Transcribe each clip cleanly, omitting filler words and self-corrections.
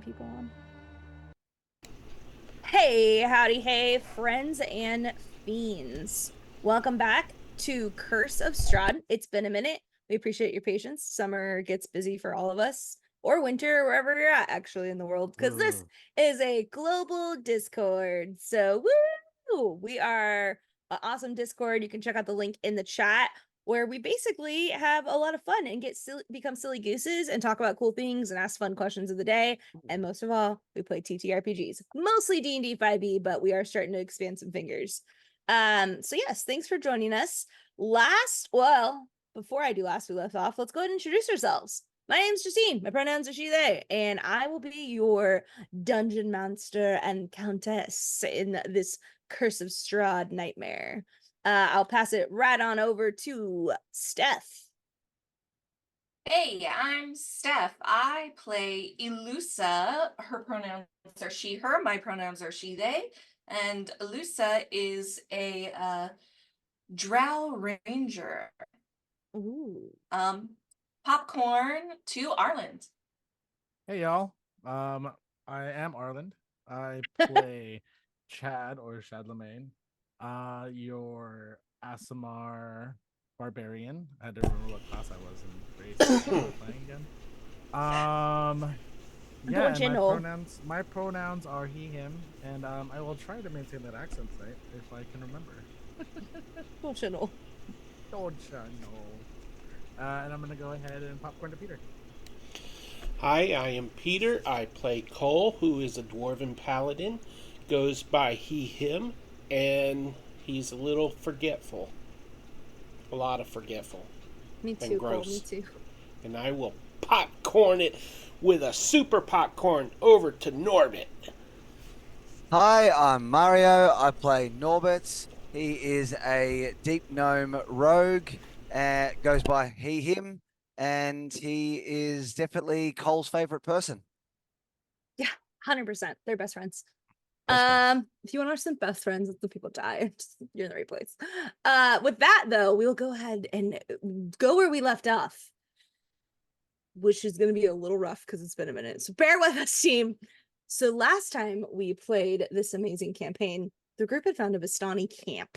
People on. Hey, howdy, hey, friends and fiends. Welcome back to Curse of Strahd. It's been a minute. We appreciate your patience. Summer gets busy for all of us, or winter, wherever you're at, actually, in the world, because this is a global Discord. So, woo! We are an awesome Discord. You can check out the link in the chat where we basically have a lot of fun and become silly gooses and talk about cool things and ask fun questions of the day. And most of all, we play TTRPGs, mostly D&D 5e, but we are starting to expand some fingers. So yes, thanks for joining us. Before I do last we left off, let's go ahead and introduce ourselves. My name's Justine. My pronouns are she, they, and I will be your dungeon master and countess in this Curse of Strahd nightmare. I'll pass it right on over to Steph. Hey, I'm Steph. I play Elusa. Her pronouns are she, her. My pronouns are she, they. And Elusa is a drow ranger. Ooh. Popcorn to Arland. Hey y'all. I am Arland. I play Chad or Shadlemagne. Your Asimar barbarian. I had to remember what class I was in grade 6 playing again. Yeah, and my pronouns are he, him, and I will try to maintain that accent tonight if I can remember. Don't you know? Don't you know? And I'm gonna go ahead and popcorn to Peter. Hi, I am Peter. I play Cole, who is a dwarven paladin. Goes by he, him, and he's a little forgetful. A lot of forgetful. Me And too, gross. Cole, me too. And I will popcorn it with a super popcorn over to Norbit. Hi, I'm Mario. I play Norbert. He is a deep gnome rogue. Goes by he, him, and he is definitely Cole's favorite person. Yeah, 100%. They're best friends. Best friends. If you want to watch some best friends, the people die. You're in the right place. With that though, we'll go ahead and go where we left off, which is going to be a little rough because it's been a minute. So bear with us, team. So last time we played this amazing campaign, the group had found a Vistani camp.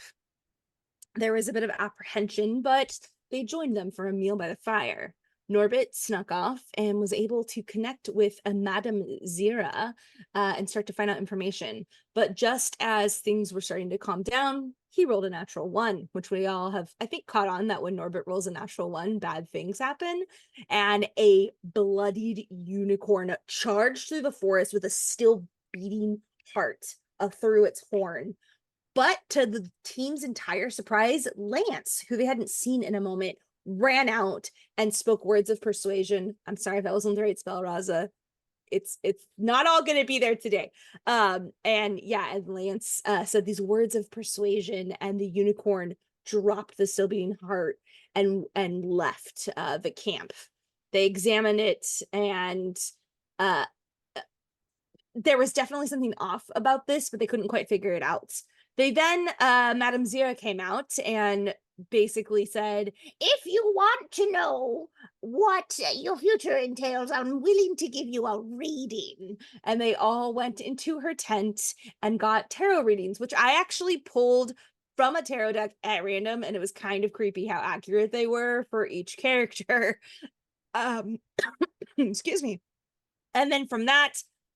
There was a bit of apprehension, but they joined them for a meal by the fire. Norbit snuck off and was able to connect with a Madame Zira and start to find out information. But just as things were starting to calm down, he rolled a natural one, which we all have, I think, caught on that when Norbit rolls a natural one, bad things happen. And a bloodied unicorn charged through the forest with a still beating heart through its horn. But to the team's entire surprise, Lance, who they hadn't seen in a moment, ran out and spoke words of persuasion. I'm sorry if that wasn't the right spell, Raza. It's not all going to be there today. And Lance said these words of persuasion, and the unicorn dropped the still beating heart and left the camp. They examined it, and there was definitely something off about this, but they couldn't quite figure it out. They then, Madame Zira came out and basically said, if you want to know what your future entails, I'm willing to give you a reading. And they all went into her tent and got tarot readings, which I actually pulled from a tarot deck at random, and it was kind of creepy how accurate they were for each character. Excuse me. And then from that,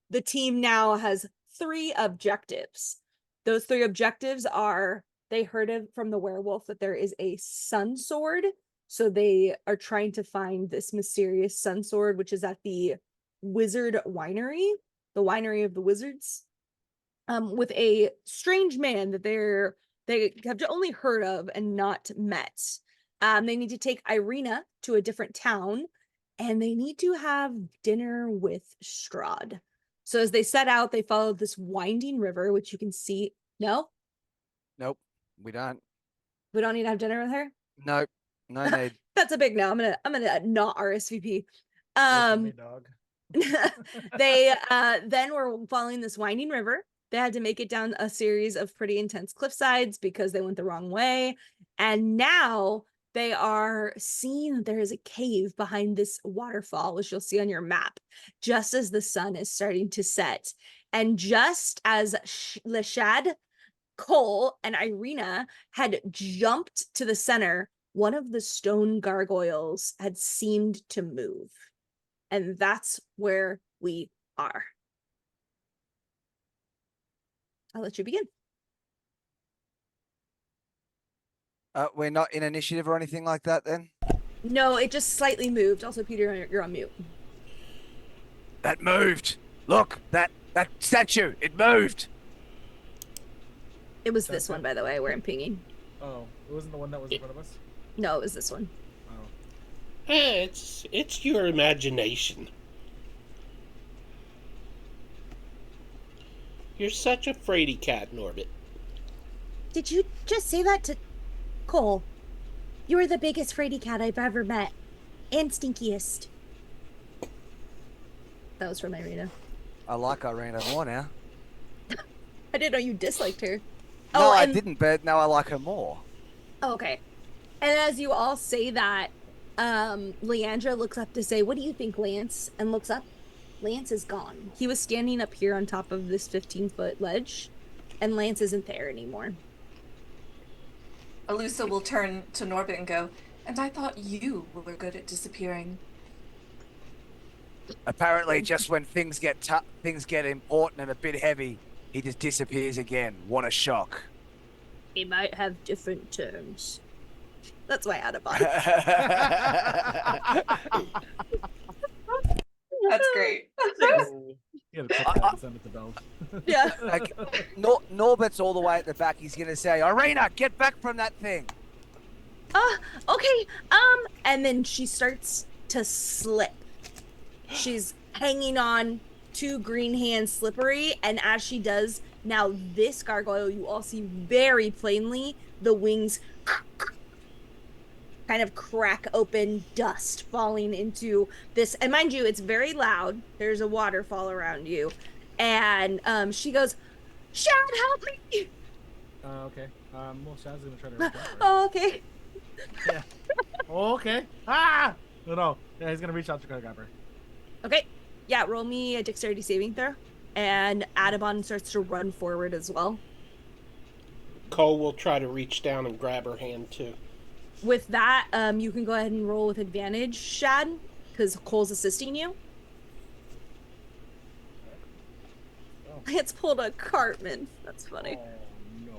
the team now has 3 objectives. Those 3 objectives are, they heard of from the werewolf that there is a sun sword. So they are trying to find this mysterious sun sword, which is at the wizard winery, the winery of the wizards, with a strange man that they have only heard of and not met. They need to take Irina to a different town, and they need to have dinner with Strahd. So as they set out, they followed this winding river, which you can see. No, Nope, we don't. we don't need to have dinner with her. Nope, no need. That's a big no. I'm gonna not RSVP. Me, dog. They then were following this winding river. They had to make it down a series of pretty intense cliff sides because they went the wrong way. And now they are seeing that there is a cave behind this waterfall, which you'll see on your map, just as the sun is starting to set. And just as Leshad, Cole, and Irina had jumped to the center, one of the stone gargoyles had seemed to move. And that's where we are. I'll let you begin. We're not in initiative or anything like that then? No, it just slightly moved. Also, Peter, you're on mute. That moved. Look, that statue, it moved. It was this one, by the way, where I'm pinging. Oh, it wasn't the one that was in front of us? No, it was this one. Oh. It's your imagination. You're such a fraidy cat, Norbit. Did you just say that to Cole? You're the biggest fraidy cat I've ever met. And stinkiest. That was from Irina. I like Irina more now. I didn't know you disliked her. No, I and- didn't, but now I like her more. Oh, okay. And as you all say that, Leandra looks up to say, "What do you think, Lance?" And looks up. Lance is gone. He was standing up here on top of this 15-foot ledge, and Lance isn't there anymore. Alusa will turn to Norbit and go, "And I thought you were good at disappearing." Apparently, just when things get important and a bit heavy, he just disappears again. What a shock. He might have different terms. That's why Audubon. That's great. You gotta put that and send it to Belle. Yeah. Like, Norbert's all the way at the back. He's going to say, Irina, get back from that thing. Okay. And then she starts to slip. She's hanging on to Green Hand slippery, and as she does, now this gargoyle, you all see very plainly the wings kind of crack open, dust falling into this. And mind you, it's very loud. There's a waterfall around you. And she goes, "Shad, help me!" Okay. Well, Shad's gonna try to reach out for it. Oh, okay. Yeah. Oh, okay. Ah! No. Yeah, he's gonna reach out to try to grab her. Okay. Yeah, roll me a dexterity saving throw. And Audubon starts to run forward as well. Cole will try to reach down and grab her hand too. With that, you can go ahead and roll with advantage, Shad, because Cole's assisting you. Oh. It's pulled a Cartman. That's funny. Oh no.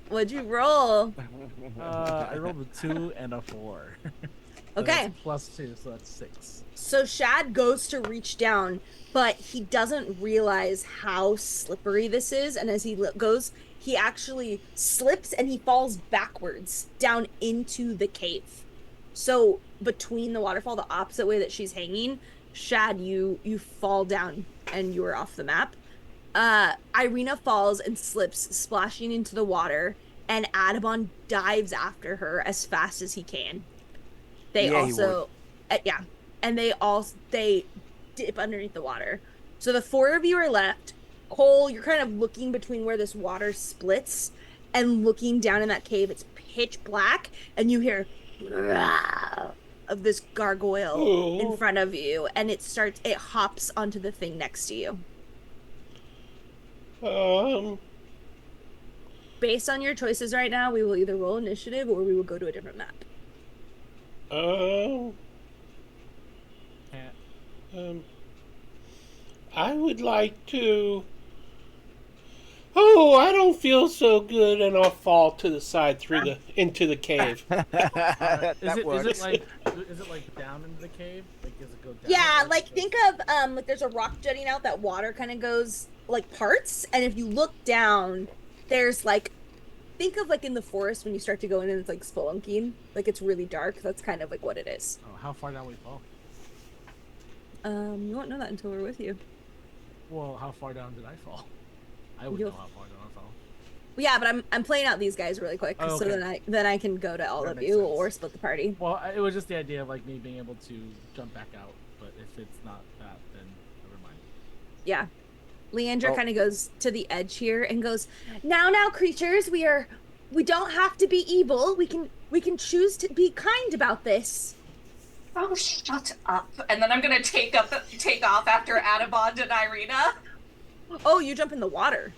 What'd you roll? I rolled a 2 and a 4. So Okay. that's +2, so that's 6. So Shad goes to reach down, but he doesn't realize how slippery this is. And as he goes, he actually slips and he falls backwards down into the cave. So between the waterfall, the opposite way that she's hanging, Shad, you fall down and you are off the map. Irina falls and slips, splashing into the water, and Audubon dives after her as fast as he can. They Yeah, he also, yeah, and they dip underneath the water. So the four of you are left. Cole, you're kind of looking between where this water splits and looking down in that cave. It's pitch black, and you hear of this gargoyle in front of you, and it hops onto the thing next to you. Based on your choices right now, we will either roll initiative or we will go to a different map. I would like to. Oh, I don't feel so good, and I'll fall to the side into the cave. Is it works. like down into the cave? Like, does it go down? Yeah, or like does it think of like there's a rock jutting out that water kind of goes like parts, and if you look down, there's like think of like in the forest when you start to go in and it's like spelunking, like it's really dark. That's kind of like what it is. Oh, how far down we fall? You won't know that until we're with you. Well, how far down did I fall? I would You'll- know how far down I fell. Yeah, but I'm playing out these guys really quick, Oh, so okay. then I can go to all That of makes you sense. or split the party. Well, it was just the idea of like me being able to jump back out, but if it's not that, then never mind. Yeah. Leandra Oh. kind of goes to the edge here and goes, now, creatures, we don't have to be evil. We can We can choose to be kind about this. Oh, shut up. And then I'm gonna take off after Adabond and Irina. Oh, you jump in the water.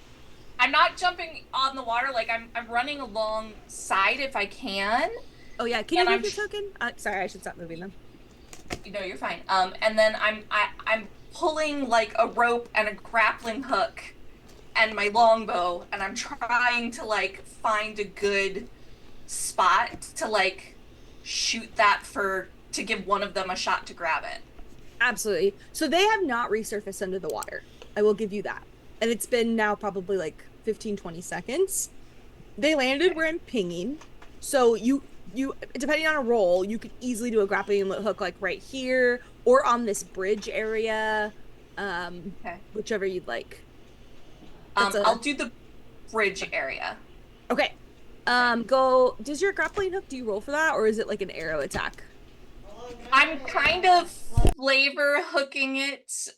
I'm not jumping on the water, like I'm running alongside if I can. Oh yeah, can you And move I'm your token? Sorry, I should stop moving them. You know, you're fine. And then I'm pulling like a rope and a grappling hook and my longbow, and I'm trying to like find a good spot to like shoot that to give one of them a shot to grab it. Absolutely. So they have not resurfaced under the water. I will give you that. And it's been now probably like 15, 20 seconds. They landed where I'm pinging. So you depending on a roll, you could easily do a grappling hook like right here or on this bridge area. Okay. Whichever you'd like. I'll do the bridge area. Okay. Does your grappling hook, do you roll for that, or is it like an arrow attack? I'm kind of flavor hooking it.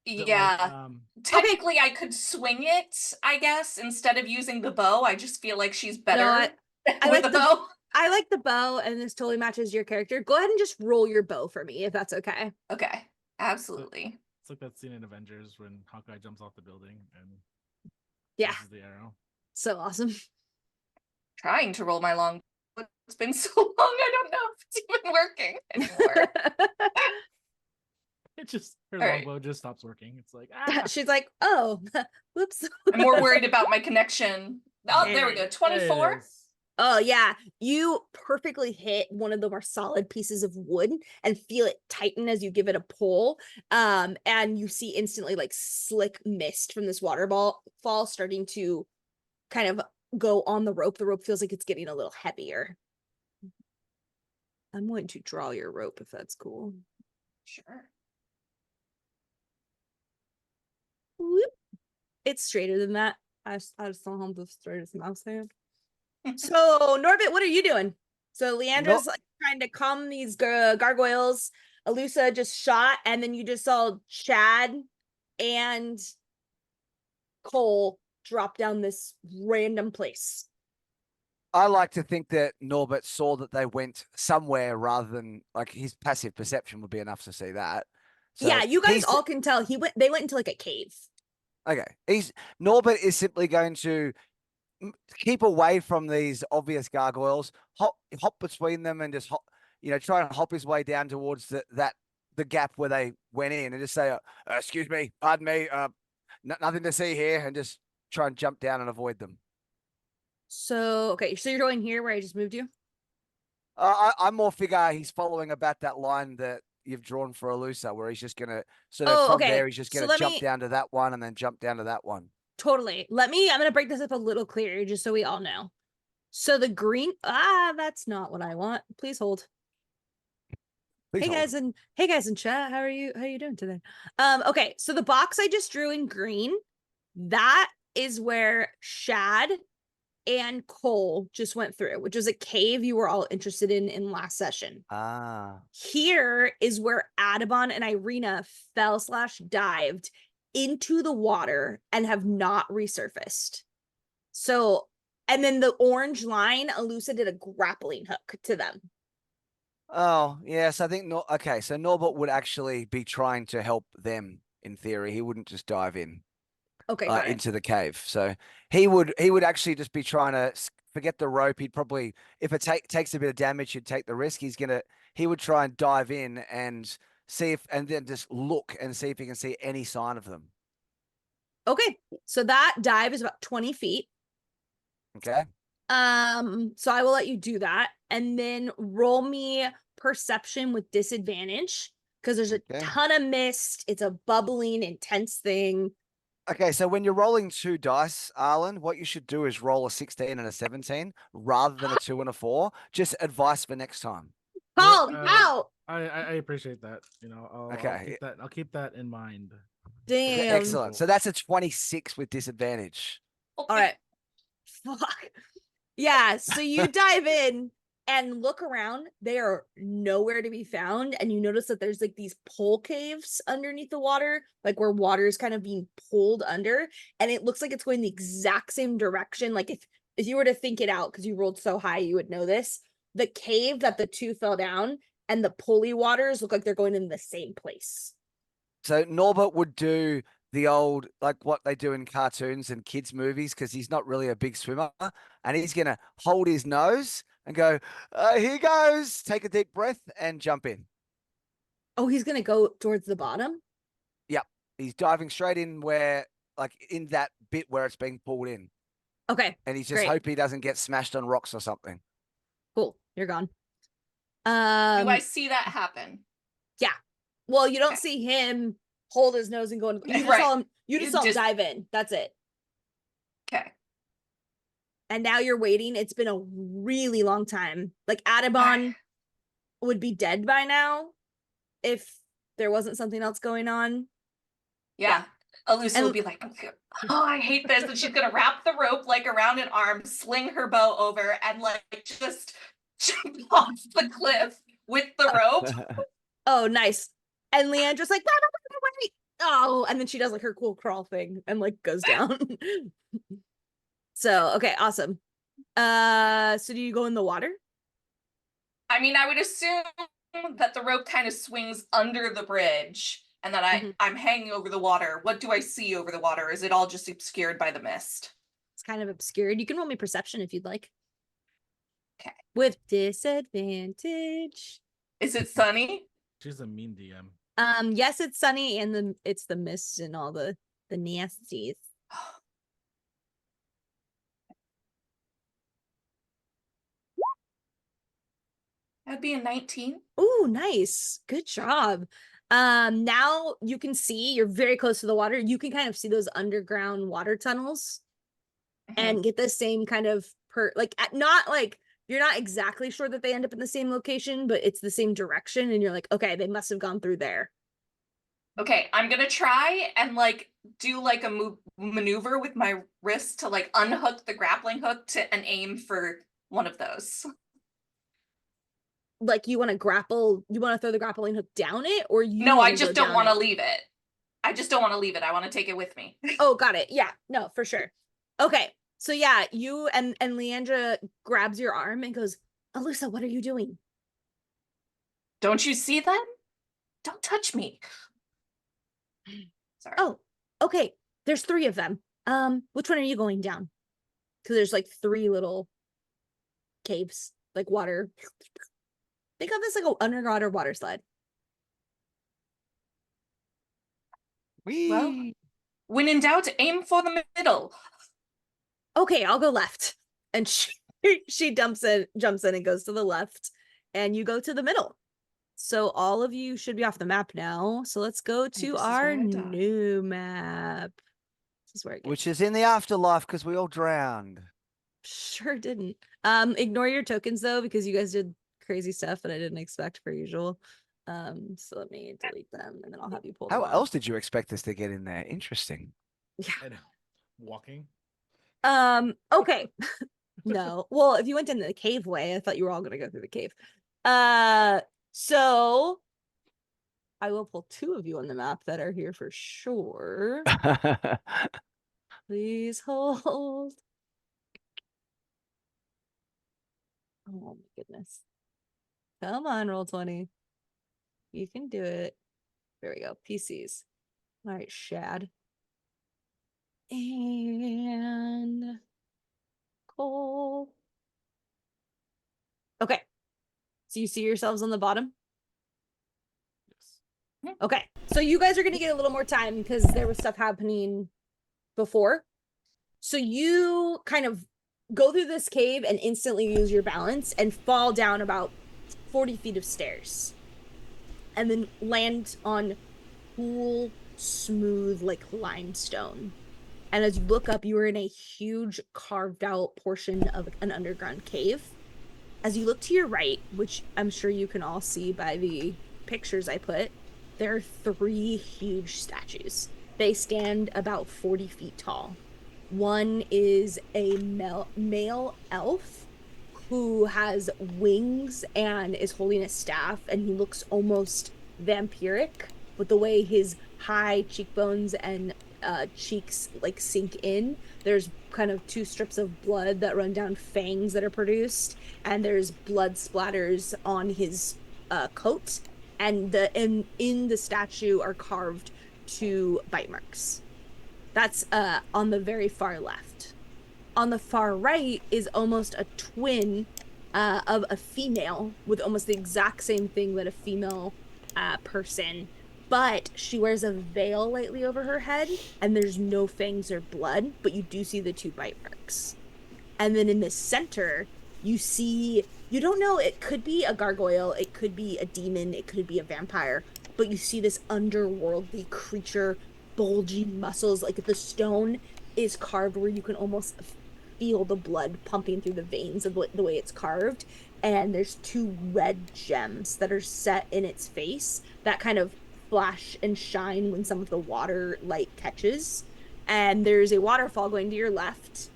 Yeah. Technically, I could swing it, I guess, instead of using the bow. I just feel like she's better I with like the the- bow. I like the bow, and this totally matches your character. Go ahead and just roll your bow for me, if that's okay. Okay, absolutely. It's like that scene in Avengers when Hawkeye jumps off the building and Yeah, uses the arrow. so awesome. Trying to roll my long. It's been so long, I don't know if it's even working anymore. It just her All right. longbow just stops working. It's like She's like, oh, whoops. I'm more worried about my connection. Oh, there we go. 24. Oh yeah, you perfectly hit one of the more solid pieces of wood and feel it tighten as you give it a pull. And you see instantly like slick mist from this fall starting to kind of go on the rope. The rope feels like it's getting a little heavier. I'm going to draw your rope if that's cool. Sure. Whoop. It's straighter than that. I just don't have the straightest mouse hand. So Norbit, what are you doing? So Leandra's like trying to calm these gargoyles. Alusa just shot, and then you just saw Chad and Cole drop down this random place. I like to think that Norbert saw that they went somewhere rather than like his passive perception would be enough to see that. So yeah, you guys all can tell they went into like a cave. Okay. Norbert is simply going to keep away from these obvious gargoyles, hop between them and just try and hop his way down towards the gap where they went in and just say, excuse me, pardon me, nothing to see here, and just try and jump down and avoid them. So, okay, so you're going here where I just moved you? I more figure he's following about that line that you've drawn for Alusa, where he's just going to there, he's just going to jump down to that one and then jump down to that one. Totally. I'm going to break this up a little clearer just so we all know. So the green, that's not what I want. Please hold. Hey guys in chat, how are you doing today? Okay, so the box I just drew in green, that is where Shad and Cole just went through, which was a cave you were all interested in last session. Here is where Adabon and Irina fell/dived into the water and have not resurfaced. So, and then the orange line, Alusa did a grappling hook to them. Oh, yes, I think okay, so Norbert would actually be trying to help them in theory. He wouldn't just dive in. Okay, into the cave. So he would actually just be trying to forget the rope. He'd probably, if it takes a bit of damage, he'd take the risk. He would try and dive in and and then just look and see if he can see any sign of them. Okay, so that dive is about 20 feet. Okay. So I will let you do that, and then roll me perception with disadvantage because there's a ton of mist. It's a bubbling, intense thing. Okay, so when you're rolling 2 dice, Arlen, what you should do is roll a 16 and a 17 rather than a 2 and a 4. Just advice for next time. Called out. I appreciate that. I'll keep that in mind. Damn. Excellent. So that's a 26 with disadvantage. All right. Fuck. Yeah, so you dive in and look around. They are nowhere to be found, and you notice that there's like these pole caves underneath the water, like where water is kind of being pulled under, and it looks like it's going the exact same direction. Like if if you were to think it out, because you rolled so high, you would know this. The cave that the two fell down and the pulley waters look like they're going in the same place. So Norbert would do the old, like what they do in cartoons and kids' movies, because he's not really a big swimmer. And he's going to hold his nose and go, here goes, take a deep breath and jump in. Oh, he's gonna go towards the bottom? Yep. He's diving straight in where, like in that bit where it's being pulled in. Okay, And he's just great. hope he doesn't get smashed on rocks or something. Cool. You're gone. Do I see that happen? Yeah. Well, you don't Okay. see him hold his nose and go in. You just Right. saw him. You just You saw him just- dive in. That's it. Okay. And now you're waiting. It's been a really long time. Like Adabon would be dead by now if there wasn't something else going on. Yeah. Alusa will And- be like, oh, I hate this. And she's going to wrap the rope like around an arm, sling her bow over, and like just jump off the cliff with the rope. Oh, nice. And Leandra's like, wait. Oh, and then she does like her cool crawl thing and like goes down. So, okay, awesome. So do you go in the water? I mean, I would assume that the rope kind of swings under the bridge and that Mhm. I'm hanging over the water. What do I see over the water? Is it all just obscured by the mist? It's kind of obscured. You can roll me perception if you'd like. Okay. With disadvantage. Is it sunny? She's a mean DM. Yes, it's sunny and it's the mist and all the nasties. That'd be a 19. Ooh, nice. Good job. Now you can see you're very close to the water. You can kind of see those underground water tunnels and get the same kind of not like you're not exactly sure that they end up in the same location, but it's the same direction. And you're like, okay, they must have gone through there. Okay, I'm gonna try and like do like a maneuver with my wrist to like unhook the grappling hook and aim for one of those. Like you want to grapple, you want to throw the grappling hook down it, or you No, I wanna just go don't down want to it? leave it. I just don't want to leave it. I want to take it with me. Oh, got it. Yeah, no, for sure. Okay, so yeah, you and Leandra grabs your arm and goes, Alyssa, what are you doing? Don't you see them? Don't touch me. Sorry. Oh, okay. There's 3 of them. Which one are you going down? Because there's like 3 little caves, like water. Think of this like an underwater water slide. Well, when in doubt, aim for the middle. Okay, I'll go left. And she jumps in and goes to the left, and you go to the middle. So all of you should be off the map now. So let's go to this is our where I die. new map. This is where it gets Which is in the afterlife because we all drowned. sure didn't. Ignore your tokens though, because you guys did crazy stuff that I didn't expect per usual. So let me delete them and then I'll have you pull How them off. else did you expect us to get in there? Interesting. Yeah. And walking. Okay. No. Well, if you went in the cave way, I thought you were all gonna go through the cave. So I will pull 2 of you on the map that are here for sure. Please hold. Oh my goodness. Come on, roll 20. You can do it. There we go. PCs. All right, Shad. And Cole. Okay. So you see yourselves on the bottom? Yes. Okay. So you guys are going to get a little more time because there was stuff happening before. So you kind of go through this cave and instantly use your balance and fall down about 40 feet of stairs. And then land on cool, smooth, like limestone. And as you look up, you are in a huge carved out portion of an underground cave. As you look to your right, which I'm sure you can all see by the pictures I put, there are 3 huge statues. They stand about 40 feet tall. One is a male elf who has wings and is holding a staff, and he looks almost vampiric with the way his high cheekbones and cheeks like sink in. There's kind of 2 strips of blood that run down fangs that are produced, and there's blood splatters on his coat, and in the statue are carved 2 bite marks. That's on the very far left. On the far right is almost a twin of a female with almost the exact same thing that a female person, but she wears a veil lightly over her head, and there's no fangs or blood, but you do see the 2 bite marks. And then in the center, you don't know, it could be a gargoyle, it could be a demon, it could be a vampire, but you see this underworldly creature, bulgy muscles, like the stone is carved where you can almost feel the blood pumping through the veins of the way it's carved. And there's 2 red gems that are set in its face that kind of flash and shine when some of the water light catches. And there's a waterfall going to your left,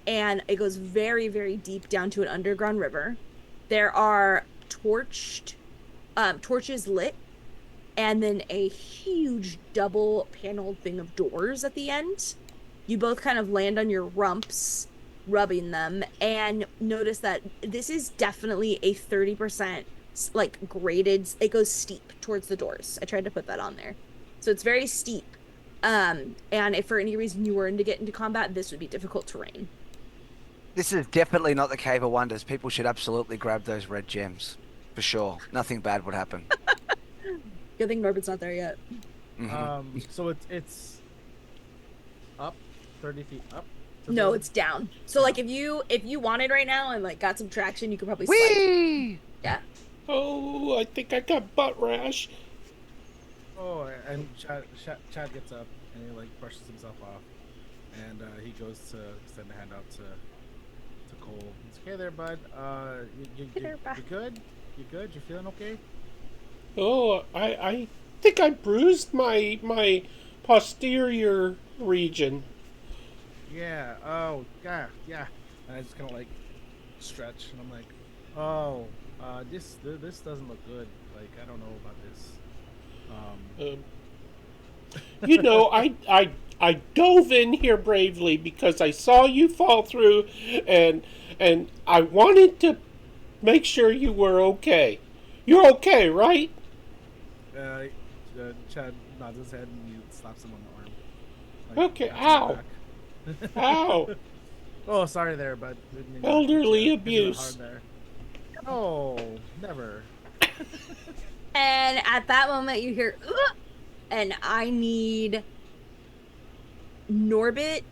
and it goes very, very deep down to an underground river. There are torches lit, and then a huge double paneled thing of doors at the end. You both kind of land on your rumps, rubbing them, and notice that this is definitely a 30% like graded. It goes steep towards the doors. I tried to put that on there, so it's very steep. And if for any reason you were to get into combat, this would be difficult terrain. This is definitely not the Cave of Wonders. People should absolutely grab those red gems. For sure. Nothing bad would happen. Good thing Norbert's not there yet. Mhm. So it's up 30 feet up. No, it's down. So like if you wanted right now and like got some traction, you could probably slide. Whee! Yeah. Oh, I think I got butt rash. Oh, and Chad gets up and he like brushes himself off, and he goes to extend a hand out to Cole. He's okay there, bud. You good? You good? You feeling okay? Oh, I think I bruised my posterior region. Yeah. Oh, yeah. And I just kind of like stretch, and I'm like, oh, this doesn't look good. Like I don't know about this. You know, I dove in here bravely because I saw you fall through, and I wanted to make sure you were okay. You're okay, right? Chad nods his head and he slaps him on the arm. Like, Okay, pats him ow. back. Ow. Oh, sorry there, bud. Didn't mean to Elderly hit you abuse. hard there. Oh, never. And at that moment you hear, "Ugh!" And I need Norbit,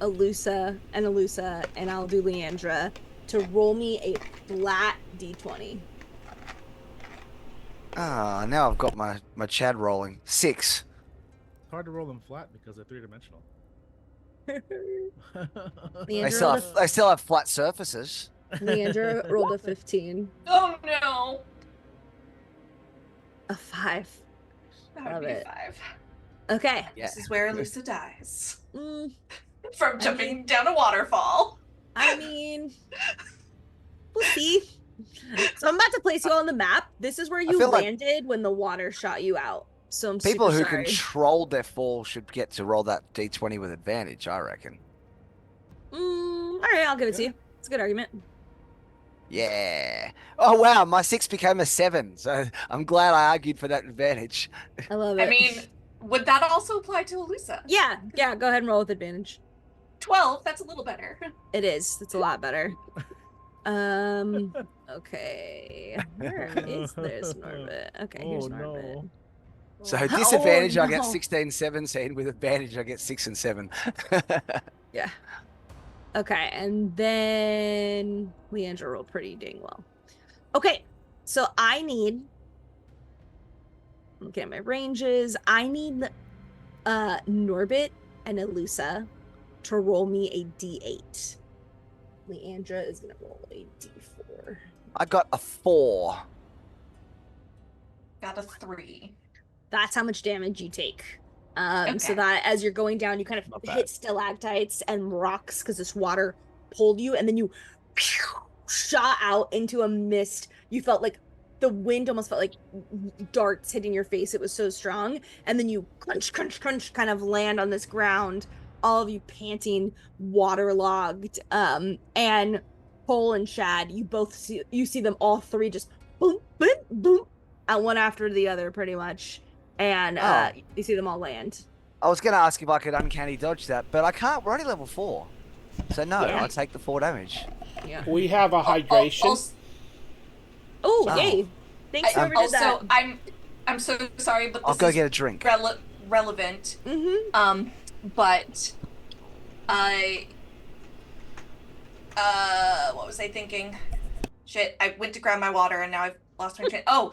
Alusa, and I'll do Leandra to roll me a flat d20. Ah, now I've got my Chad rolling. 6. It's hard to roll them flat because they're 3-dimensional. Leandra, They still have flat surfaces. Leandra rolled a 15. Oh no. A 5. That Love would be it. 5. Okay. Yeah. This is where Lusa dies. Mm, From jumping down a waterfall. I mean, we'll see. So I'm about to place you all on the map. This is where you feel like- landed when the water shot you out. So I'm People super who sorry. controlled their fall should get to roll that d20 with advantage, I reckon. All right, I'll give it to you. It's a good argument. Yeah. Oh, wow. My 6 became a 7. So I'm glad I argued for that advantage. I love it. I mean, would that also apply to Alusa? yeah, go ahead and roll with advantage. 12, that's a little better. It is. It's a lot better. Okay. Where is this Norbit? Okay, here's Oh, Norbit. no. So Oh, disadvantage, I get no. 16, 17. With advantage, I get 6 and 7. Yeah. Okay, and then Leandra rolled pretty dang well. Okay, so I need. I'm looking at my ranges. I need Norbit and Alusa to roll me a d8. Leandra is gonna roll a d4. I got a 4. Got a 3. That's how much damage you take. So Okay. that as you're going down, you kind of Not bad. hit stalactites and rocks because this water pulled you, and then you shot out into a mist. You felt like the wind almost felt like darts hitting your face. It was so strong. And then you crunch, crunch, crunch, kind of land on this ground, all of you panting, waterlogged. And Cole and Shad, you see them all three just boom, boom, boom, one after the other, pretty much. And you see them all land. I was going to ask if I could uncanny dodge that, but I can't. We're only level 4. So no, Yeah. I'll take the 4 damage. Yeah. We have a hydration. Oh, Oh. yay. Thanks whoever did that. Also, I'm so sorry, but this I'll go is get a drink. relevant. Mm-hmm. But I what was I thinking? Shit, I went to grab my water and now I've lost my train. Oh,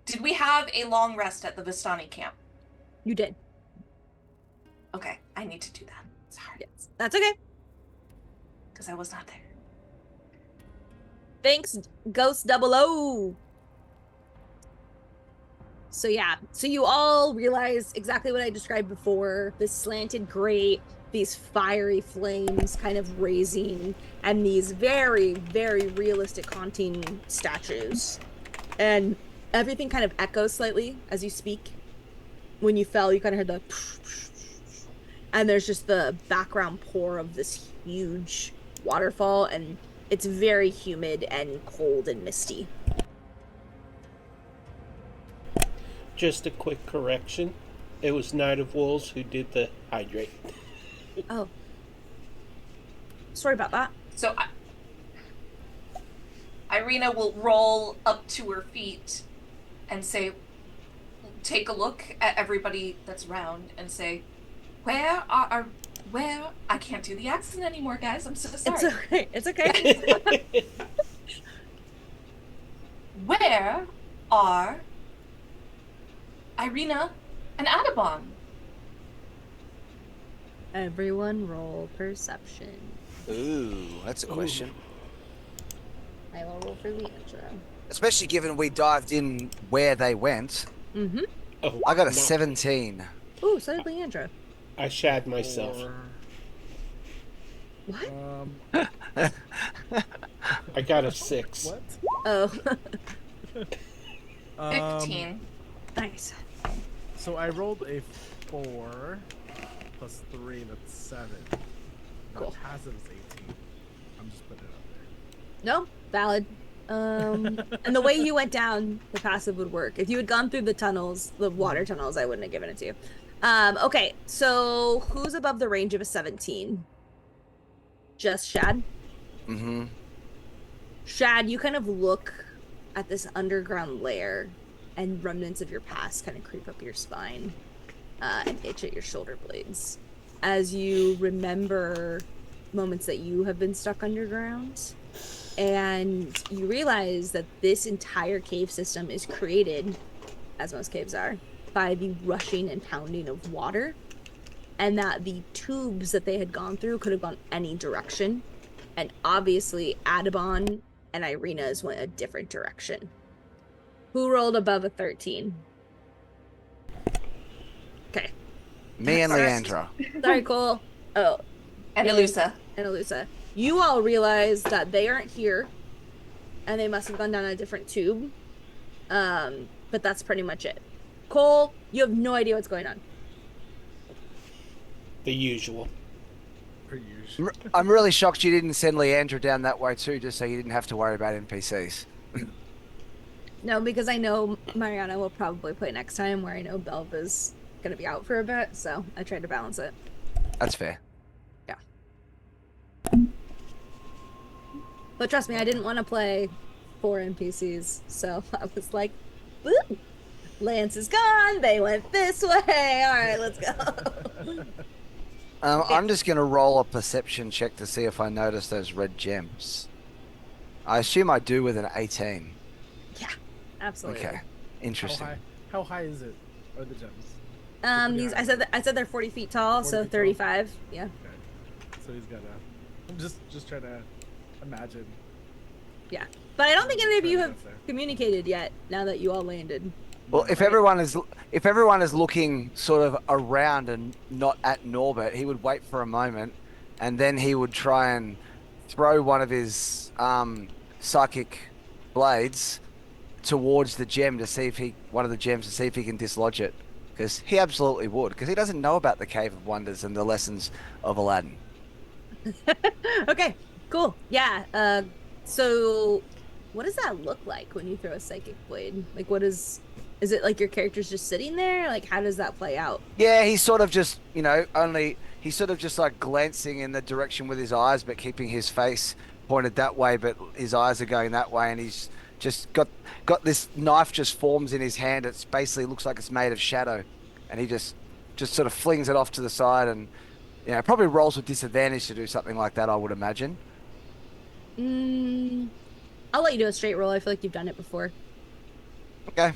did we have a long rest at the Vistani camp? You did. Okay, I need to do that. Sorry, Yes. That's okay. because I was not there. Thanks, Ghost 00. So yeah, so you all realize exactly what I described before, this slanted grate, these fiery flames kind of raising, and these very, very realistic haunting statues. And everything kind of echoes slightly as you speak. When you fell, you kind of heard the and there's just the background pour of this huge waterfall, and it's very humid and cold and misty. Just a quick correction. It was Knight of Wolves who did the hydrate. Oh. Sorry about that. So Irina will roll up to her feet and say, take a look at everybody that's around and say, where I can't do the accent anymore, guys. I'm so sorry. It's okay. It's okay. Where are Irina and Adabon? Everyone roll perception. Ooh, that's a question. I will roll for Leandra. Especially given we dived in where they went. Mm-hmm. Oh, I got a no. 17. Ooh, so did Leandra. I shad myself. What? I got a 6. What? Oh. 15. Nice. So I rolled a 4 plus 3, that's 7. My Cool. passive is 18. I'm just putting it up there. No, valid. And the way you went down, the passive would work. If you had gone through the tunnels, the water tunnels, I wouldn't have given it to you. Okay, so who's above the range of a 17? Just Shad? Mm-hmm. Shad, you kind of look at this underground lair, and remnants of your past kind of creep up your spine and itch at your shoulder blades as you remember moments that you have been stuck underground. And you realize that this entire cave system is created, as most caves are, by the rushing and pounding of water, and that the tubes that they had gone through could have gone any direction. And obviously, Adabon and Irina's went a different direction. Who rolled above a 13? Okay. Me and Sorry. Leandra. Sorry, Cole. Oh, And Yeah. Elusa. and Alusa. You all realize that they aren't here, and they must have gone down a different tube. But that's pretty much it. Cole, you have no idea what's going on. The usual. Per usual. I'm really shocked you didn't send Leandra down that way too, just so you didn't have to worry about NPCs. No, because I know Mariana will probably play next time, where I know Belva's gonna be out for a bit, so I tried to balance it. That's fair. But trust me, I didn't want to play 4 NPCs, so I was like, "Woo! Lance is gone. They went this way. All right, let's go." I'm just going to roll a perception check to see if I notice those red gems. I assume I do with an 18. Yeah, absolutely. Okay, How interesting. high? How high is it? Are the gems? These I said they're 40 feet tall, 40 so feet tall? 35. Yeah. Okay. So he's got a. I'm just trying to imagine. Yeah. But I don't think any of you Trying have to get there. communicated yet. Now that you all landed. Well, if everyone is looking sort of around and not at Norbert, he would wait for a moment, and then he would try and throw one of his psychic blades towards the gem to see if one of the gems to see if he can dislodge it, because he absolutely would, because he doesn't know about the Cave of Wonders and the lessons of Aladdin. Okay, cool. Yeah. So what does that look like when you throw a psychic blade? Like, is it like your character's just sitting there? Like, how does that play out? Yeah, he's sort of just, he's sort of just like glancing in the direction with his eyes, but keeping his face pointed that way, but his eyes are going that way, and he's just got this knife just forms in his hand. It's basically looks like it's made of shadow, and he just sort of flings it off to the side, and probably rolls with disadvantage to do something like that, I would imagine. Mm, I'll let you do a straight roll. I feel like you've done it before. Okay.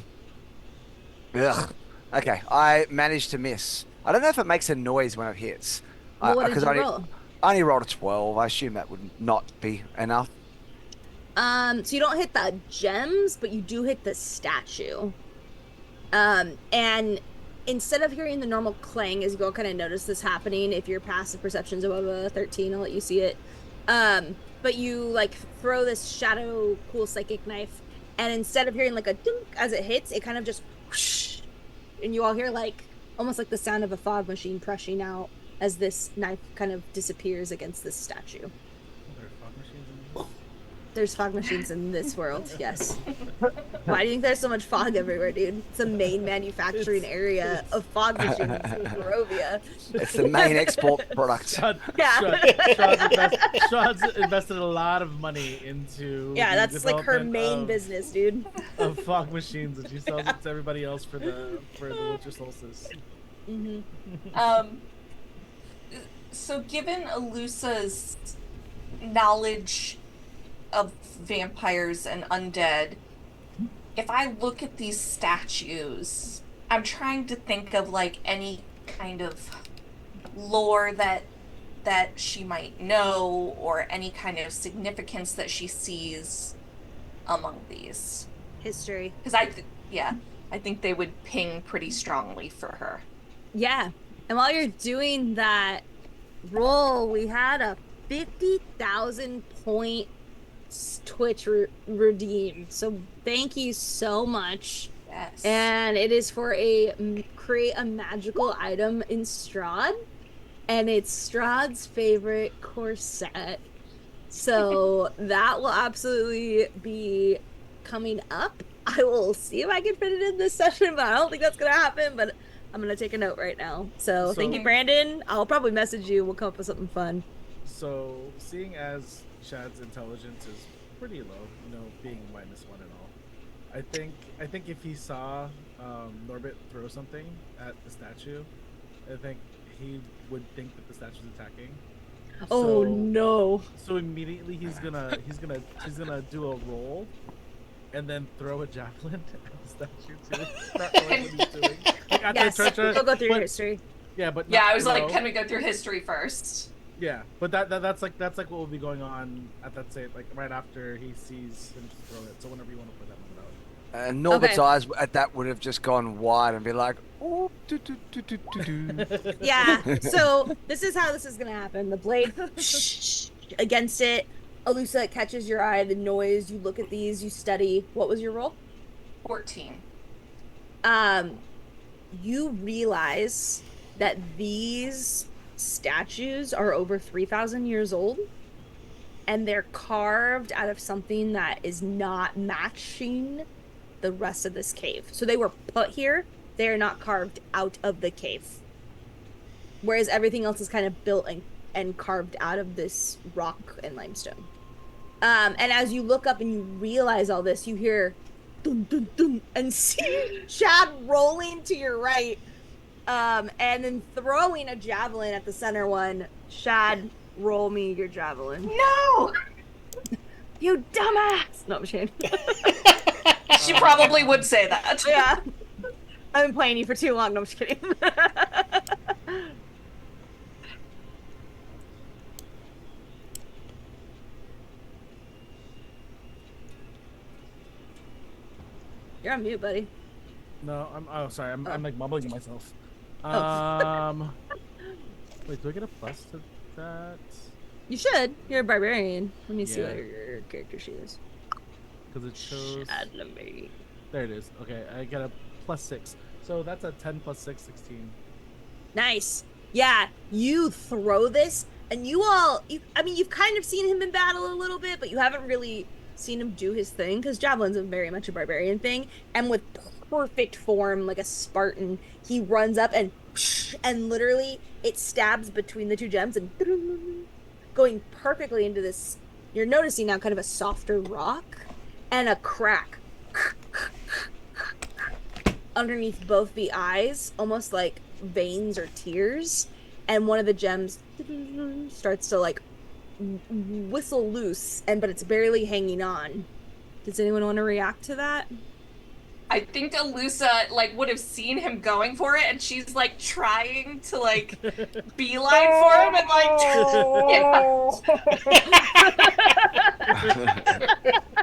Ugh. Okay, I managed to miss. I don't know if it makes a noise when it hits. Well, what did 'Cause you I roll? only rolled a 12. I assume that would not be enough. So you don't hit the gems, but you do hit the statue. And instead of hearing the normal clang as you go kind of notice this happening, if your passive perception's above a 13, I'll let you see it. But you like throw this shadow cool psychic knife, and instead of hearing like a dunk as it hits, it kind of just whoosh, and you all hear like almost like the sound of a fog machine crushing out as this knife kind of disappears against this statue. There are fog machines in this? There's fog machines in this world, yes. Why do you think there's so much fog everywhere, dude? It's a main manufacturing area of fog machines in Barovia. It's the main export product. Yeah. Strahd's invested a lot of money into Yeah, the that's like her development main business, dude. of fog machines, and she sells it to everybody else for the winter solstice. So given Elusa's knowledge of vampires and undead, if I look at these statues, I'm trying to think of like any kind of lore that she might know, or any kind of significance that she sees among these. History. Because I think they would ping pretty strongly for her. Yeah. And while you're doing that roll, we had a 50,000 point Twitch redeem. So thank you so much. Yes. And it is for create a magical item in Strahd. And it's Strahd's favorite corset. So that will absolutely be coming up. I will see if I can fit it in this session, but I don't think that's gonna happen. But I'm gonna take a note right now. So thank you, Brandon. I'll probably message you. We'll come up with something fun. So, seeing as Chad's intelligence is pretty low, being -1 and all, I think if he saw Norbit throw something at the statue, I think he would think that the statue's attacking. Oh So- no! So immediately he's gonna do a roll, and then throw a javelin at the statue too. Not knowing what he's doing. Like, after Yes, try- we'll go through your but- history. Yeah, but Yeah, not I was like, throw. can we go through history first? Yeah, but that's like what will be going on at that state, like right after he sees him throw it. So whenever you want to put that one out. And Norbert's Okay. eyes at that would have just gone wide and be like, "Oh, do, do, do, do, do, do." Yeah. So this is how this is gonna happen. The blade against it. Alusa, it catches your eye. The noise. You look at these. You study. What was your roll? 14. You realize that these statues are over 3,000 years old, and they're carved out of something that is not matching the rest of this cave. So they were put here. They are not carved out of the cave. Whereas everything else is kind of built and carved out of this rock and limestone. And as you look up and you realize all this, you hear dun, dun, dun, and see Chad rolling to your right, and then throwing a javelin at the center one. Shad, roll me your javelin. No! You dumbass! No, I'm ashamed. She probably would say that. Yeah. I've been playing you for too long. No, I'm just kidding. You're on mute, buddy. No, sorry, I'm like mumbling to myself. Oh. Wait, do I get a plus to that? You should. You're a barbarian. Let me see Yeah. what your character sheet is. because it shows. Chadlemaine. There it is. Okay, I get a +6. So that's a 10 + 6, 16. Nice. Yeah, you throw this, and I mean, you've kind of seen him in battle a little bit, but you haven't really seen him do his thing because javelin's very much a barbarian thing. And with perfect form, like a Spartan, he runs up and literally it stabs between the two gems and going perfectly into this. You're noticing now kind of a softer rock and a crack underneath both the eyes, almost like veins or tears, and one of the gems starts to like whistle loose, but it's barely hanging on. Does anyone want to react to that? I think Alusa like would have seen him going for it, and she's like trying to like beeline for him and like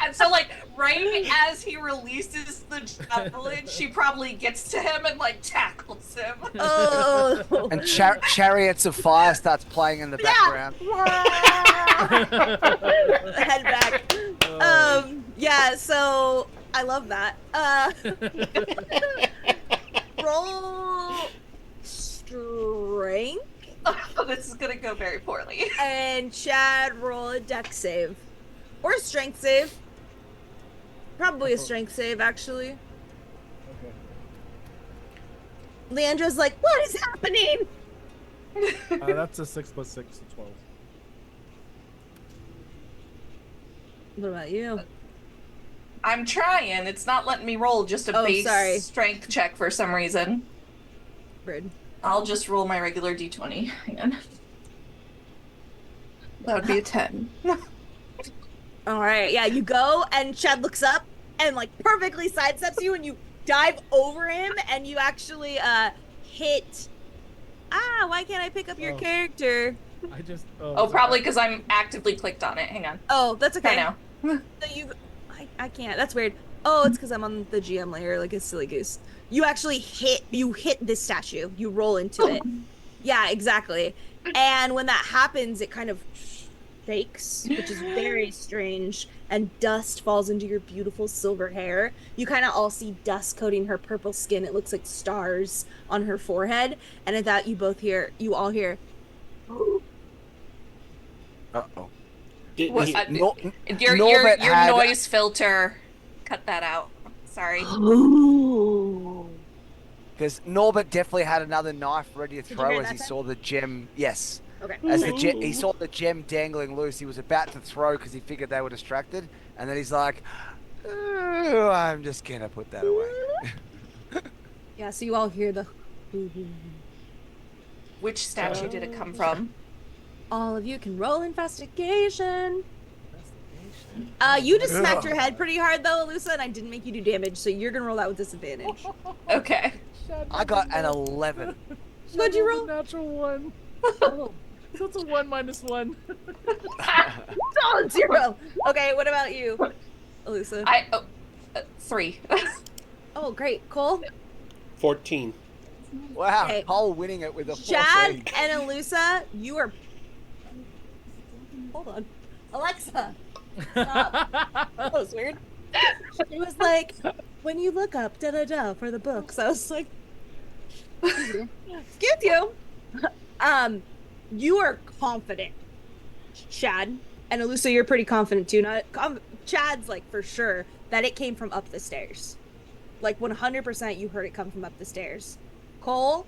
and so like right as he releases the javelin, she probably gets to him and like tackles him. Oh, And Chariots of Fire starts playing in the background. head back. Yeah, so I love that. Roll strength. Oh, this is gonna go very poorly. And Chad, roll a dex save. Or a strength save. Probably a strength save, actually. Okay. Leandra's like, what is happening? That's a 6 + 6, 12. What about you? I'm trying. It's not letting me roll just a base strength check for some reason. Rude. I'll just roll my regular d20. Hang on. That would be a 10. All right, yeah, you go, and Chad looks up and like perfectly sidesteps you, and you dive over him, and you actually hit. Why can't I pick up your character? I just. Oh, probably because I'm actively clicked on it. Hang on. Oh, that's okay. I know. So I can't. That's weird. Oh, it's because I'm on the GM layer like a silly goose. You actually hit this statue. You roll into it. Yeah, exactly. And when that happens, it kind of shakes, which is very strange, and dust falls into your beautiful silver hair. You kind of all see dust coating her purple skin. It looks like stars on her forehead. And at that, you all hear. Uh-oh. What, your had... noise filter. Cut that out. Sorry. Because Norbert definitely had another knife ready to throw as he time? saw the gem. Yes. Okay. As he saw the gem dangling loose, he was about to throw because he figured they were distracted, and then he's like, "Oh, I'm just gonna put that away." Yeah, so you all hear the. Which statue did it come from? All of you can roll investigation. You just smacked your head pretty hard though, Alusa, and I didn't make you do damage, so you're gonna roll that with disadvantage. Okay. I got an 11. What'd you roll? Natural 1. Oh. So it's a 1 - 1. Solid 0. Okay, what about you, Alusa? 3. Oh, great. Cole? 14. Wow, Okay. Cole winning it with a 14. Chad and Alusa, you are. Hold on. Alexa. Stop. That was weird. It was like, when you look up da-da-da for the books, I was like, excuse you. You are confident, Chad, and Alusa, you're pretty confident too. Chad's like for sure that it came from up the stairs. Like 100% you heard it come from up the stairs. Cole,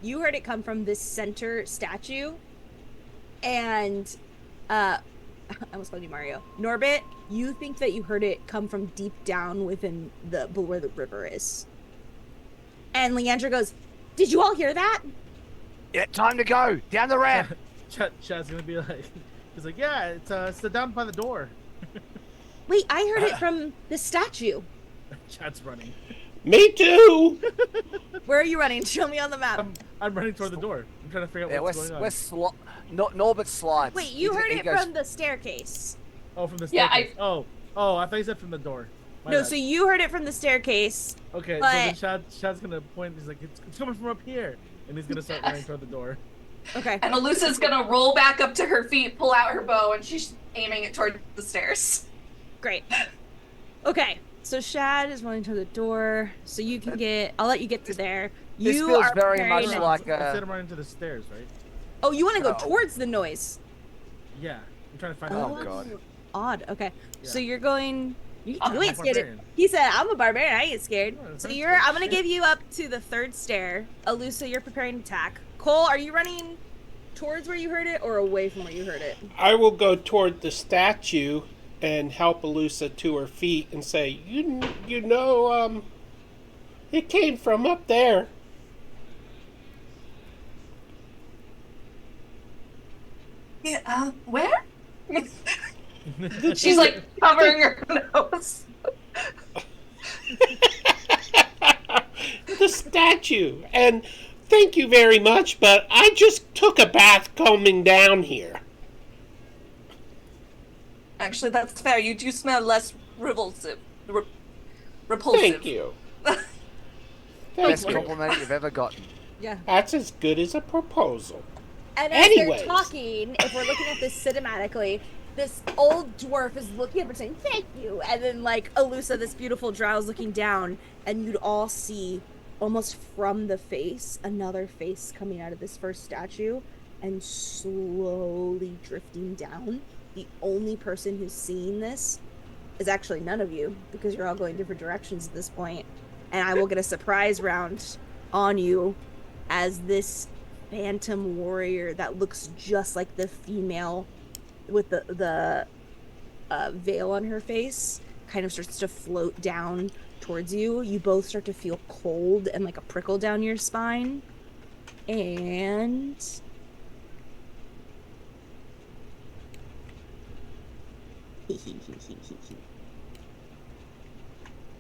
you heard it come from this center statue. And I almost called you Mario. Norbit, you think that you heard it come from deep down within where the river is. And Leandra goes, did you all hear that? Yeah, time to go down the ramp. Chad's gonna be like, he's like, yeah, it's down by the door. Wait, I heard it from the statue. Chad's running. Me too. Where are you running? Show me on the map. I'm running toward the door. I'm trying to figure out what's going on. Norbert slides. Wait, you heard it from the staircase. Oh, from the Yeah, staircase. Oh, I thought you said from the door. My No, bad. so you heard it from the staircase. Okay, but... so then Chad's gonna point. He's like, it's coming from up here, and he's gonna start running toward the door. Okay. And Alusa's gonna roll back up to her feet, pull out her bow, and she's aiming it toward the stairs. Great. Okay, so Shad is running to the door, so you can get. I'll let you get to there. This You feels are very preparing much to- like Instead of running to the stairs, right? Oh, you want to go No. towards the noise? Yeah, I'm trying to find Oh, out. God. Odd. Okay, so Yeah. you're going. You I'm ain't a scared. barbarian. He said, "I'm a barbarian. I ain't scared." Oh, So that's you're. good. I'm gonna Shit. give you up to the third stair. Alusa, you're preparing to attack. Cole, are you running towards where you heard it or away from where you heard it? I will go toward the statue and help Elusa to her feet and say, it came from up there. Yeah, where? The, She's like covering her nose. the statue. And thank you very much, but I just took a bath coming down here. Actually, that's fair. You do smell less repulsive. Repulsive. Thank you. Best Thank you. compliment you've ever gotten. Yeah. That's as good as a proposal. And as Anyways. they're talking, if we're looking at this cinematically, this old dwarf is looking up and saying, "Thank you." And then, like, Alusa, this beautiful drow, is looking down, and you'd all see, almost from the face, another face coming out of this first statue and slowly drifting down. The only person who's seeing this is actually none of you, because you're all going different directions at this point. And I will get a surprise round on you as this phantom warrior that looks just like the female with the veil on her face kind of starts to float down towards you. You both start to feel cold and like a prickle down your spine. And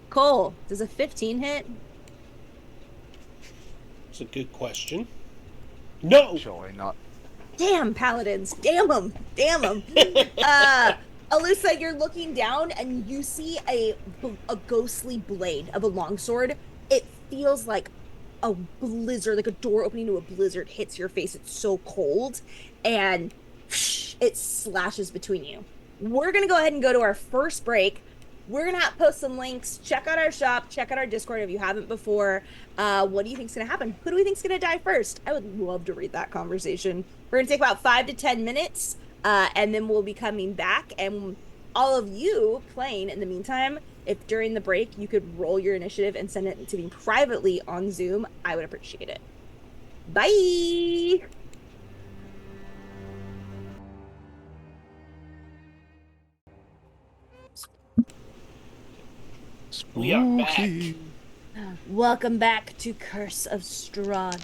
Cole, does a 15 hit? It's a good question. No. Surely not. Damn, paladins. Damn them. Damn them. Alyssa, you're looking down and you see a ghostly blade of a longsword. It feels like a blizzard, like a door opening to a blizzard hits your face. It's so cold and it slashes between you. We're going to go ahead and go to our first break. We're going to post some links. Check out our shop. Check out our Discord if you haven't before. What do you think's going to happen? Who do we think's going to die first? I would love to read that conversation. We're going to take about 5 to 10 minutes, and then we'll be coming back. And all of you playing in the meantime, if during the break you could roll your initiative and send it to me privately on Zoom, I would appreciate it. Bye! We are back. Welcome back to Curse of Strahd.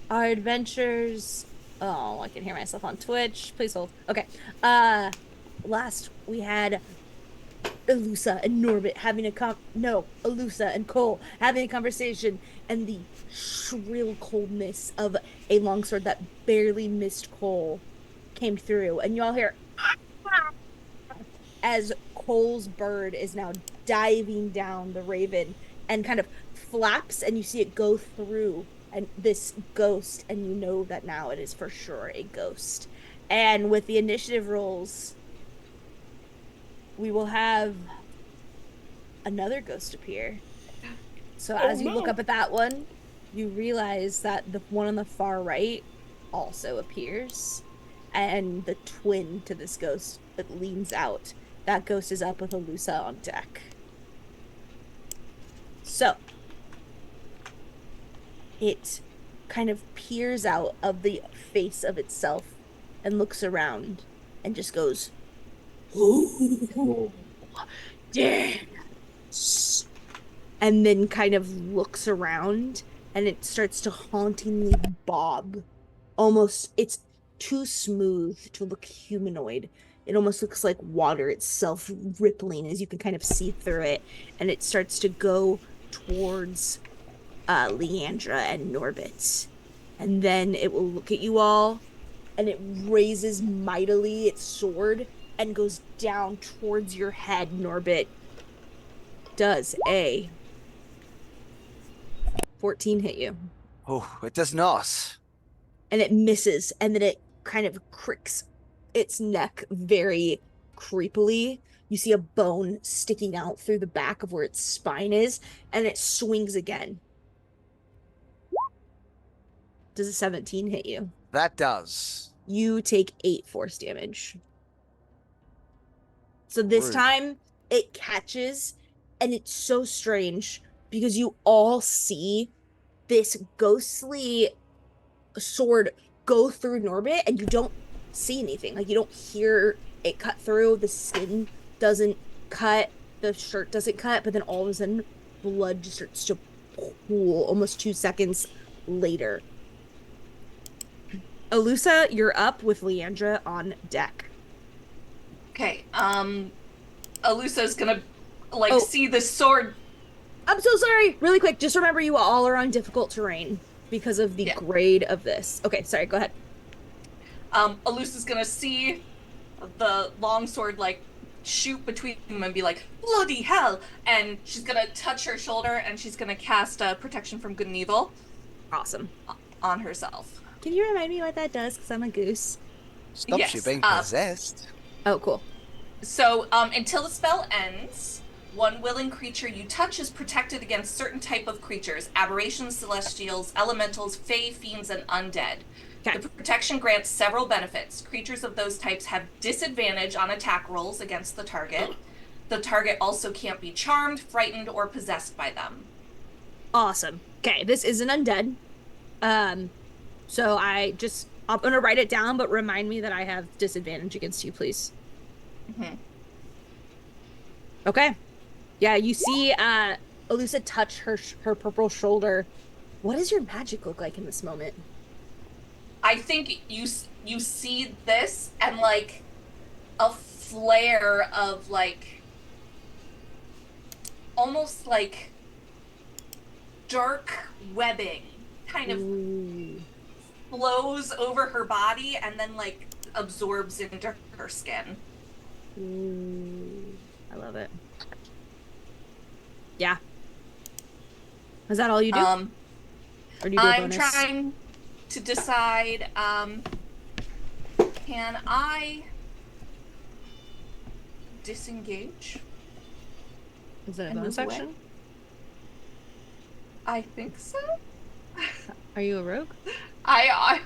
Our adventures. Oh, I can hear myself on Twitch. Please hold. Okay. Last we had Elusa and Norbit having Elusa and Cole having a conversation, and the shrill coldness of a longsword that barely missed Cole came through, and you all hear as Cole's bird is now diving down the raven and kind of flaps, and you see it go through and this ghost, and you know that now it is for sure a ghost. And with the initiative rolls, we will have another ghost appear. So as you look up at that one, you realize that the one on the far right also appears, and the twin to this ghost that leans out. That ghost is up with Alusa on deck. So it kind of peers out of the face of itself and looks around and just goes, "Ooh, yes." And then kind of looks around and it starts to hauntingly bob. Almost, it's too smooth to look humanoid. It almost looks like water itself rippling as you can kind of see through it. And it starts to go towards Leandra and Norbit. And then it will look at you all and it raises mightily its sword and goes down towards your head, Norbit. Does a 14 hit you? Oh, it does not. And it misses, and then it kind of cricks its neck very creepily You see a bone sticking out through the back of where its spine is, and it swings again. Does a 17 hit you? That does. You take 8 force damage. So this Rude. time it catches, and it's so strange because you all see this ghostly sword go through Norbit, and you don't see anything. Like, you don't hear it cut through. The skin doesn't cut, the shirt doesn't cut, but then all of a sudden blood just starts to pool almost 2 seconds later. Alusa, you're up with Leandra on deck. Okay. Alusa's gonna Oh. see the sword. I'm so sorry. Really quick, just remember you all are on difficult terrain because of the Yeah. grade of this. Okay, sorry, go ahead. Alusa's gonna see the longsword like shoot between them and be like, bloody hell! And she's gonna touch her shoulder and she's gonna cast protection from good and evil Awesome. on herself. Can you remind me what that does? Because I'm a goose. Stops you Yes, being possessed. Oh, cool. So, until the spell ends, one willing creature you touch is protected against certain type of creatures: aberrations, celestials, elementals, fae, fiends, and undead. Okay. The protection grants several benefits. Creatures of those types have disadvantage on attack rolls against the target. The target also can't be charmed, frightened, or possessed by them. Awesome. Okay, this isn't undead. So I'm gonna write it down, but remind me that I have disadvantage against you, please. Mm-hmm. Okay. Yeah, you see Alusa touch her purple shoulder. What does your magic look like in this moment? I think you see this and like a flare of like almost like dark webbing kind of Ooh. flows over her body and then like absorbs into her skin. Ooh. I love it. Yeah. Is that all you do? Or do you do a I'm bonus? trying to decide, can I disengage? Is it a and bonus move away? action? I think so. Are you a rogue? I'm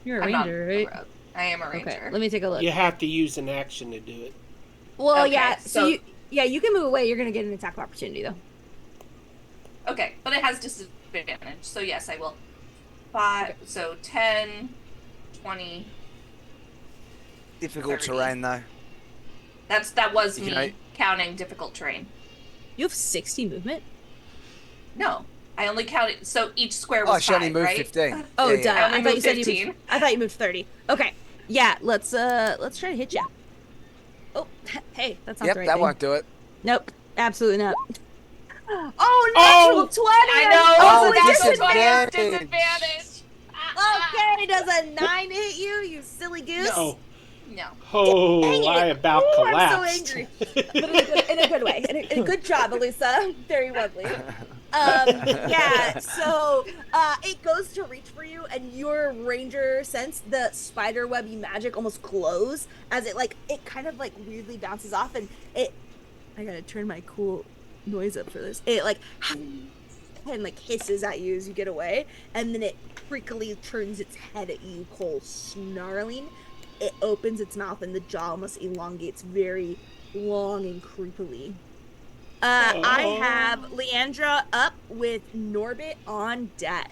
You're a not ranger, a right? rogue. I am a ranger. Okay, let me take a look. You have to use an action to do it. Well, Okay, yeah. so- You can move away. You're gonna get an attack of opportunity though. Okay, but it has disadvantage, so yes, I will. 5, so 10, 20. Difficult 30. terrain though. That was You me know- counting difficult terrain. You have 60 movement. No, I only counted. So each square Oh, was she 5, only moved right? 15. Oh, Yeah, duh! yeah. I only I thought you moved said 15. you moved. I thought you moved 30. Okay. Yeah. Let's try to hit you. Oh, hey, that's not Yep, the right that thing. won't do it. Nope, absolutely not. Oh, natural 20! I know. Oh, It was a natural 20 disadvantage. disadvantage. Okay, does a 9 hit you, you silly goose? No. No. Oh, Dang it. I about Ooh, collapsed. I'm so angry. But in a good way. In a good job, Elisa. Very lovely. Yeah, so it goes to reach for you, and your ranger sense the spider webby magic almost glows as it kind of like weirdly bounces off, and I gotta turn my cool noise up for this. It like and like hisses at you as you get away, and then it creakily turns its head at you, Cole, snarling. It opens its mouth and the jaw almost elongates very long and creepily. I have Leandra up with Norbit on deck.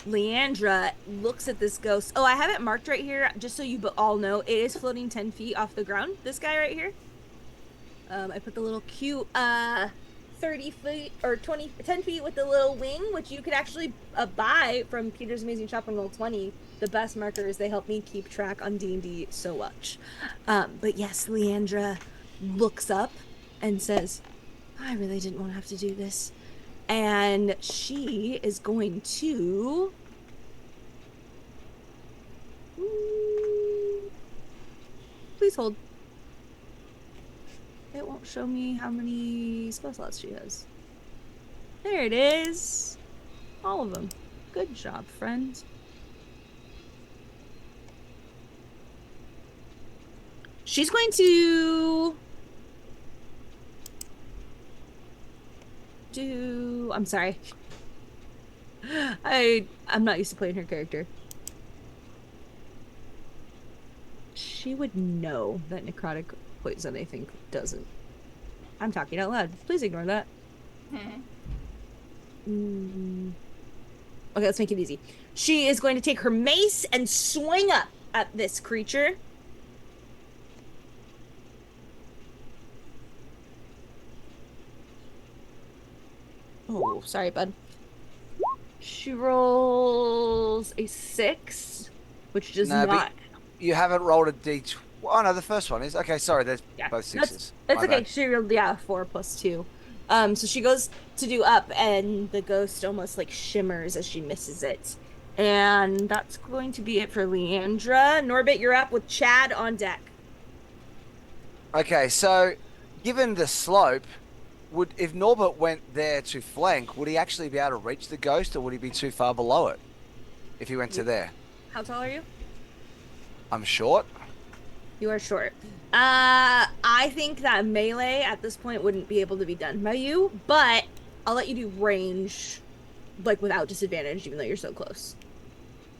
Leandra looks at this ghost. Oh, I have it marked right here, just so you all know. It is floating 10 feet off the ground. This guy right here. I put the little cute 30 feet or 10 feet with the little wing, which you could actually buy from Peter's Amazing Shop on Roll20. The best markers, they help me keep track on D&D so much. But yes, Leandra looks up and says, I really didn't want to have to do this. And she is going to... Please hold. It won't show me how many spell slots she has. There it is. All of them. Good job, friend. she's going to do. I'm sorry. I'm not used to playing her character. She would know that necrotic poison, I think, doesn't. I'm talking out loud. Please ignore that. Mhm. Okay, let's make it easy. She is going to take her mace and swing up at this creature. Oh, sorry, bud. She rolls a 6, which does No, not. you haven't rolled a d. Oh no, the first one is okay. Sorry, there's Yeah, both sixes. that's My okay. bad. She rolled 4 + 2. So she goes to do up, and the ghost almost like shimmers as she misses it. And that's going to be it for Leandra. Norbit, you're up with Chad on deck. Okay, so given the slope, would if Norbert went there to flank, would he actually be able to reach the ghost, or would he be too far below it if he went to there? How tall are you? I'm short. You are short. I think that melee at this point wouldn't be able to be done by you, but I'll let you do range, like without disadvantage, even though you're so close.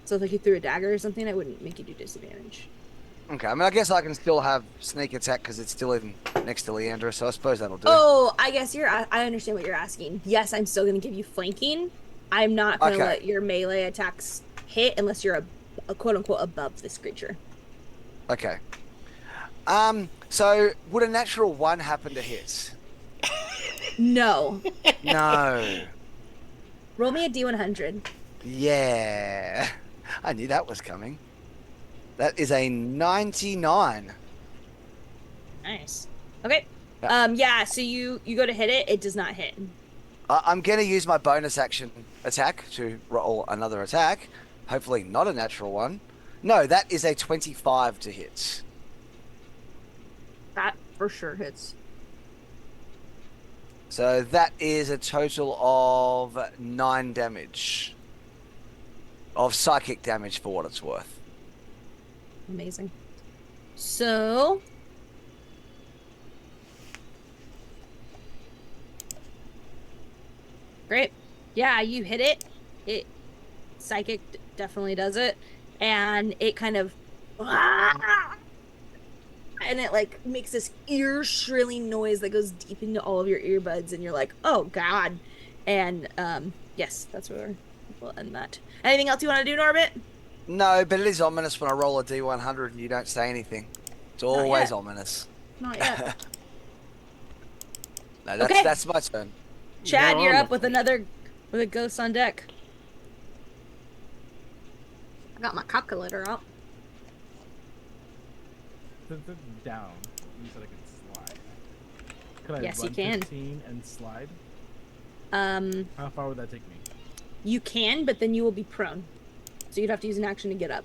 So if like you threw a dagger or something, I wouldn't make you do disadvantage. Okay, I mean, I guess I can still have sneak attack because it's still in next to Leandra, so I suppose that'll do. Oh, I guess I understand what you're asking. Yes, I'm still gonna give you flanking. I'm not gonna Okay. let your melee attacks hit unless you're a quote unquote above this creature. Okay. So would a natural 1 happen to hit? No. No. Roll me a D100. Yeah. I knew that was coming. That is a 99. Nice. Okay. Yeah. Yeah, so you go to hit it, it does not hit. I'm going to use my bonus action attack to roll another attack. Hopefully not a natural 1. No, that is a 25 to hit. That for sure hits. So that is a total of 9 damage. Of psychic damage for what it's worth. Amazing. So great. Yeah, you hit it. It psychic definitely does it. And it kind of and it like makes this ear shrilling noise that goes deep into all of your earbuds, and you're like, oh God. And yes, that's where we'll end that. Anything else you want to do, Norbit? No, but it is ominous when I roll a D100 and you don't say anything. It's always yet. ominous. Not yet. No, that's Okay. that's my turn. Chad, Now you're I'm up with a ghost on deck. I got my calculator out. Since it's down, you said I could slide. Could I Yes, you run can. 15 and slide? Um, How far would that take me? you can, but then you will be prone. So you'd have to use an action to get up.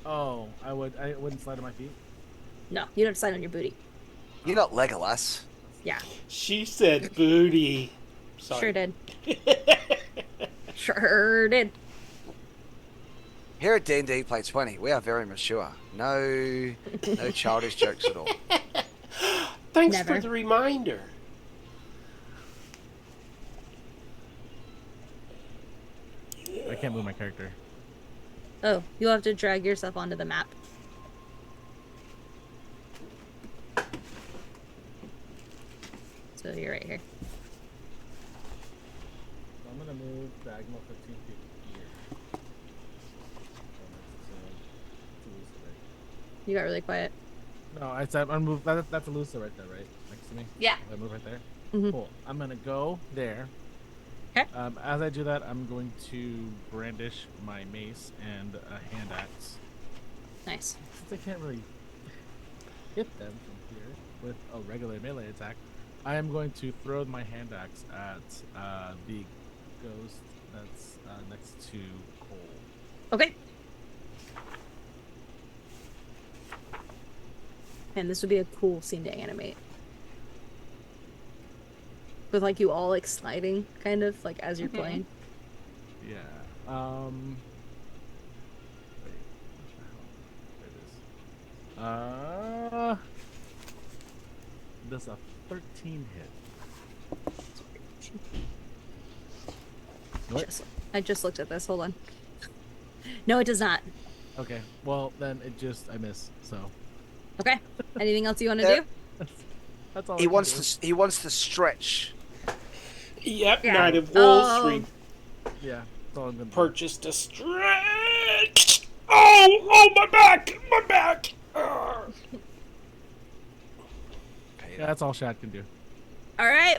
Oh, I wouldn't slide on my feet. No, you'd have to slide on your booty. You're not Legolas. Yeah, She said booty. Sorry. sure did. Sure did. Here at D&D Play 20, we are very mature. No childish jokes at all. Thanks Never. for the reminder. I can't move my character. Oh, you'll have to drag yourself onto the map. So you're right here. So I'm gonna move diagonal 15 feet here. You got really quiet. No, I said I'm move. That's Elusa right there, right next to me. Yeah. I move right there. Mhm. Cool. I'm gonna go there. 'Kay. As I do that, I'm going to brandish my mace and a hand axe. Nice. Since I can't really hit them from here with a regular melee attack, I am going to throw my hand axe at the ghost that's next to Cole. Okay. And this would be a cool scene to animate. With like you all like sliding kind of like as you're playing. Yeah. Wait. What the hell? There it is. Does a 13 hit? What? I just looked at this. Hold on. No, it does not. Okay. Well, then I miss. So Okay. Anything else you want to Yeah. do? that's all. He he wants to stretch. Yep, Yeah. Knight of Wolves Oh. Yeah. That's all I'm gonna do. purchased a stretch. Oh, my back! My back! Arr. Yeah, that's all Shad can do. All right.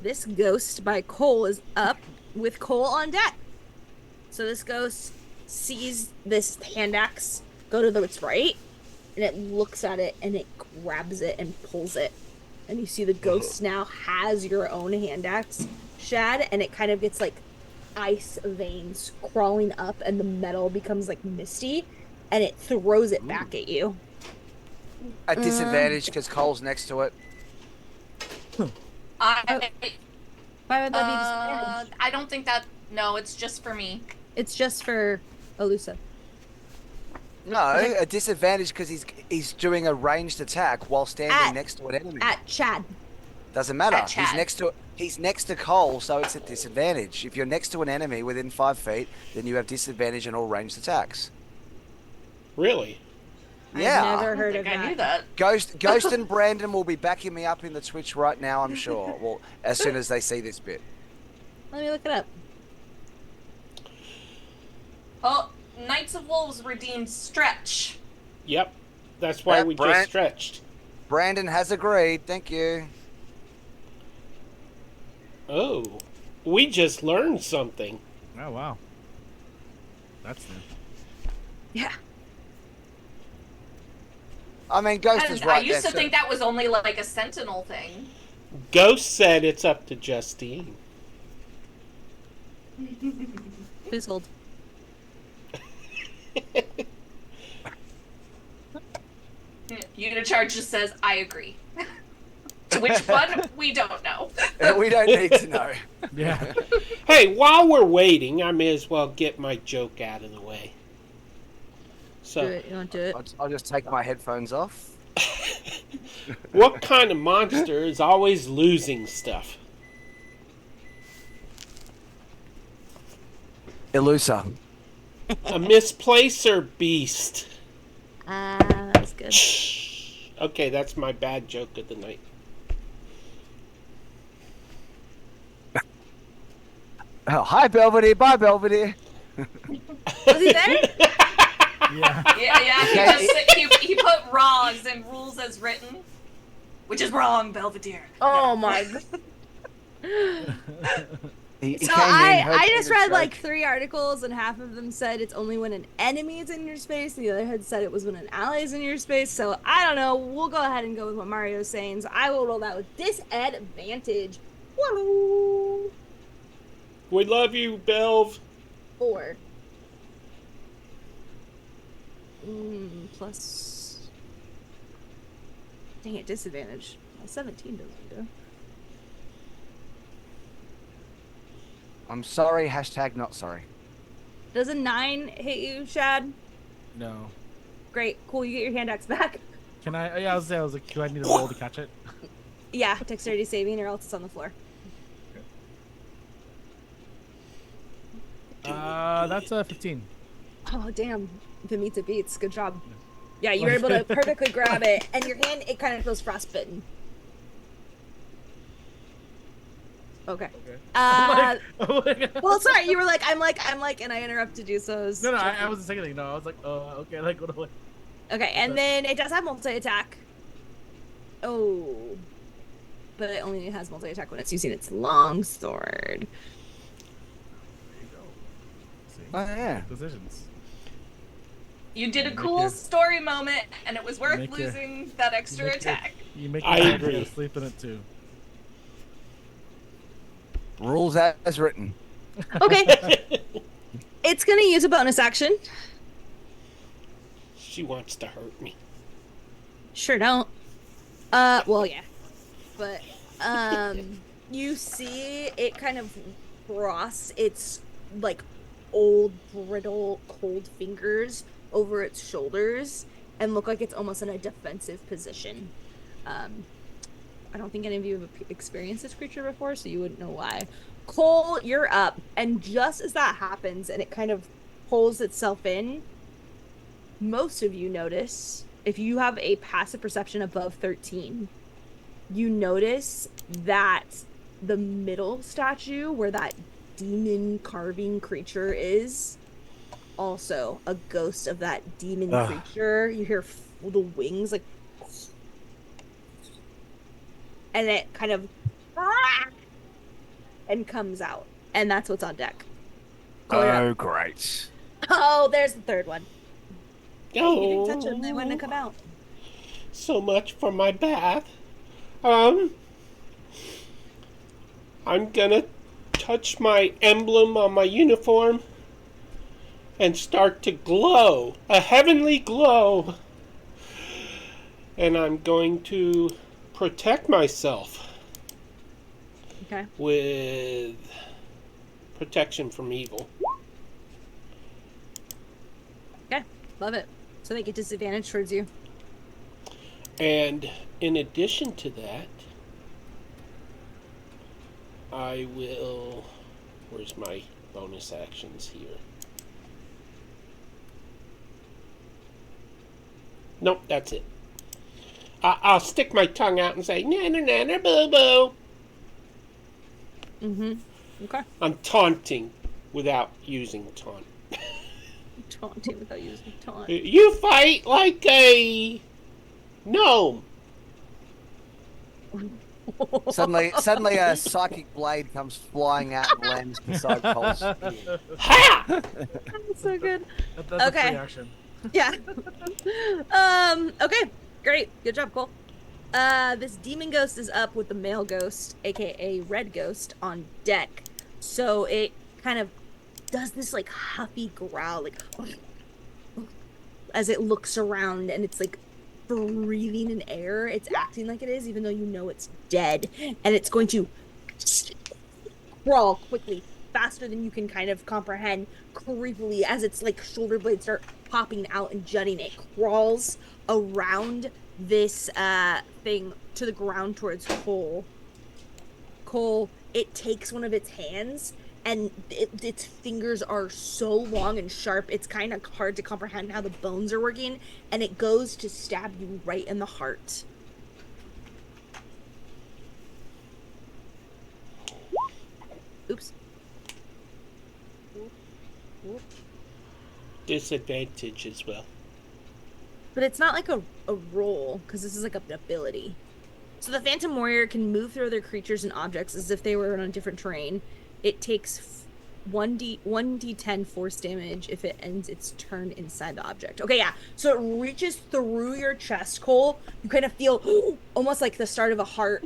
This ghost by Cole is up with Cole on deck. So this ghost sees this hand axe go to its right, and it looks at it and it grabs it and pulls it. And you see the ghost now has your own hand axe, Shad, and it kind of gets like ice veins crawling up, and the metal becomes like misty, and it throws it back at you. At disadvantage because Cole's next to it. I Why would that be disadvantage? I don't think that. No, it's just for me. It's just for Alusa. No, Okay. a disadvantage because he's doing a ranged attack while standing next to an enemy. At Chad. Doesn't matter. At Chad. He's next to Cole, so it's a disadvantage. If you're next to an enemy within 5 feet, then you have disadvantage on all ranged attacks. Really? Yeah. I've never I heard think of I that. knew that. Ghost and Brandon will be backing me up in the Twitch right now, I'm sure. Well, as soon as they see this bit. Let me look it up. Oh, Knights of Wolves redeemed stretch. Yep. That's why we Brent. just stretched. Brandon has agreed. Thank you. Oh, we just learned something. Oh wow. That's new. Yeah. I mean, Ghost And is right I used there, to think that was only like a sentinel thing. Ghost said it's up to Justine. Please hold. Unicharge just says, I agree. To which one, we don't know. We don't need to know. Yeah. Hey, while we're waiting, I may as well get my joke out of the way. Do So, it. You want to do it? I'll just take my headphones off. what kind of monster is always losing stuff? Illusa. A misplacer beast. That's good. Okay, that's my bad joke of the night. Oh, hi, Belvedere. Bye, Belvedere. Was he there? Yeah. Yeah, he put wrongs and rules as written. Which is wrong, Belvedere. Oh my god. He So came in, heard I just Peter's read joke. like 3 articles, and half of them said it's only when an enemy is in your space, and the other had said it was when an ally is in your space. So I don't know. We'll go ahead and go with what Mario's saying. So I will roll that with disadvantage. Whoa. We love you, Belv. 4. Plus. Dang it, disadvantage. 17 doesn't do. I'm sorry. Hashtag not sorry. Does a 9 hit you, Shad? No. Great, cool. You get your hand axe back. Can I? Yeah, I was like, do I need a roll to catch it? Yeah, dexterity saving, or else it's on the floor. That's a 15. Oh damn! If it meets, it beats. Good job. Yeah, you were able to perfectly grab it, and your hand it kind of feels frostbitten. Okay. Well, sorry. You were like, I'm like, and I interrupted you, so I was No, I checking. wasn't saying anything. No, I was like, oh, okay, like what do I? Okay, and then it does have multi-attack. Oh, but it only has multi-attack when it's using its long sword. There you go. See? Oh, yeah. Decisions. You did a Make cool your- story moment, and it was worth Make your- losing that extra make your- attack. You make I your agree. go to sleep in it too. Rules as written. Okay, it's gonna use a bonus action. She wants to hurt me. Sure don't. Well, yeah, but you see it kind of cross its like old brittle cold fingers over its shoulders, and look like it's almost in a defensive position. I don't think any of you have experienced this creature before, so you wouldn't know why. Cole, you're up, and just as that happens and it kind of pulls itself in, most of you notice, if you have a passive perception above 13, you notice that the middle statue where that demon carving creature is also a ghost of that demon creature. You hear the wings like, and it kind of and comes out, and that's what's on deck. Cole, you're Oh, up. great. Oh, there's the third one. Hey, you didn't touch them; they wouldn't have come out. So much for my bath. I'm gonna touch my emblem on my uniform and start to glow, a heavenly glow. And I'm going to protect myself Okay. with protection from evil. Okay. Love it. So they get disadvantage towards you. And in addition to that, I will... Where's my bonus actions here? Nope, that's it. I'll stick my tongue out and say, na-na-na-na, boo-boo. Okay. I'm taunting without using taunt. Taunting without using taunt. You fight like a gnome. Suddenly, a psychic blade comes flying out and lands beside Cole's spear. Ha! That's so good. That's a Okay. free action. Yeah. Okay. Great. Good job, Cole. This demon ghost is up with the male ghost, aka red ghost, on deck. So it kind of does this like huffy growl, like as it looks around, and it's like breathing in air. It's acting like it is, even though you know it's dead. And it's going to crawl quickly, faster than you can kind of comprehend, creepily, as its like shoulder blades start popping out and jutting. It crawls around this thing to the ground towards Cole. Cole, it takes one of its hands, and its fingers are so long and sharp, it's kind of hard to comprehend how the bones are working, and it goes to stab you right in the heart. Oops. Disadvantage as well. But it's not like a roll, because this is like an ability. So the Phantom Warrior can move through other creatures and objects as if they were on a different terrain. It takes 1d10 force damage if it ends its turn inside the object. Okay, yeah. So it reaches through your chest, Cole. You kind of feel almost like the start of a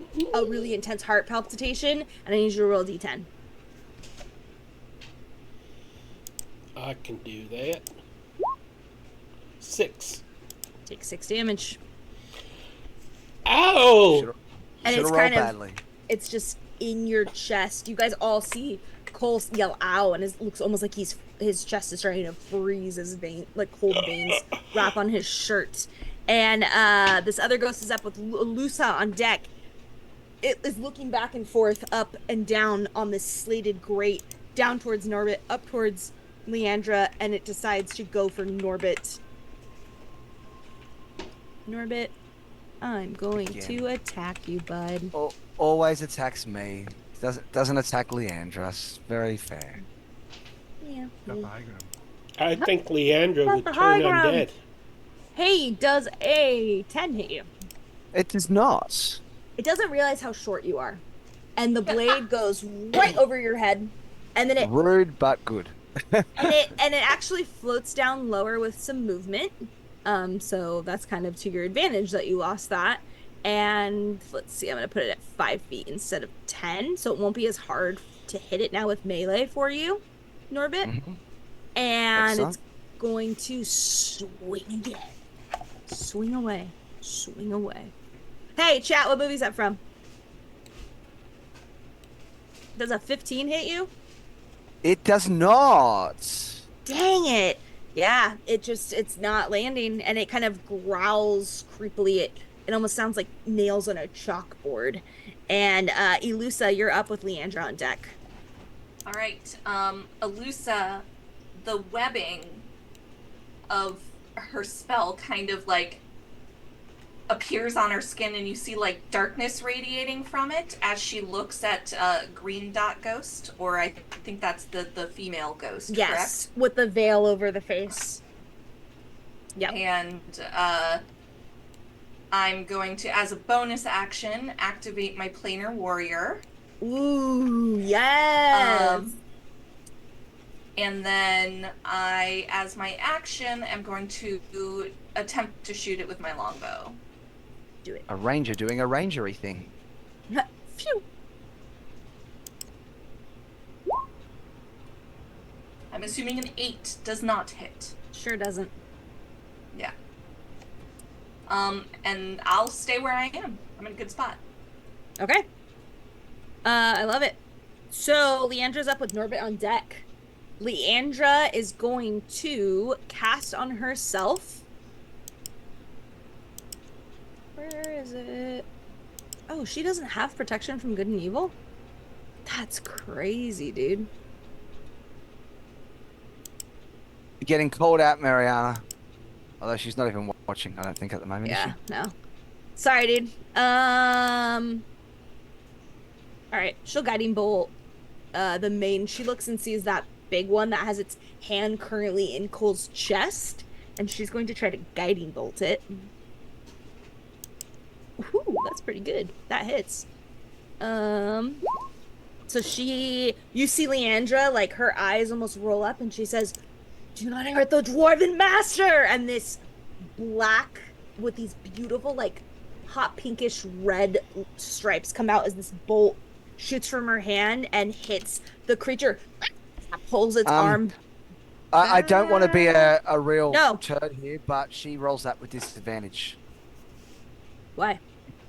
really intense heart palpitation, and I need you to roll a d10. I can do that. 6. Take 6 damage. Ow! And Should've it's rolled kind of, badly. it's just in your chest. You guys all see Cole yell ow, and it looks almost like his chest is starting to freeze, his vein, like cold veins wrap on his shirt. And this other ghost is up with Lusa on deck. It is looking back and forth, up and down on this slated grate, down towards Norbit, up towards Leandra, and it decides to go for Norbit. Norbit, I'm going to attack you, bud. Always attacks me. Doesn't attack Leandra. It's very fair. Yeah. Got the high ground. I think Leandra Not would the turn high ground. undead. Hey, does a 10 hit you? It does not. It doesn't realize how short you are. And the blade goes right over your head. And then it Rude but good. and it actually floats down lower with some movement. So that's kind of to your advantage that you lost that. And let's see, I'm gonna put it at 5 feet instead of 10, so it won't be as hard to hit it now with melee for you, Norbit. Mhm. And Excellent. it's going to swing again. Swing away. Swing away. Hey, chat, what movie is that from? Does a 15 hit you? It does not. Dang it. Yeah, it's not landing and it kind of growls creepily. It almost sounds like nails on a chalkboard. And Elusa, you're up with Leandra on deck. All right. Alusa, the webbing of her spell kind of like appears on her skin, and you see like darkness radiating from it as she looks at Green Dot Ghost, or I think that's the female ghost, Yes, correct? with the veil over the face. Yep. And I'm going to, as a bonus action, activate my Planar Warrior. Ooh, yes. And then I, as my action, am going to attempt to shoot it with my longbow. Do it. A ranger doing a rangery thing. Phew. I'm assuming an 8 does not hit. Sure doesn't. Yeah. And I'll stay where I am. I'm in a good spot. Okay. I love it. So Leandra's up with Norbit on deck. Leandra is going to cast on herself. Where is it? Oh, she doesn't have protection from good and evil? That's crazy, dude. You're getting called out, Mariana. Although she's not even watching, I don't think, at the moment. Yeah, Is no. Sorry, dude. All right, she'll guiding bolt. The main. She looks and sees that big one that has its hand currently in Cole's chest, and she's going to try to guiding bolt it. Ooh, that's pretty good. That hits. So you see Leandra, like her eyes almost roll up, and she says, "Do not hurt the dwarven master!" And this black with these beautiful, like hot pinkish red stripes come out as this bolt shoots from her hand and hits the creature. Pulls its arm. I don't want to be a real No. turd here, but she rolls that with disadvantage. Why?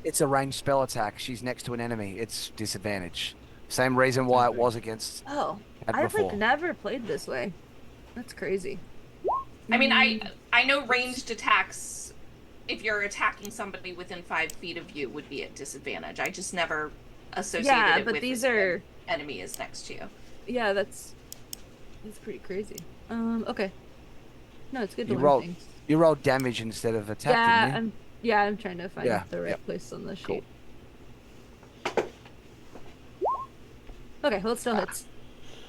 It's a ranged spell attack. She's next to an enemy. It's disadvantage. Same reason why it was against Oh, Cat I've before. like never played this way. That's crazy. I mean, I know ranged attacks, if you're attacking somebody within 5 feet of you, would be at disadvantage. I just never associated Yeah, it but with these an are enemy is next to you. yeah, that's pretty crazy. Okay. No, it's good to You learn rolled things. you rolled damage instead of attack, didn't you? I'm trying to find Yeah, the right yep. place on the sheet. Cool. Okay, well, it still hits.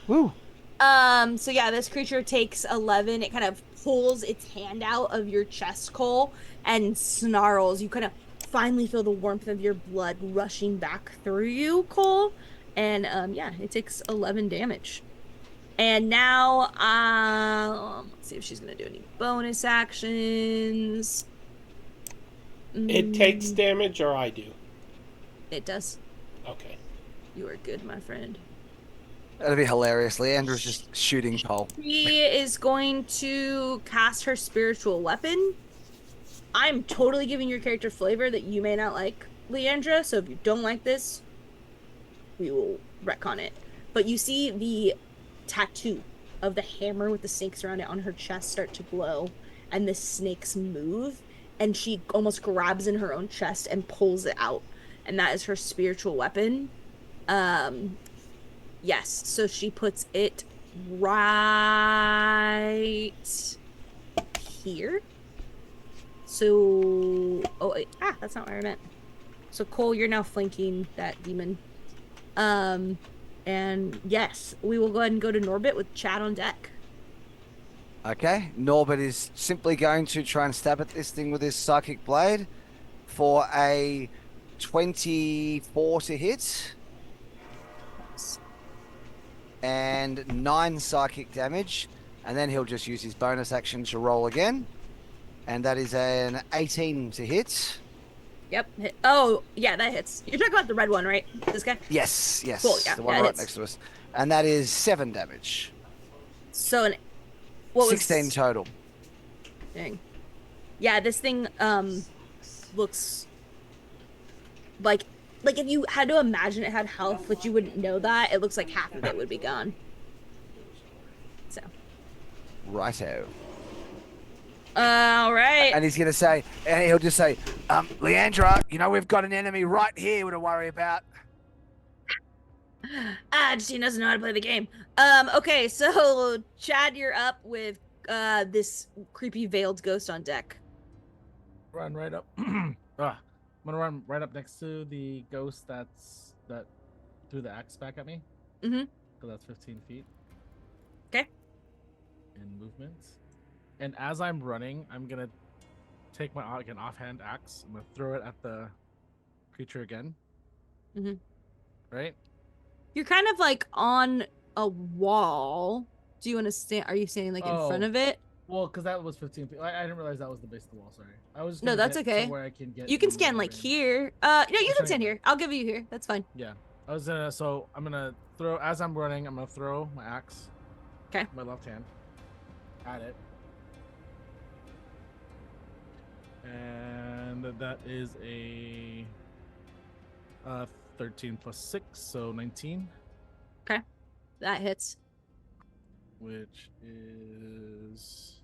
Woo. So yeah, this creature takes 11. It kind of pulls its hand out of your chest, Cole, and snarls. You kind of finally feel the warmth of your blood rushing back through you, Cole. And yeah, it takes 11 damage. And now, let's see if she's gonna do any bonus actions. It takes damage, or I do. It does. Okay. You are good, my friend. That'd be hilarious. Leandra's just shooting Cole. She is going to cast her spiritual weapon. I'm totally giving your character flavor that you may not like, Leandra. So if you don't like this, we will retcon it. But you see the tattoo of the hammer with the snakes around it on her chest start to glow, and the snakes move, and she almost grabs in her own chest and pulls it out, and that is her spiritual weapon. Yes, so she puts it right here. So, oh wait, that's not what I meant. So Cole, you're now flanking that demon. And yes, we will go ahead and go to Norbit with Chad on deck. Okay. Norbert is simply going to try and stab at this thing with his psychic blade for a 24 to hit. And 9 psychic damage. And then he'll just use his bonus action to roll again. And that is an 18 to hit. Yep. Oh, yeah, that hits. You're talking about the red one, right? This guy? Yes, yes. Cool, yeah, the one yeah, it right hits. next to us. And that is 7 damage. So, what 16 was... total. Dang. Yeah, this thing, looks like if you had to imagine it had health, but you wouldn't know that, it looks like half of it would be gone. So. Righto. All right. And he's gonna say, and he'll just say, Leandra, we've got an enemy right here to worry about. She doesn't know how to play the game. Okay, so Chad, you're up with this creepy veiled ghost on deck. Run right up. I'm gonna run right up next to the ghost that threw the axe back at me. Mm-hmm. So that's 15 feet. Okay. In movement. And as I'm running, I'm gonna take my offhand axe. I'm gonna throw it at the creature again. Mhm. Right? You're kind of like on a wall. Do you want to stand? Are you standing like in front Oh. of it? Well, because that was 15 feet. I didn't realize that was the base of the wall. Sorry. I was just No, gonna that's get okay. to where I can get. You can in stand melee like range. here. No, you can trying stand to- here. I'll give you here. That's fine. Yeah. I'm gonna throw as I'm running. I'm gonna throw my axe. 'Kay. My left hand. At it. And that is a 13 plus 6, so 19, That hits. which is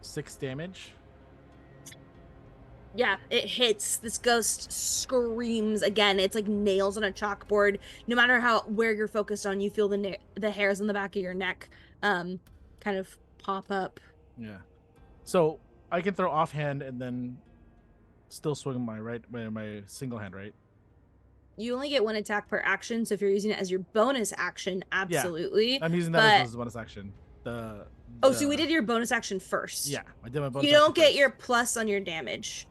6 damage. Yeah, it hits. This ghost screams again. It's like nails on a chalkboard. No matter where you're focused on, you feel the hairs on the back of your neck kind of pop up. Yeah. So I can throw offhand and then still swing my single hand, right? You only get one attack per action, so if you're using it as your bonus action, absolutely. I'm using that But as a bonus action. so we did your bonus action first. Yeah, I did my bonus You don't action get first. your plus on your damage.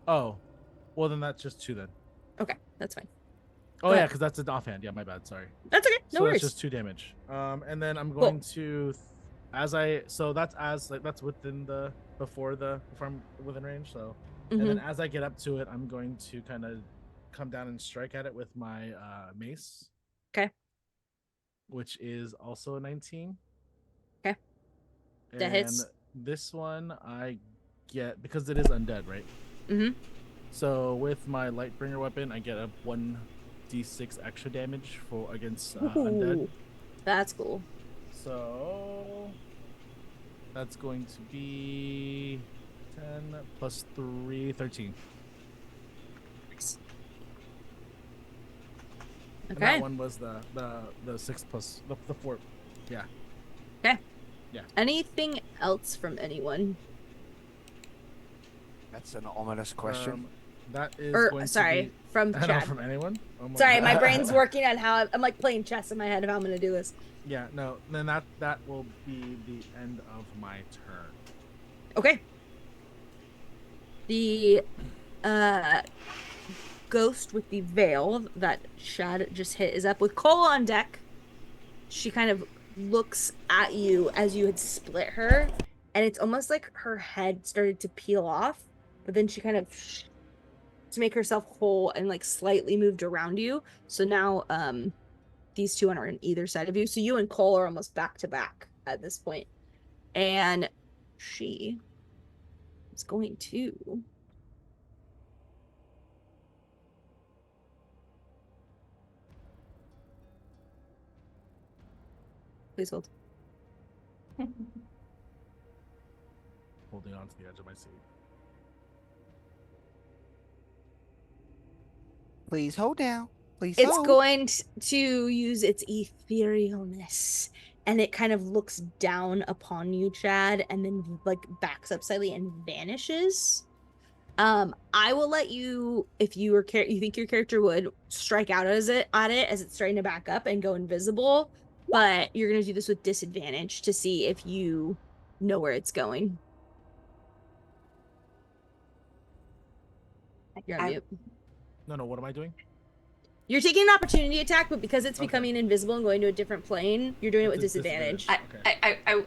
Oh, well then that's just 2 then. Okay, that's fine. Oh Go yeah, ahead. because that's an offhand. Yeah, my bad. Sorry. That's okay. No So worries. that's just 2 damage. And then I'm going to, that's within before I'm within range. So, and then Mhm. as I get up to it, I'm going to kind of come down and strike at it with my mace. 'Kay. Which is also a 19. 'Kay. That hits. And this one I get because it is undead, right? Mhm. So with my Lightbringer weapon, I get a 1d6 extra damage against undead. Ooh, that's cool. So that's going to be 10 plus 3, 13. Nice. And Okay. that one was the 6 plus the 4. Yeah. Okay. Yeah. Anything else from anyone? That's an ominous question. That is Or going sorry, to be from I don't know, Chad. from anyone. Oh Sorry, my God. brain's working on how I'm like playing chess in my head of how I'm gonna do this. Yeah, no, then that will be the end of my turn. Okay. The ghost with the veil that Shad just hit is up with Cole on deck. She kind of looks at you as you had split her, and it's almost like her head started to peel off, but then she kind of to make herself whole and like slightly moved around you. So now these two are on either side of you. So you and Cole are almost back to back at this point. And she is going to please hold. Holding on to the edge of my seat. Please hold down. Please It's hold. going to use its etherealness, and it kind of looks down upon you, Chad, and then like backs up slightly and vanishes. I will let you, if you think your character would strike out at it as it's starting to back up and go invisible, but you're gonna do this with disadvantage to see if you know where it's going. You're on I- mute. No, what am I doing? You're taking an opportunity attack, but because it's Okay. becoming invisible and going to a different plane, you're doing it with It's a disadvantage. Okay.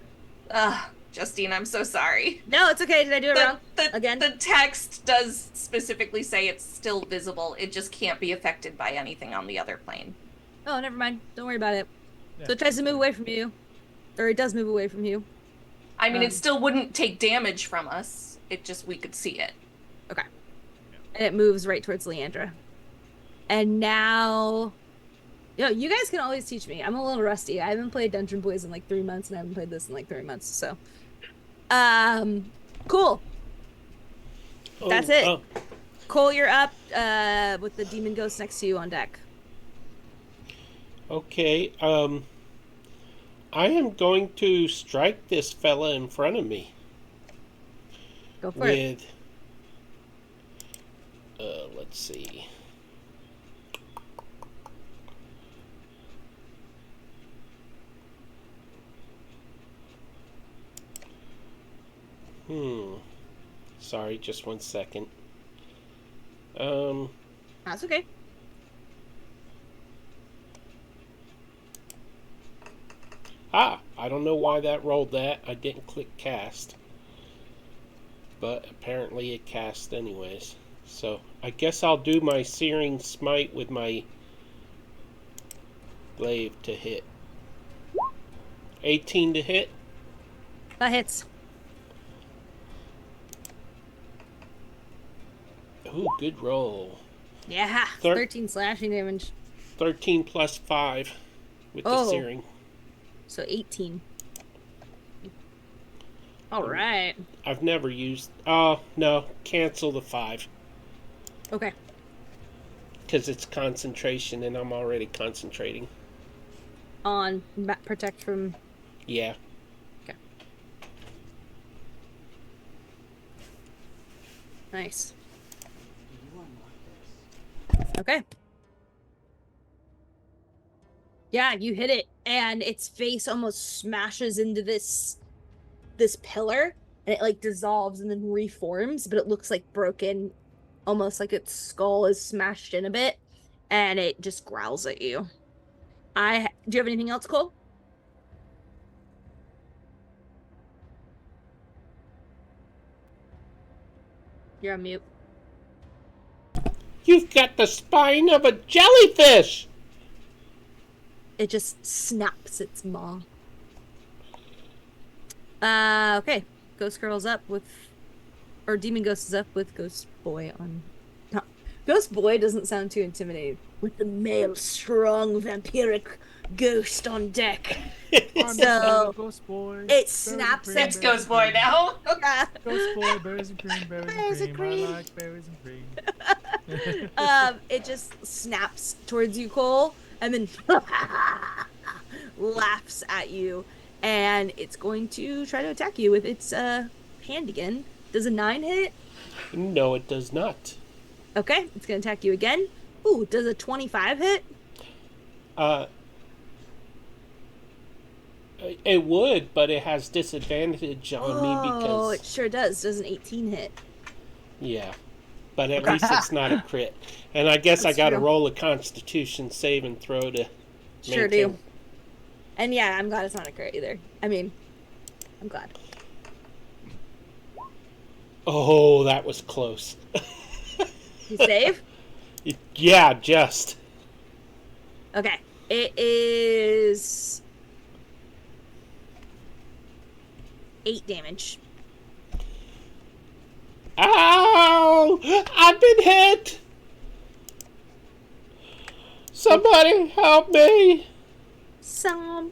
Justine, I'm so sorry. No, it's okay. Did I do it wrong? Again? The text does specifically say it's still visible. It just can't be affected by anything on the other plane. Oh, never mind. Don't worry about it. Yeah, So it tries to move okay. away from you. Or it does move away from you. I mean, Um, it still wouldn't take damage from us. It just, we could see it. And it moves right towards Leandra. And now Yo, you guys can always teach me. I'm a little rusty. I haven't played Dungeon Boys in like 3 months, and I haven't played this in like 3 months. So, cool. That's it. Cole, you're up. With the demon ghost next to you on deck. Okay. I am going to strike this fella in front of me. Go for it. Let's see. Sorry, just 1 second. That's okay. I don't know why that rolled that. I didn't click cast. But apparently it cast anyways. So I guess I'll do my Searing Smite with my glaive to hit. 18 to hit. That hits. Ooh, good roll. Yeah, 13 slashing damage. 13 plus 5 with the Searing. So 18. All right. I've never used... no. Cancel the 5. Okay. Because it's concentration and I'm already concentrating. On protect from... Yeah. Okay. Nice. Okay. Yeah, you hit it, and its face almost smashes into this pillar, and it like dissolves and then reforms, but it looks like broken, almost like its skull is smashed in a bit, and it just growls at you. Do you have anything else, Cole? You're on mute. You've got the spine of a jellyfish! It just snaps its maw. Okay. Ghost Girl's up with... Or Demon Ghost is up with Ghost Boy on... No. Ghost Boy doesn't sound too intimidating. With the male, strong, vampiric ghost on deck. So... Ghost Boy. It snaps at... It's Ghost Boy now. Ghost Boy, berries and cream, berries and cream. I like berries and cream. It just snaps towards you, Cole, and then laughs at you, and it's going to try to attack you with its hand again. Does a 9 hit? No, it does not. Okay, it's going to attack you again. Ooh, does a 25 hit? It would, but it has disadvantage on me because... Oh, it sure does. Does an 18 hit? Yeah. But at least it's not a crit. And I guess I got to true. roll a Constitution save and throw to Sure maintain. do. And yeah, I'm glad it's not a crit either. I mean, I'm glad. Oh, that was close. You save? Yeah, just. Okay. It is 8 damage. Ow! I've been hit! Somebody help me! Somebody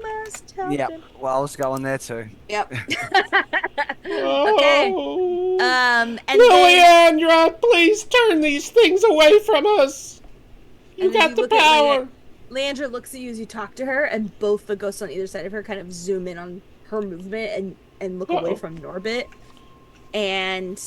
must help Yep. him. Well, I was going there too. Yep. Okay. Oh. And then, Liliandra, please turn these things away from us! You And then got you the look at power! Leandra looks at you as you talk to her, and both the ghosts on either side of her kind of zoom in on her movement and look away from Norbit. And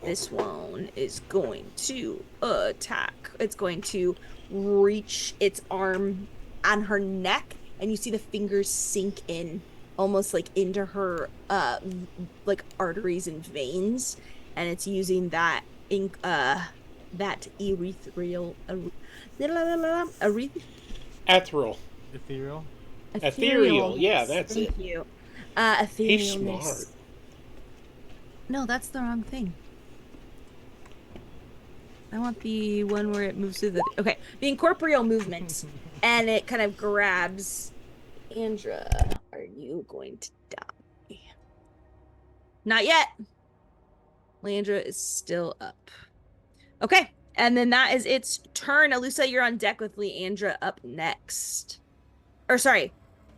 this one is going to attack. It's going to reach its arm on her neck, and you see the fingers sink in, almost like into her like arteries and veins, and it's using that that ethereal Ethereal. Ethereal, yeah, that's Thank it. you. He's Etherealness. smart. No, that's the wrong thing. I want the one where it moves through the... Okay, the incorporeal movement. And it kind of grabs... Andra, are you going to die? Not yet. Leandra is still up. Okay, And then that is its turn. Alusa, you're on deck with Leandra up next. Or sorry.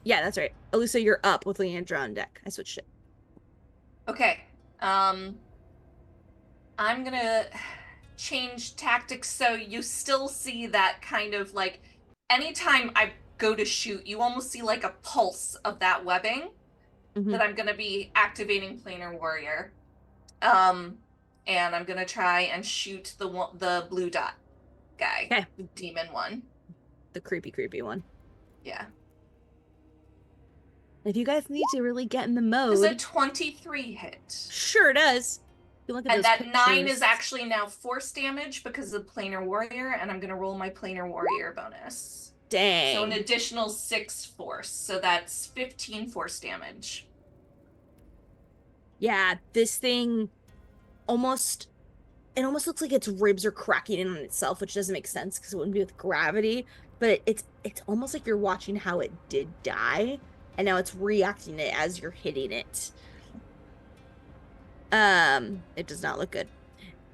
Yeah, that's right. Alusa, you're up with Leandra on deck. I switched it. Okay. I'm gonna change tactics so you still see that kind of like anytime I go to shoot, you almost see like a pulse of that webbing that I'm gonna be activating Planar Warrior. And I'm gonna try and shoot the blue dot guy. Okay. The demon one. The creepy one. Yeah. If you guys need to really get in the Does a mode, 23 hit? sure does. You look at And those that 9 pictures. is actually now force damage because of Planar Warrior, and I'm gonna roll my Planar Warrior bonus. Dang. So an additional 6 force. So that's 15 force damage. Yeah, this thing almost looks like its ribs are cracking in on itself, which doesn't make sense because it wouldn't be with gravity. But it's almost like you're watching how it did die, and now it's reacting it as you're hitting it. It does not look good.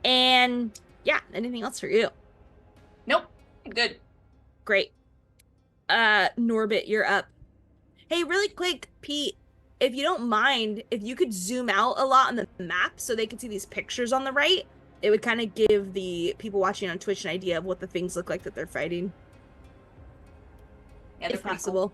And yeah, anything else for you? Nope. Good. Great. Norbit, you're up. Hey, really quick, Pete, if you don't mind, if you could zoom out a lot on the map so they could see these pictures on the right, it would kind of give the people watching on Twitch an idea of what the things look like that they're fighting. Yeah, if possible.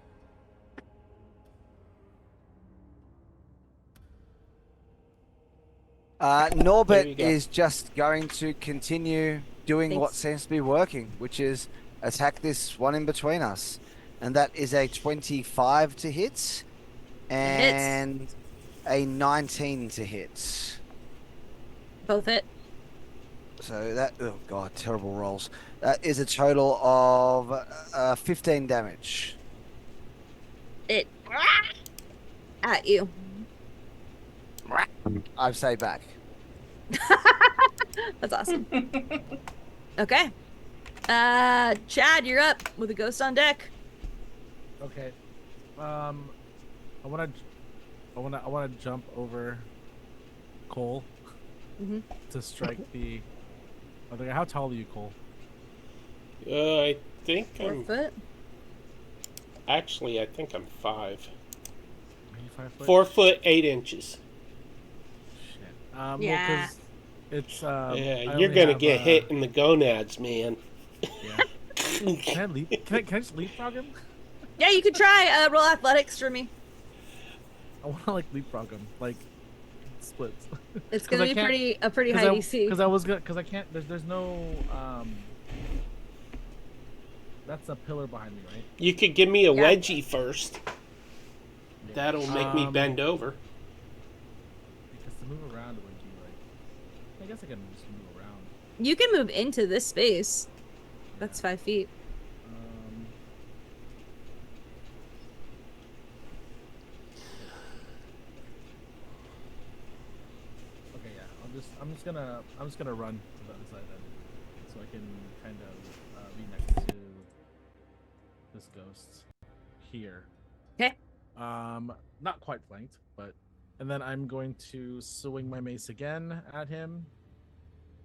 Norbit go. is just going to continue doing what Thanks. seems to be working, which is attack this one in between us. And that is a 25 to hit and a 19 to hit. Both hit. So that, oh god, terrible rolls. That is a total of 15 damage. It at you. I say back. That's awesome. Okay. Chad, you're up with a ghost on deck. Okay. I wanna jump over Cole to strike the other guy. How tall are you, Cole? I think 4 I'm foot. actually. I think I'm 5. Are you 5 foot? 4 foot 8 inches. Shit. Yeah. Well, 'cause it's Yeah, I you're only gonna have, get hit in the gonads, man. Yeah. Can I leap? Can I just leapfrog him? Yeah, you could try roll athletics for me. I want to like leapfrog him, like splits. It's 'Cause gonna I be can't- a pretty high DC. Because I was gonna, because I can't. There's no. That's a pillar behind me, right? You could give me a Yeah. wedgie first. Yeah. That'll make me bend over. Because to move around would be like. I guess I can just move around. You can move into this space. That's 5 feet. Okay, yeah. I'm just gonna run to the other side then, so I can kind of be next to this ghost here. Okay. Not quite flanked, but and then I'm going to swing my mace again at him.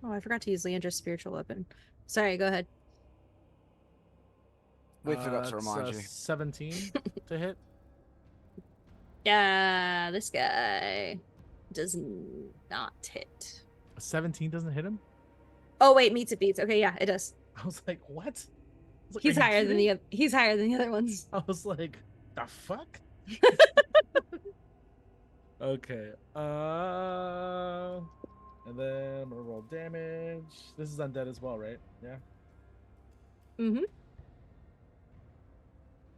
Oh, I forgot to use Leandra's spiritual weapon. Sorry, go ahead. We forgot to It's, remind you. 17 to hit. Yeah, this guy does not hit. 17 doesn't hit him. Oh wait, meets it beats. Okay, yeah, it does. I was like, what? I was like, He's "Are you higher than kidding?" he's higher than the other ones. I was like, the fuck? Okay. And then I'm gonna roll damage. This is undead as well, right? Yeah. Mm-hmm.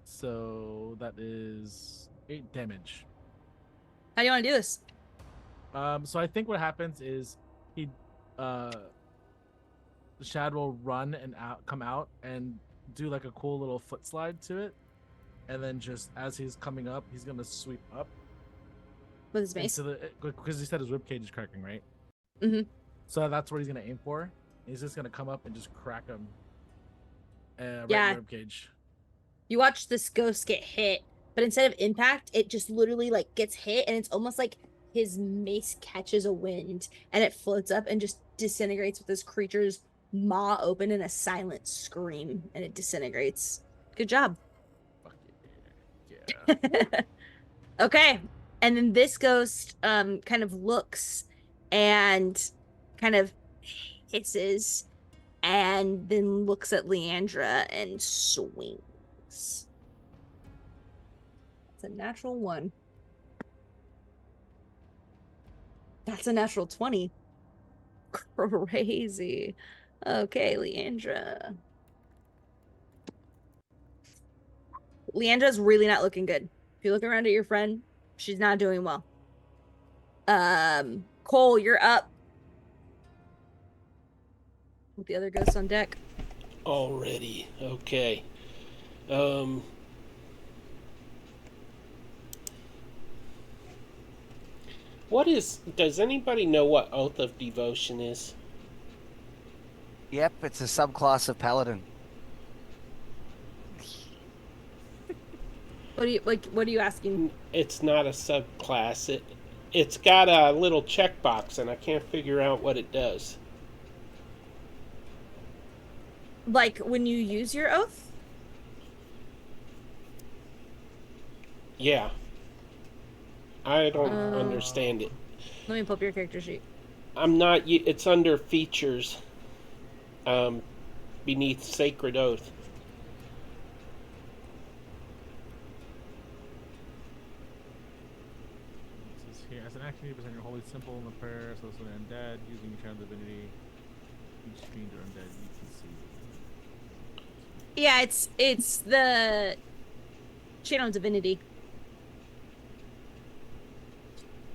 So that is 8 damage. How do you want to do this? So I think what happens is he, Shad will run and come out and do like a cool little foot slide to it, and then just as he's coming up, he's gonna sweep up With his mace? into the because he said his ribcage is cracking, right? Mhm. So that's what he's gonna aim for. He's just gonna come up and just crack him. Right Yeah. in the ribcage. You watch this ghost get hit, but instead of impact, it just literally like gets hit, and it's almost like his mace catches a wind and it floats up and just disintegrates with this creature's maw open in a silent scream, and it disintegrates. Good job. Fuck yeah. Yeah. Okay. And then this ghost kind of looks and kind of hisses and then looks at Leandra and swings. That's a natural 1. That's a natural 20. Crazy. Okay, Leandra. Leandra's really not looking good. If you look around at your friend, she's not doing well. Cole, you're up. With the other ghosts on deck. Already. Okay. Does anybody know what Oath of Devotion is? Yep, it's a subclass of paladin. What are you asking? It's not a subclass. It's got a little checkbox, and I can't figure out what it does. Like when you use your oath? Yeah. I don't understand it. Let me pull up your character sheet. It's under features. Beneath Sacred Oath. It says here, as an action, you present your holy symbol in the prayer, so it's an undead, using your channel divinity. Each fiend or undead you can see. Yeah, it's the channel divinity.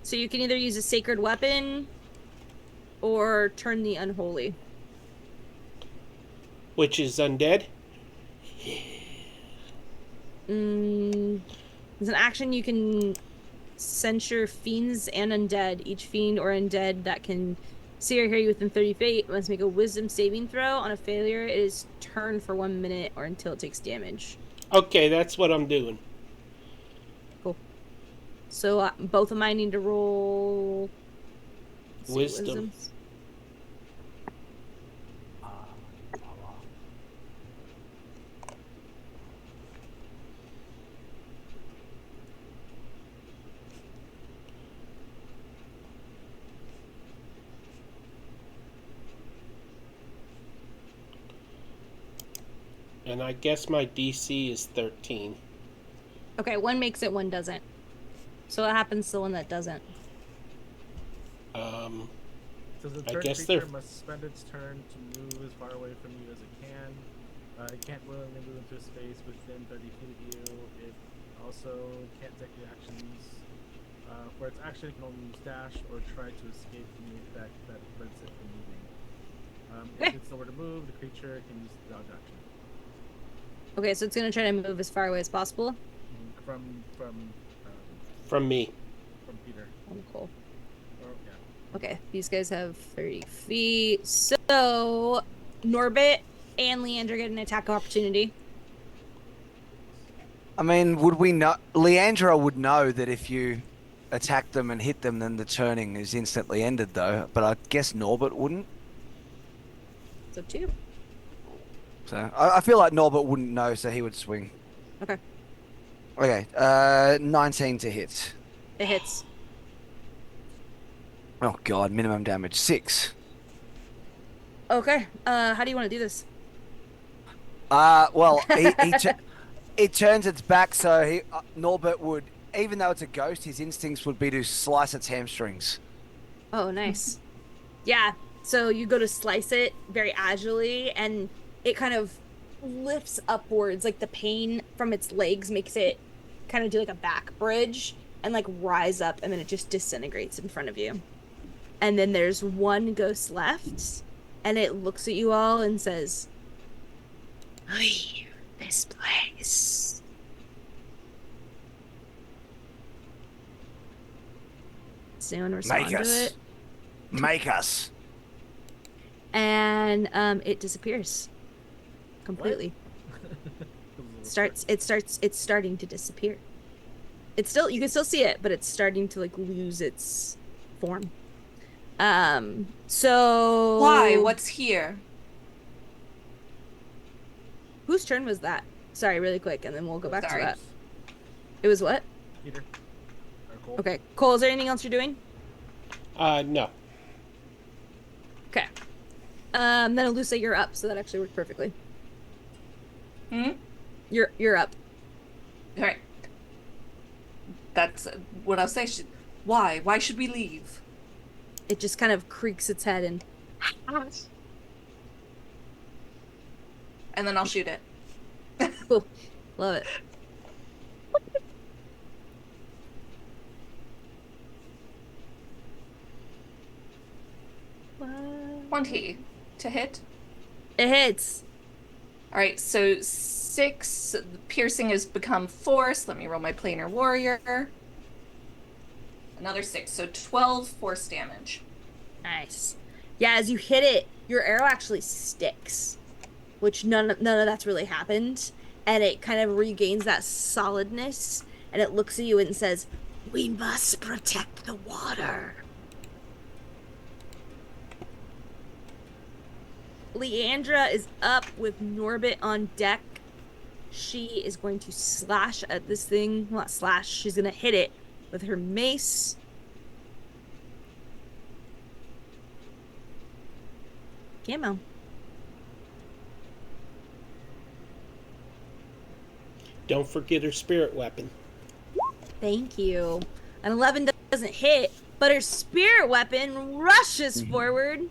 So you can either use a sacred weapon or turn the unholy. Which is undead? As an action, you can censure fiends and undead. Each fiend or undead that can see or hear you within 30 feet must make a wisdom saving throw. On a failure, it is turned for 1 minute or until it takes damage. Okay, that's what I'm doing. Cool. So both of mine need to roll Wisdom. wisdoms. And I guess my DC is 13. Okay, one makes it, one doesn't. So what happens to the one that doesn't? So the I third guess creature they're- must spend its turn to move as far away from you as it can. It can't willingly move into a space within 30 feet of you. It also can't take the actions. For its action, it can only use dash or try to escape from the effect that prevents it from moving. If it's nowhere to move, the creature can use the dodge action. Okay, so it's gonna try to move as far away as possible. From me. From Peter. Oh, cool. Or, yeah. Okay, these guys have 30 feet. So Norbit and Leander get an attack opportunity. I mean, would we know? Leandra would know that if you attack them and hit them, then the turning is instantly ended, though. But I guess Norbert wouldn't. It's up to you. So I feel like Norbert wouldn't know, so he would swing. Okay, Okay, 19 to hit. it hits. Oh god, minimum damage 6. Okay, how do you want to do this? Well, it turns its back, so Norbert would, even though it's a ghost, his instincts would be to slice its hamstrings. Oh, nice. Yeah, so you go to slice it very agilely, and it kind of lifts upwards, like the pain from its legs makes it kind of do like a back bridge and like rise up, and then it just disintegrates in front of you. And then there's one ghost left, and it looks at you all and says, "Leave this place." Does anyone respond Make to us. it? Make us. And it disappears completely. It's starting to disappear. It's still, you can still see it, but it's starting to like lose its form. So Why? What's here? Whose turn was that? Sorry, really quick, and then we'll go back Sorry. to that. It was what? Peter. Or Cole. Okay. Cole, is there anything else you're doing? No. Okay. Then Alusa, you're up, so that actually worked perfectly. You're up. All right. That's what I'll say. Why? Why should we leave? It just kind of creaks its head and And then I'll shoot it. cool. Love it. What? 20 to hit. It hits. All right, so 6 piercing has become 4. So let me roll my planar warrior. Another 6, so 12 force damage. Nice. Yeah, as you hit it, your arrow actually sticks, which none of that's really happened, and it kind of regains that solidness, and it looks at you and says, "We must protect the water." Leandra is up with Norbit on deck. She is going to slash at this thing. Well, not slash. She's going to hit it with her mace. Camo. Don't forget her spirit weapon. Thank you. An 11 doesn't hit, but her spirit weapon rushes forward.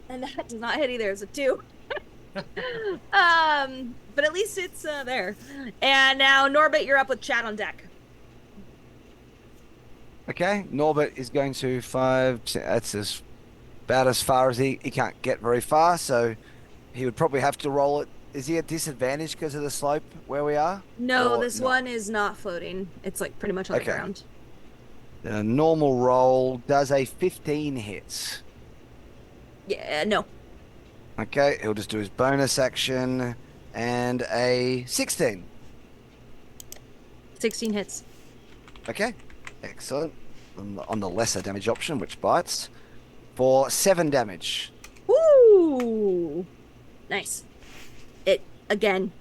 And that does not hit either. It's a 2. But at least it's there. And now Norbit, you're up with Chad on deck. Okay, Norbert is going to 5. That's about as far as he can't get very far, so he would probably have to roll it. Is he at disadvantage because of the slope where we are? No, Or this not? one is not floating. It's like pretty much on the Okay. ground. The normal roll does a 15 hits. Yeah, no. Okay, he'll just do his bonus action and a 16. 16 hits. Okay, excellent. On the lesser damage option, which bites, for 7 damage. Woo! Nice. It, again.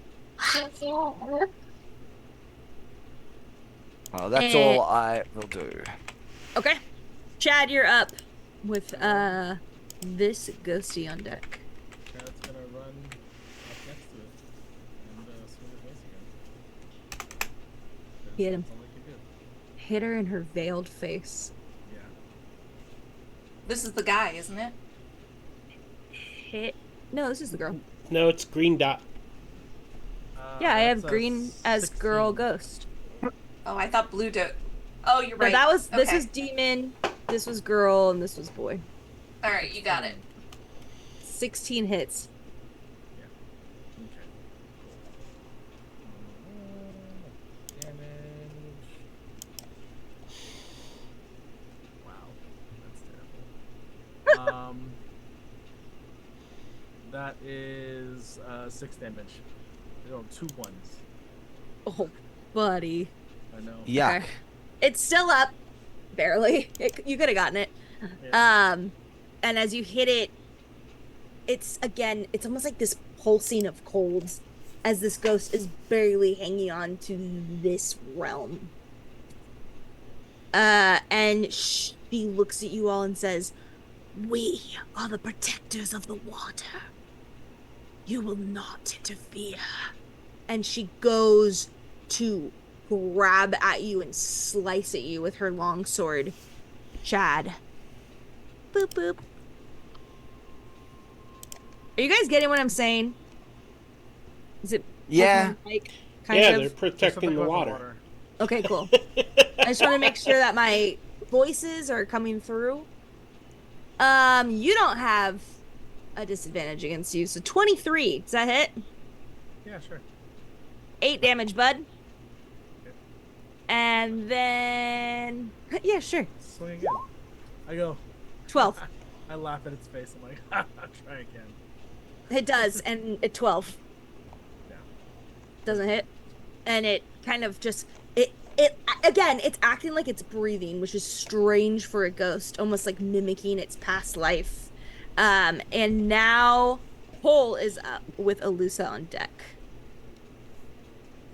Well, that's all I will do. Okay. Chad, you're up with this ghosty on deck. Chad's gonna run up next to it and swing his mace again. 'Cause Hit him. That's all he can do. Hit her in her veiled face. Yeah. This is the guy, isn't it? Hit. No, this is the girl. No, it's green dot. Yeah, I have That's a green as girl 16. ghost. Oh, I thought blue do. Oh, you're No, right. that was this Okay. was demon, this was girl, and this was boy. All right, you got it. 16 hits. Okay. Damage. Wow, that's terrible. That is 6 damage. I rolled 2 1s. Oh, buddy. I know. Yuck. Okay. It's still up, barely. You could have gotten it. Yeah. And as you hit it, it's almost like this pulsing of colds as this ghost is barely hanging on to this realm. And she looks at you all and says, "We are the protectors of the water. You will not interfere." And she goes to grab at you and slice at you with her long sword. Chad. Boop boop. Are you guys getting what I'm saying? Is it Yeah. like kind Yeah, of? they're There's protecting something the about water. Okay, cool. I just want to make sure that my voices are coming through. You don't have a disadvantage against you, so 23. Does that hit? Yeah, sure. 8 damage, bud. Okay. And then yeah, sure. Swing again. I go. 12. I laugh at its face. I'm like, I'll try again. It does, and at 12 Yeah. doesn't hit. And it kind of just it again, it's acting like it's breathing, which is strange for a ghost, almost like mimicking its past life. And now Cole is up with Alusa on deck.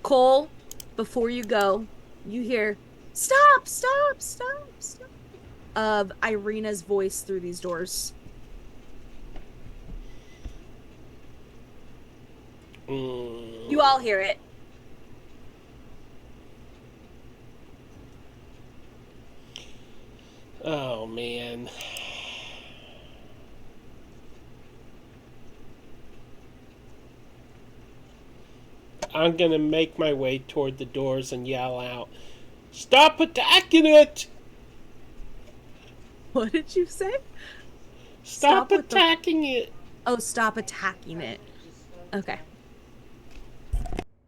Cole, before you go, you hear stop, stop, stop, stop of Irina's voice through these doors. You all hear it. Oh man. I'm gonna make my way toward the doors and yell out, "Stop attacking it! What did you say? Stop with the- attacking it!" Oh, stop attacking it. Okay.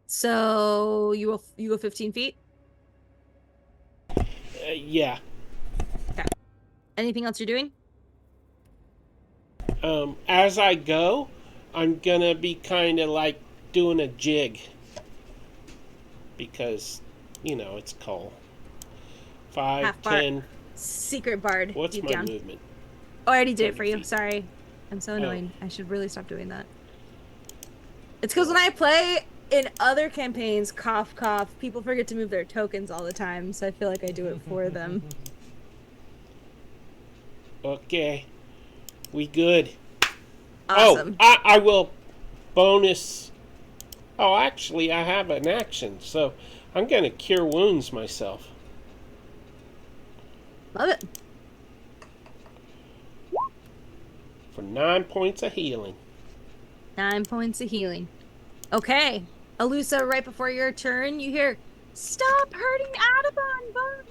So you go 15 feet? Yeah. Okay. Anything else you're doing? As I go, I'm gonna be kind of like doing a jig because, it's Cole. 5, Half bar. 10. Secret bard. What's deep my down. movement? Oh, I already did it 30 for you. feet. Sorry. I'm so Oh. annoying. I should really stop doing that. It's because when I play in other campaigns, cough, cough, people forget to move their tokens all the time, so I feel like I do it for them. Okay. We good. Awesome. Oh, I will bonus. Oh, actually, I have an action, so I'm going to cure wounds myself. Love it. For 9 points of healing. 9 points of healing. Okay. Alusa, right before your turn, you hear, stop hurting Adabon!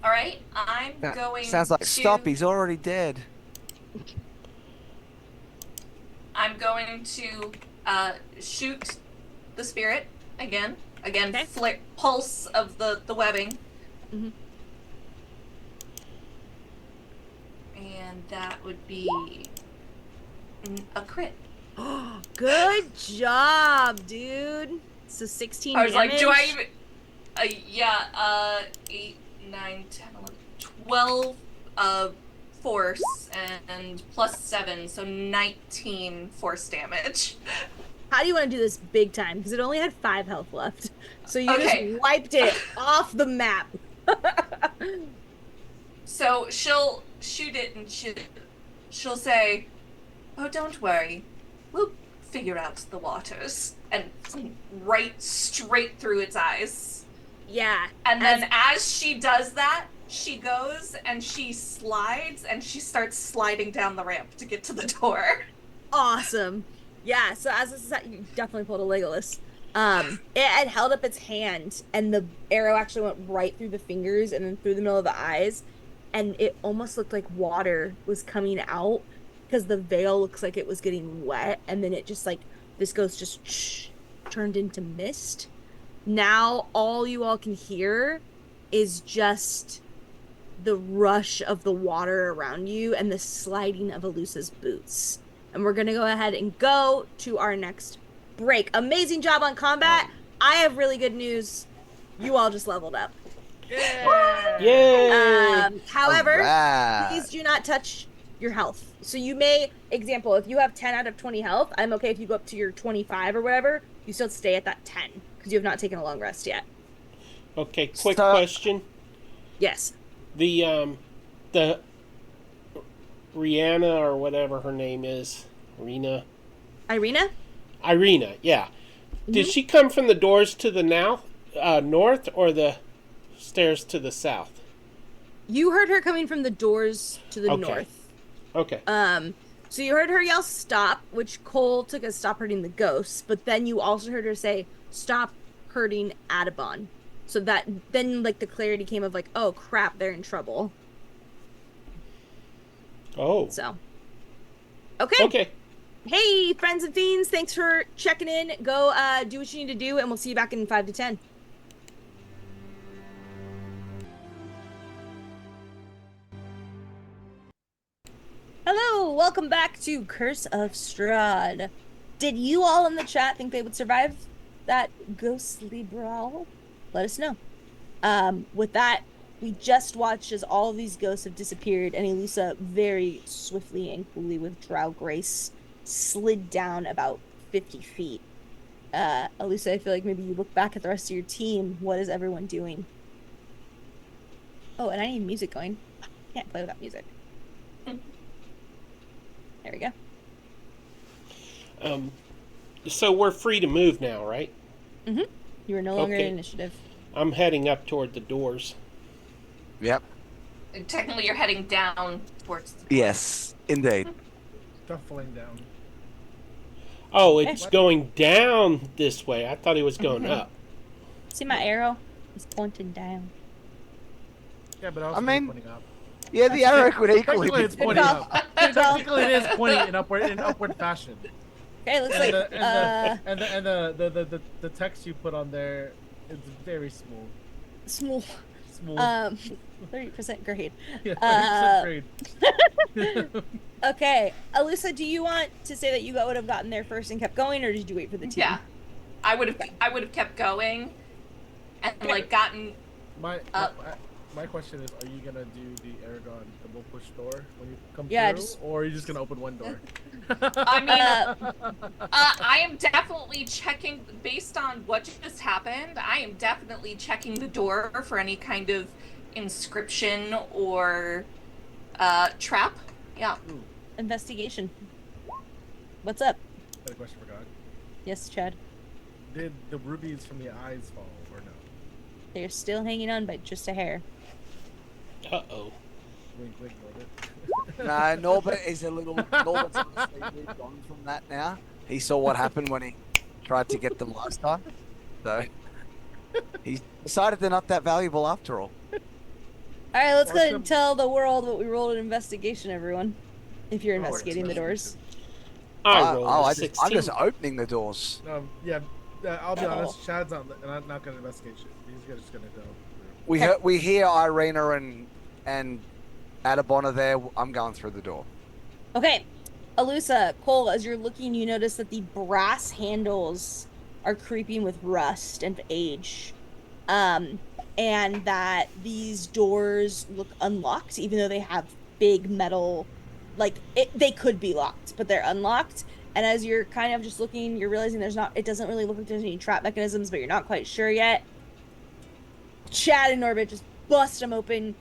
All right, I'm That going sounds like to... stop. He's already dead. I'm going to shoot the spirit again. Okay. Flick pulse of the webbing. Mm-hmm. And that would be a crit. Good job, dude. So 16 I was damage. like, do I even... yeah, 8, 9, 10, 11, 12 force and plus 7, so 19 force damage. How do you want to do this big time? Because it only had 5 health left. So you Okay. just wiped it off the map. So she'll shoot it and she'll say, "Oh, don't worry. We'll figure out the waters." And right straight through its eyes. Yeah. And then as she does that, she goes and she slides and she starts sliding down the ramp to get to the door. Awesome. Yeah, so as this is you definitely pulled a Legolas. It had held up its hand and the arrow actually went right through the fingers and then through the middle of the eyes. And it almost looked like water was coming out because the veil looks like it was getting wet. And then it just this ghost just turned into mist. Now all you all can hear is just the rush of the water around you and the sliding of Alusa's boots. And we're going to go ahead and go to our next break. Amazing job on combat. I have really good news. You all just leveled up. Yay! However, Alright. please do not touch your health. So you may, example, if you have 10 out of 20 health, I'm okay if you go up to your 25 or whatever, you still stay at that 10 because you have not taken a long rest yet. Okay, quick So- question. Yes. The Rihanna or whatever her name is, Irina, yeah. Did she come from the doors to the north or the stairs to the south? You heard her coming from the doors to the Okay. north. Okay. So you heard her yell stop, which Cole took as stop hurting the ghosts, but then you also heard her say stop hurting Adabon. So that then the clarity came of oh crap, they're in trouble. Oh. So okay. Okay. Hey friends and fiends, thanks for checking in. Go do what you need to do and we'll see you back in 5 to 10. Hello, welcome back to Curse of Strahd. Did you all in the chat think they would survive that ghostly brawl? Let us know. With that, We just watched as all of these ghosts have disappeared, and Elusa very swiftly and coolly with drow grace slid down about 50 feet. Elusa, I feel like maybe you look back at the rest of your team. What is everyone doing? Oh, and I need music going. Can't play without music. There we go. So we're free to move now, right? You are no longer Okay. in initiative. I'm heading up toward the doors. Yep. Technically, you're heading down towards the door. Yes, indeed. Shuffling down. Oh, it's going down this way. I thought it was going Mhm. up. See my arrow? It's pointing down. Yeah, but also I mean- pointing up. Yeah, the arrow could equally Technically, be it's Good pointing call. up. Good call. Technically, it is pointing in upward fashion. Okay, looks And like the text you put on there is very smooth. small. Smooth. 30% grade. Yeah, 30% grade. Okay, Alyssa, do you want to say that you would have gotten there first and kept going, or did you wait for the team? Yeah, I would have kept going, and like gotten. My Up. my question is, are you gonna do the Aragon double push door when you come Yeah, through, or are you just gonna open one door? I mean, I am definitely checking based on what just happened. I am definitely checking the door for any kind of inscription or trap. Yeah. Investigation. What's up? Got a question for God. Yes, Chad. Did the rubies from the eyes fall or no? They're still hanging on by just a hair. Uh-oh. Wink, wink, Norbert. No, Norbert is a little. Norbert's honestly moved on from that now. He saw what happened when he tried to get them last time, so he decided they're not that valuable after all. All right, let's go ahead and Awesome. tell the world what we rolled in investigation, everyone. If you're Oh, it's investigating the doors. I rolled a I'm 16. just opening the doors. Yeah, I'll be Oh. honest. Chad's not gonna investigate shit. He's just gonna go. We hear Irina and Adabon are there. I'm going through the door. Okay, Alusa, Cole, as you're looking, you notice that the brass handles are creeping with rust and age. And that these doors look unlocked, even though they have big metal, they could be locked, but they're unlocked. And as you're kind of just looking, you're realizing it doesn't really look like there's any trap mechanisms, but you're not quite sure yet. Chad and Norbit just bust them open.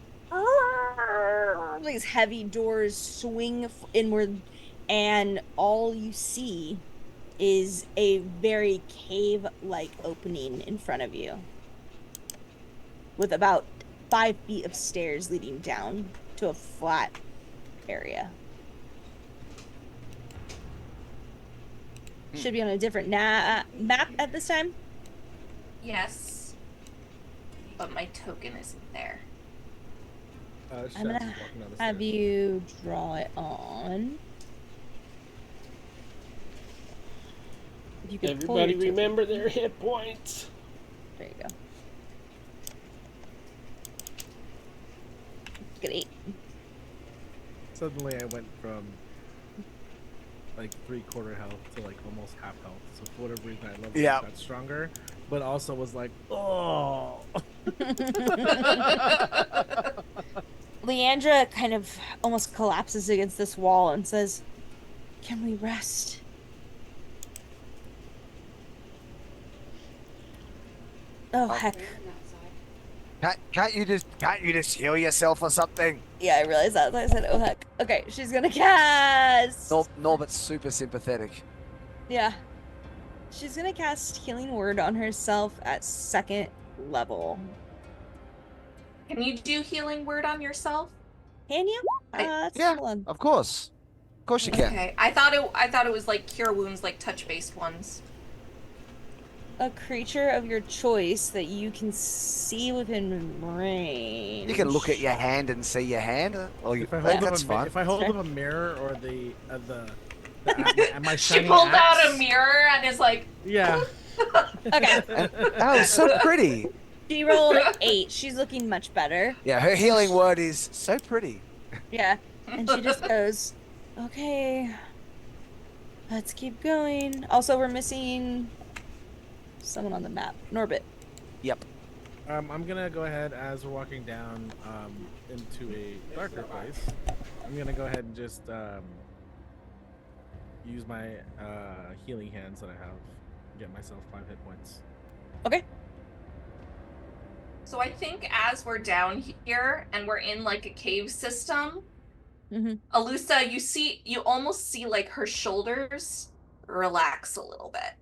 These heavy doors swing inward, and all you see is a very cave-like opening in front of you, with about 5 feet of stairs leading down to a flat area. Should be on a different map at this time. Yes. But my token isn't there. Chad's I'm gonna just walking down the have stairs. you draw it on. If you could pull Everybody your token. remember their hit points. There you go. Get 8. Suddenly, I went from like 3/4 health to like almost half health. So for whatever reason, I love Yeah. got stronger, but also was like, oh. Leandra kind of almost collapses against this wall and says, "Can we rest?" Oh heck. Can't you just heal yourself or something? Yeah, I realized that. I said, "Oh heck." Okay, she's gonna cast. Norbert's super sympathetic. Yeah. She's gonna cast Healing Word on herself at 2nd level. Can you do healing word on yourself? Can you? Yeah, Hold on. of course you can. Okay. I thought it was like cure wounds, like touch-based ones. A creature of your choice that you can see within range. You can look at your hand and see your hand. Or you, If I hold that's up fine. if I hold Sure. up a mirror or the my She shining pulled out axe, a mirror and is like, Yeah. Okay. Oh, it's so pretty. She rolled 8. She's looking much better. Yeah, her healing word is so pretty. Yeah. And she just goes, "Okay. Let's keep going." Also, we're missing someone on the map. Norbit. Yep. I'm gonna go ahead as we're walking down into a darker place. I'm gonna go ahead and just use my healing hands that I have, get myself 5 hit points. Okay. So I think as we're down here and we're in like a cave system, Mm-hmm. Alusa, you almost see like her shoulders relax a little bit.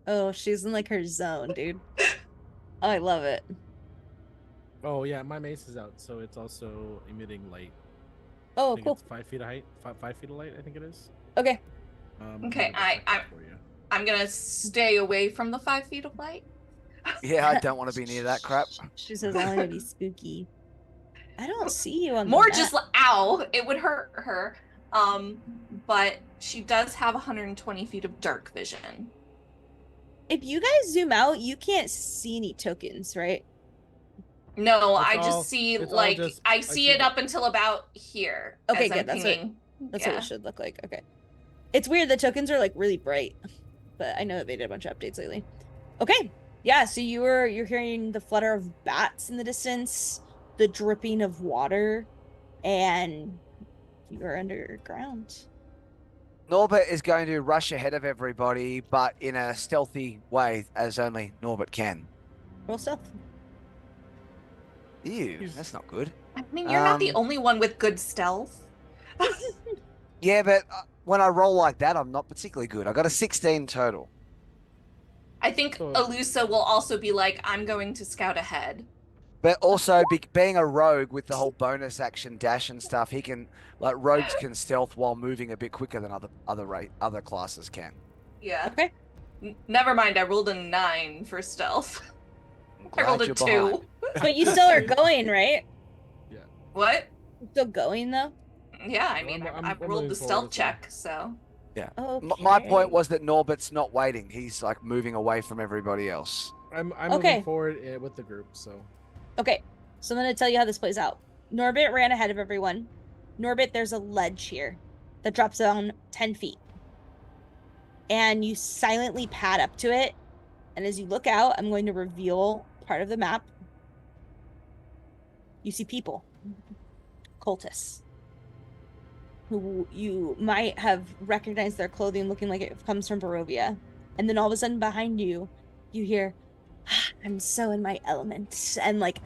Oh, she's in like her zone, dude. I love it. Oh yeah, my mace is out, so it's also emitting light. I Oh, think cool. it's 5 feet of height, 5 feet of light. I think it is. Okay. I'm Okay, gonna check that for you. I'm gonna stay away from the 5 feet of light. Yeah, I don't want to be near that crap. She says, I want to be spooky. I don't see you on More the just map. ow, it would hurt her. But she does have 120 feet of dark vision. If you guys zoom out, you can't see any tokens, right? No, It's I all- just see it's all like just- I I see see it the- up until about here. Okay, as I'm good. That's pinging. what it should look like. Okay. It's weird. The tokens are like really bright, but I know that they did a bunch of updates lately. Okay. Yeah, so you're hearing the flutter of bats in the distance, the dripping of water, and you're underground. Norbert is going to rush ahead of everybody, but in a stealthy way, as only Norbert can. Roll stealth. Ew, that's not good. I mean, you're not the Um, only one with good stealth. Yeah, but when I roll like that, I'm not particularly good. I got a 16 total. I think So- Alusa will also be like, I'm going to scout ahead. But also, being a rogue with the whole bonus action dash and stuff, he can like rogues can stealth while moving a bit quicker than other classes can. Yeah. Okay. Never mind, I rolled a 9 for stealth. I'm I rolled glad a you're 2. behind. But you still are going, right? What? You're still going though? Yeah, I No, mean, I'm I've moving rolled the forward stealth as well. check, so. Yeah. Okay. My point was that Norbert's not waiting. He's like moving away from everybody else. I'm Okay. moving forward with the group, so Okay, so I'm going to tell you how this plays out. Norbit ran ahead of everyone. Norbit, there's a ledge here that drops down 10 feet. And you silently pad up to it. And as you look out, I'm going to reveal part of the map. You see people, cultists, who you might have recognized their clothing looking like it comes from Barovia. And then all of a sudden behind you, you hear, I'm so in my element, and like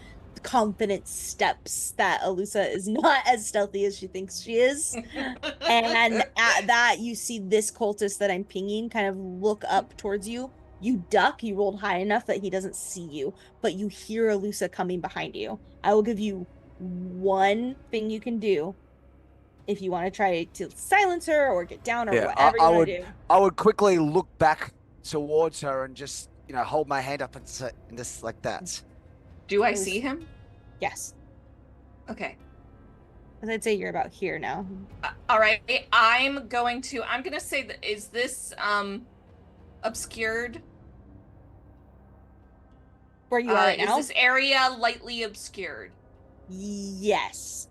confident steps that Alusa is not as stealthy as she thinks she is. And at that, you see this cultist that I'm pinging kind of look up towards you. You duck, you rolled high enough that he doesn't see you, but you hear Alusa coming behind you. I will give you one thing you can do if you want to try to silence her or get down or whatever you want to do. I would quickly look back towards her and just hold my hand up and just like that. Do I see him? Yes. Okay. As I'd say you're about here now. All right. I'm gonna say that is this obscured? Where you are right Is now? this area lightly obscured? Yes.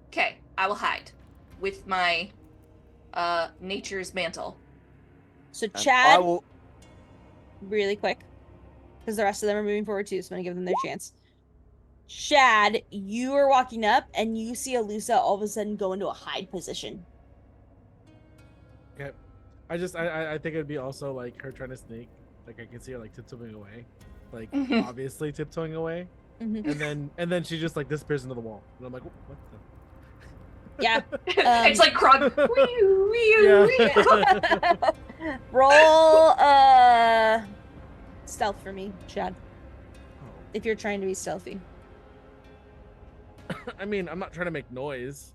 Okay, I will hide with my nature's mantle. So And Chad, I will. really quick, because the rest of them are moving forward too, so I'm gonna give them their chance. Chad, you are walking up and you see Alusa all of a sudden go into a hide position. okay. I think it'd be also like her trying to sneak. Like I can see her like tiptoeing away, like obviously tiptoeing away, Mhm. and then she just like disappears into the wall, and I'm like, what the? Yeah. It's like Krog. Yeah. Roll stealth for me, Chad. If you're trying to be stealthy. I mean, I'm not trying to make noise.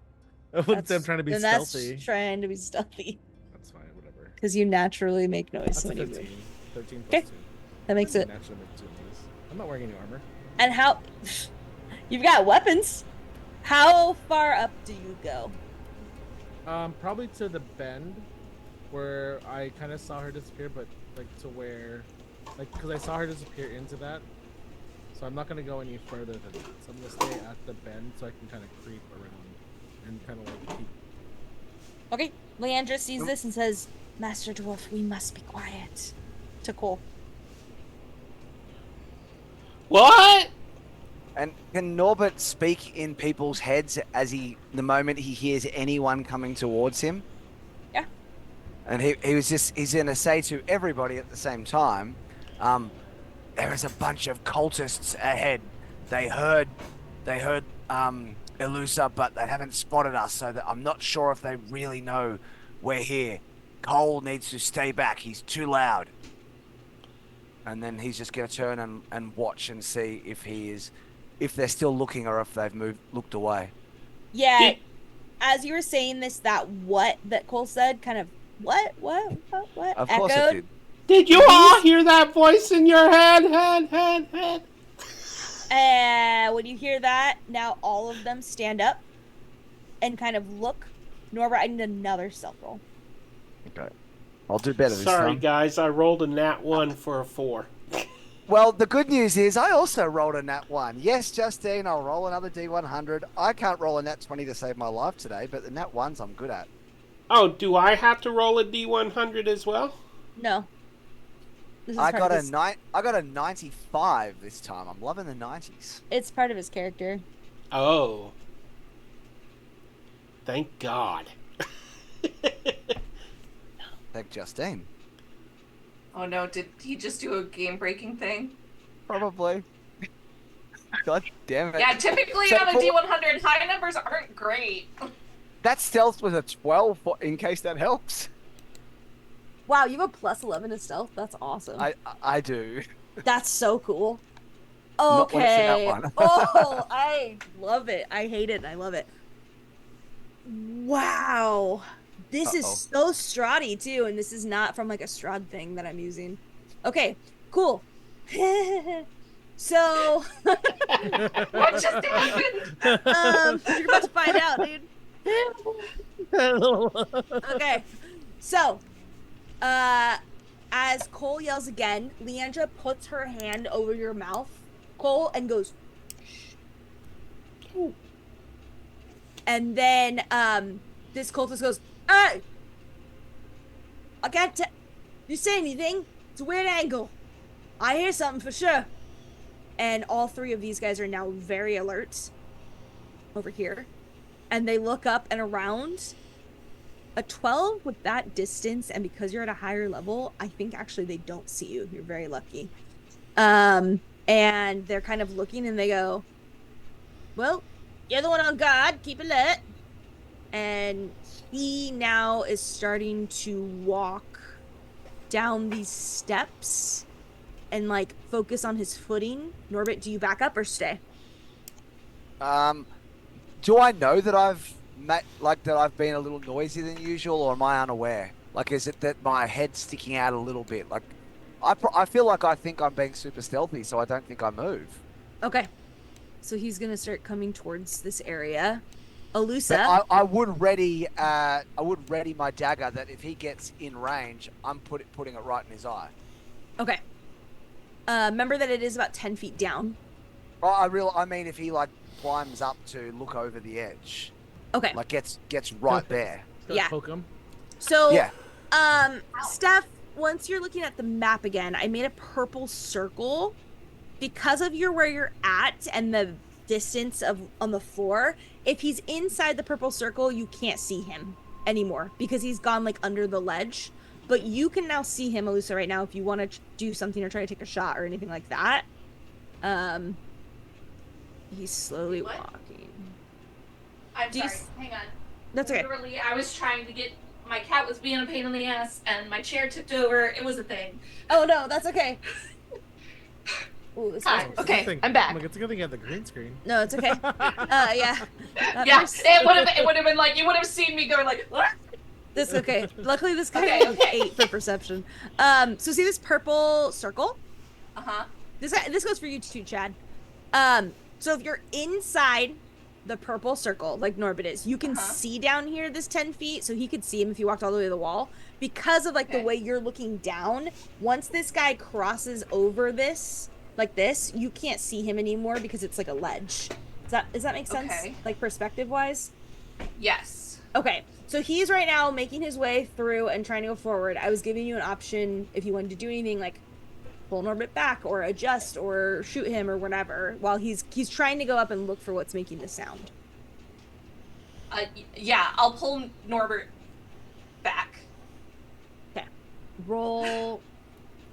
I wouldn't say I'm trying to be then stealthy. That's trying to be stealthy. That's fine, whatever. Because you naturally make noise That's a when you 15. move. 13 Okay. plus 2. That makes it. Naturally make 2 noise. I'm not wearing any armor. And how you've got weapons. How far up do you go? Probably to the bend where I kind of saw her disappear, but like to where, like, because I saw her disappear into that. So I'm not gonna go any further than that. So I'm gonna stay at the bend so I can kind of creep around and kind of like peek. Okay. Leandra sees this and says, Master Dwarf, we must be quiet. To Cole. What? And can Norbert speak in people's heads the moment he hears anyone coming towards him? Yeah. And he's going to say to everybody at the same time, there is a bunch of cultists ahead. They heard Elusa, but they haven't spotted us, so that I'm not sure if they really know we're here. Cole needs to stay back. He's too loud. And then he's just going to turn and watch and see if they're still looking or if they've looked away. Yeah. Did, As you were saying this, that what that Cole said kind of what Of course it echoed. did. did you all hear that voice in your head? When you hear that, now all of them stand up and kind of look. Norbert, I need another stealth roll. Okay. I'll do better this Sorry, time. guys. I rolled a nat 1 for a 4. Well, the good news is I also rolled a nat 1. Yes, Justine, I'll roll another D100. I can't roll a nat 20 to save my life today, but the nat 1s I'm good at. Oh, do I have to roll a D100 as well? No. This is I part got of a his, I got a 95 this time. I'm loving the 90s. It's part of his character. Oh. Thank God. Thank Justine. Oh no, did he just do a game-breaking thing? Probably. God damn it. Yeah, typically So on a for- D100, high numbers aren't great. That stealth was a 12 in case that helps. Wow, you have a plus 11 to stealth? That's awesome. I do. That's so cool. Not when it's in that Okay. one. Oh, I love it. I hate it. I love it. Wow. This is so Strahdy too, and this is not from like a Strahd thing that I'm using. Okay, cool. So What just happened? you're about to find out, dude. Okay. So as Cole yells again, Leandra puts her hand over your mouth, Cole, and goes shh. And then this cultist goes, "Hey! I can't tell you say anything. It's a weird angle. I hear something for sure." And all three of these guys are now very alert over here. And they look up and around. A 12 with that distance, and because you're at a higher level, I think actually they don't see you. You're very lucky. And they're kind of looking and they go, "Well, you're the one on guard. Keep alert." And he now is starting to walk down these steps and like focus on his footing. Norbert, do you back up or stay? Do I know that I've been a little noisier than usual, or am I unaware? Like, is it that my head's sticking out a little bit? Like, I feel like I think I'm being super stealthy, so I don't think I move. Okay. So he's gonna start coming towards this area. Alusa. But I would ready my dagger that if he gets in range, I'm putting it right in his eye. Okay. Remember that it is about 10 feet down. Oh, I mean, if he like climbs up to look over the edge, Okay. like gets right there. Yeah. Poke him. So, Yeah. Steph, once you're looking at the map again, I made a purple circle because of where you're at and the distance on the floor. If he's inside the purple circle, you can't see him anymore because he's gone like under the ledge. But you can now see him, Alusa, right now if you want to do something or try to take a shot or anything like that. He's slowly What? walking. I'm Do you sorry. Hang on. That's okay. Literally, I was trying to get my cat was being a pain in the ass, and my chair tipped over. It was a thing. Oh no, that's okay. Ooh, this Hi. is- It's a good Okay, thing- I'm back. Like, it's a good thing you had the green screen. No, it's okay. Yeah. That Yeah, first- it would have been like you would have seen me going like. "What?" This okay. Luckily, this guy Okay, has an okay. 8 for perception. So see this purple circle? Uh-huh. This goes for you too, Chad. So if you're inside the purple circle, like Norbit is, you can see down here this 10 feet, so he could see him if you walked all the way to the wall. Because of like the Okay. way you're looking down, once this guy crosses over this, like this, you can't see him anymore because it's like a ledge. Does that make sense? Okay. Like perspective wise? Yes. Okay, so he's right now making his way through and trying to go forward. I was giving you an option if you wanted to do anything like pull Norbit back or adjust or shoot him or whatever while he's trying to go up and look for what's making the sound. Yeah, I'll pull Norbert back. Okay. Roll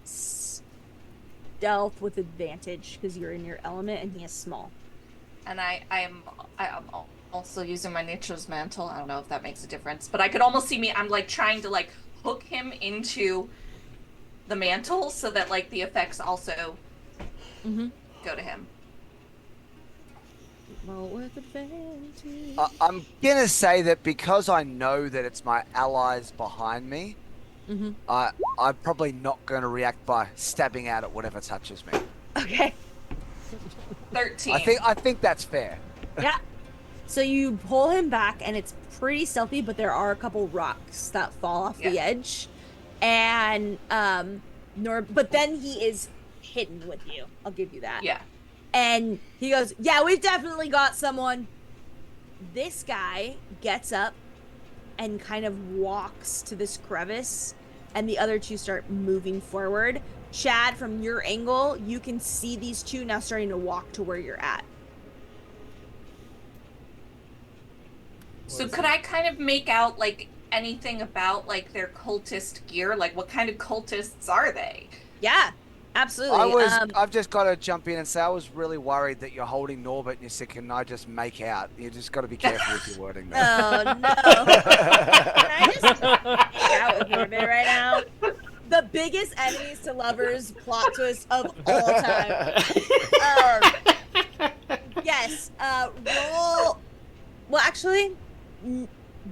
stealth with advantage because you're in your element and he is small. And I am also using my nature's mantle. I don't know if that makes a difference, but I could almost see me. I'm like trying to like hook him into the mantle so that like the effects also go to him. Roll with advantage. I'm gonna say that because I know that it's my allies behind me, I'm probably not gonna react by stabbing out at whatever touches me. Okay. 13. I think that's fair. Yeah. So you pull him back and it's pretty stealthy, but there are a couple rocks that fall off the edge. And but then he is hidden with you. I'll give you that. Yeah. And he goes, "Yeah, we've definitely got someone." This guy gets up and kind of walks to this crevice, and the other two start moving forward. Chad, from your angle, you can see these two now starting to walk to where you're at. So could I kind of make out like anything about like their cultist gear? Like what kind of cultists are they? Yeah, absolutely. I've just got to jump in and say I was really worried that you're holding Norbert and you said, "Can I just make out?" You just got to be careful with your wording there. Oh no! Can I just make out with Norbit right now? The biggest enemies to lovers plot twist of all time. Yes. Roll. Well, actually,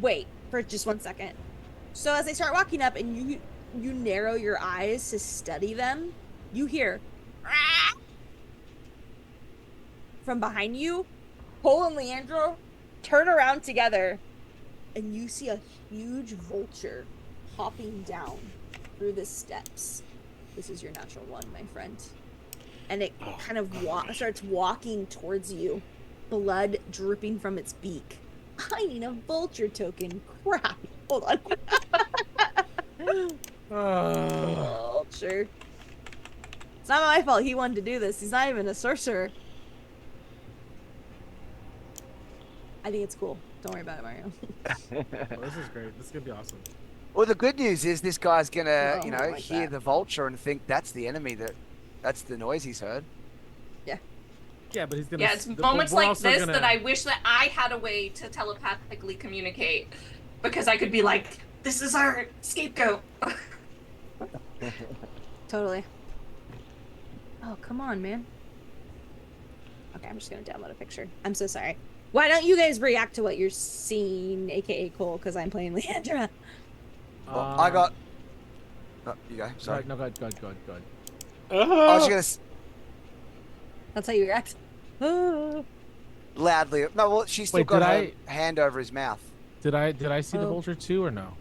wait for just 1 second. So as they start walking up, and you narrow your eyes to study them, you hear from behind you. Cole and Leandro turn around together, and you see a huge vulture hopping down through the steps. This is your natural one, my friend. And it kind of starts walking towards you, blood dripping from its beak. I need a vulture token. Crap. Hold on. Vulture. It's not my fault he wanted to do this. He's not even a sorcerer. I think it's cool. Don't worry about it, Mario. Oh, this is great. This is gonna be awesome. Well, the good news is this guy's gonna, like hear that. the vulture and think that's the enemy. That's the noise he's heard. Yeah, but he's gonna. Yeah, it's moments like this that I wish that I had a way to telepathically communicate, because I could be like, "This is our scapegoat." Totally. Oh, come on, man. Okay, I'm just gonna download a picture. I'm so sorry. Why don't you guys react to what you're seeing, aka Cole, because I'm playing Leandra. Well, I got. Oh, you go. Sorry. No, go. I was gonna That's how you react. loudly. No, well, she's still Wait, got did her I- hand over his mouth. Did I see the vulture too or no?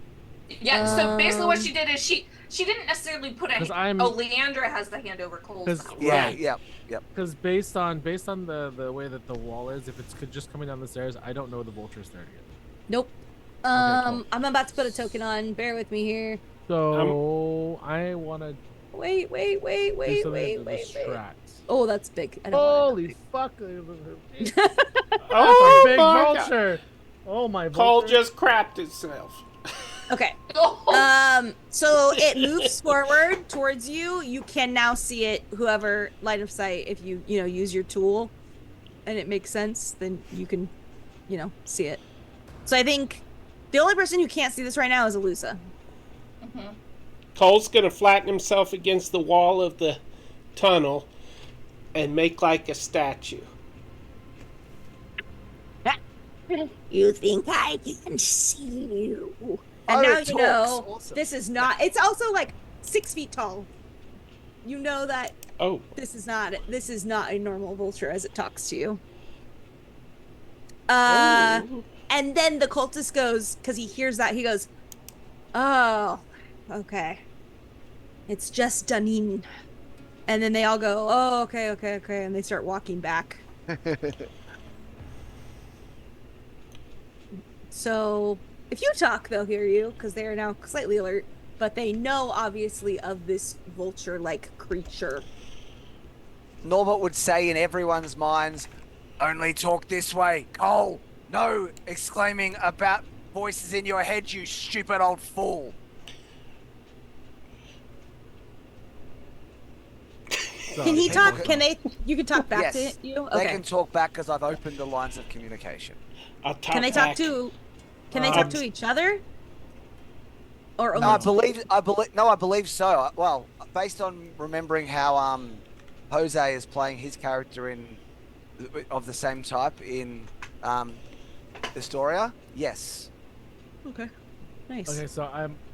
Yeah. So basically, what she did is she didn't necessarily put a. 'Cause I'm- Oh, Leandra has the hand over Cole's 'Cause- mouth. Yeah, Right. yep. Because based on the way that the wall is, if it's just coming down the stairs, I don't know the vulture's there yet. Nope. cool. I'm about to put a token on. Bear with me here. So I want to Wait. do something to distract. Oh, that's big. I don't want Holy fuck! That's Oh a big my God. vulture. Oh my Cole vulture. just crapped itself. it. Okay. Oh. So it moves forward towards you. You can now see it, whoever line of sight, if you use your tool and it makes sense, then you can, see it. So I think the only person who can't see this right now is Alusa. Cole's gonna flatten himself against the wall of the tunnel and make like a statue. You think I can see you? And Oh, now it you talks. know Awesome. this is not. It's also like 6 feet tall. You know that Oh, this is not a normal vulture as it talks to you. Oh. And then the cultist goes, because he hears that, he goes, "Oh, okay. It's just Dunedin." And then they all go, "Oh, okay," and they start walking back. So if you talk, they'll hear you because they are now slightly alert. but they know obviously of this vulture-like creature. Norbert would say in everyone's minds, only talk this way. Cole, no exclaiming about voices in your head, you stupid old fool. Can he Sorry, talk? people. Can they? You can talk back Yes, to you. They Okay. can talk back because I've opened the lines of communication. I'll talk Can they talk back. to? Can they talk to each other? Or only? No, to- I believe so. Well, based on remembering how Jose is playing his character in of the same type in Historia, yes. Okay. Nice. Okay, so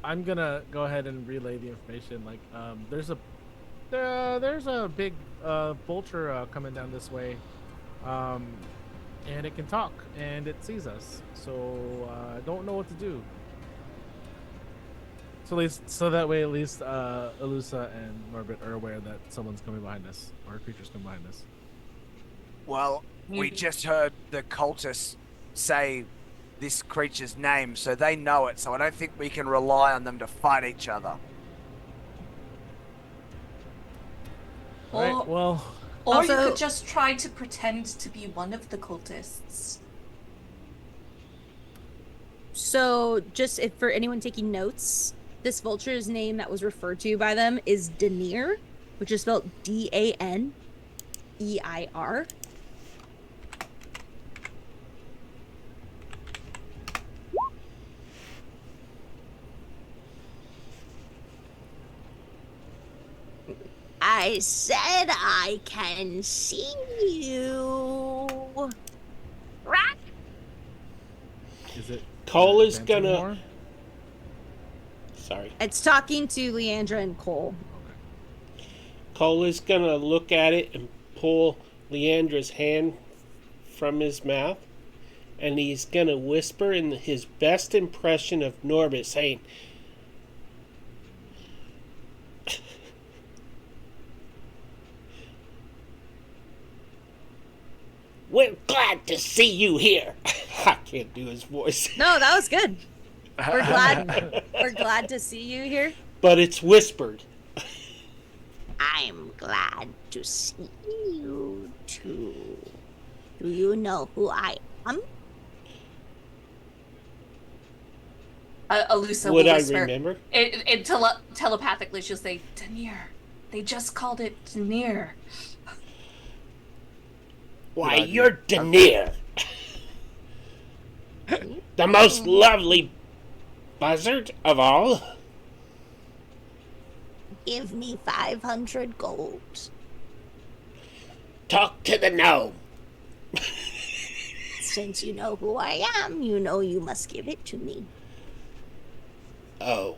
I'm gonna go ahead and relay the information. Like, there's a big vulture coming down this way, and it can talk and it sees us. So I don't know what to do. So at least, so that way, at least Elusa and Norbit are aware that someone's coming behind us, or a creature's coming behind us. Well, we just heard the cultists say this creature's name, so they know it. So I don't think we can rely on them to fight each other. All right. Or- Well, Or you Also- could just try to pretend to be one of the cultists. So, just if for anyone taking notes, this vulture's name that was referred to by them is Daneir, which is spelled Daneir. I said I can see you. Right? is it? Cole is advancing gonna. more? Sorry. It's talking to Leandra and Cole. Okay. Cole is gonna look at it and pull Leandra's hand from his mouth, and he's gonna whisper in his best impression of Norbit, saying, "We're glad to see you here." I can't do his voice, No, that was good. We're glad to see you here. but it's whispered. I'm glad to see you too. Do you know who I am? Alusa Would will I whisper. remember? Telepathically, she'll say, Daneir. They just called it Daneir. Why, idea. you're Daneir, the most lovely buzzard of all. Give me 500 gold. Talk to the gnome. Since you know who I am, you know you must give it to me. Oh.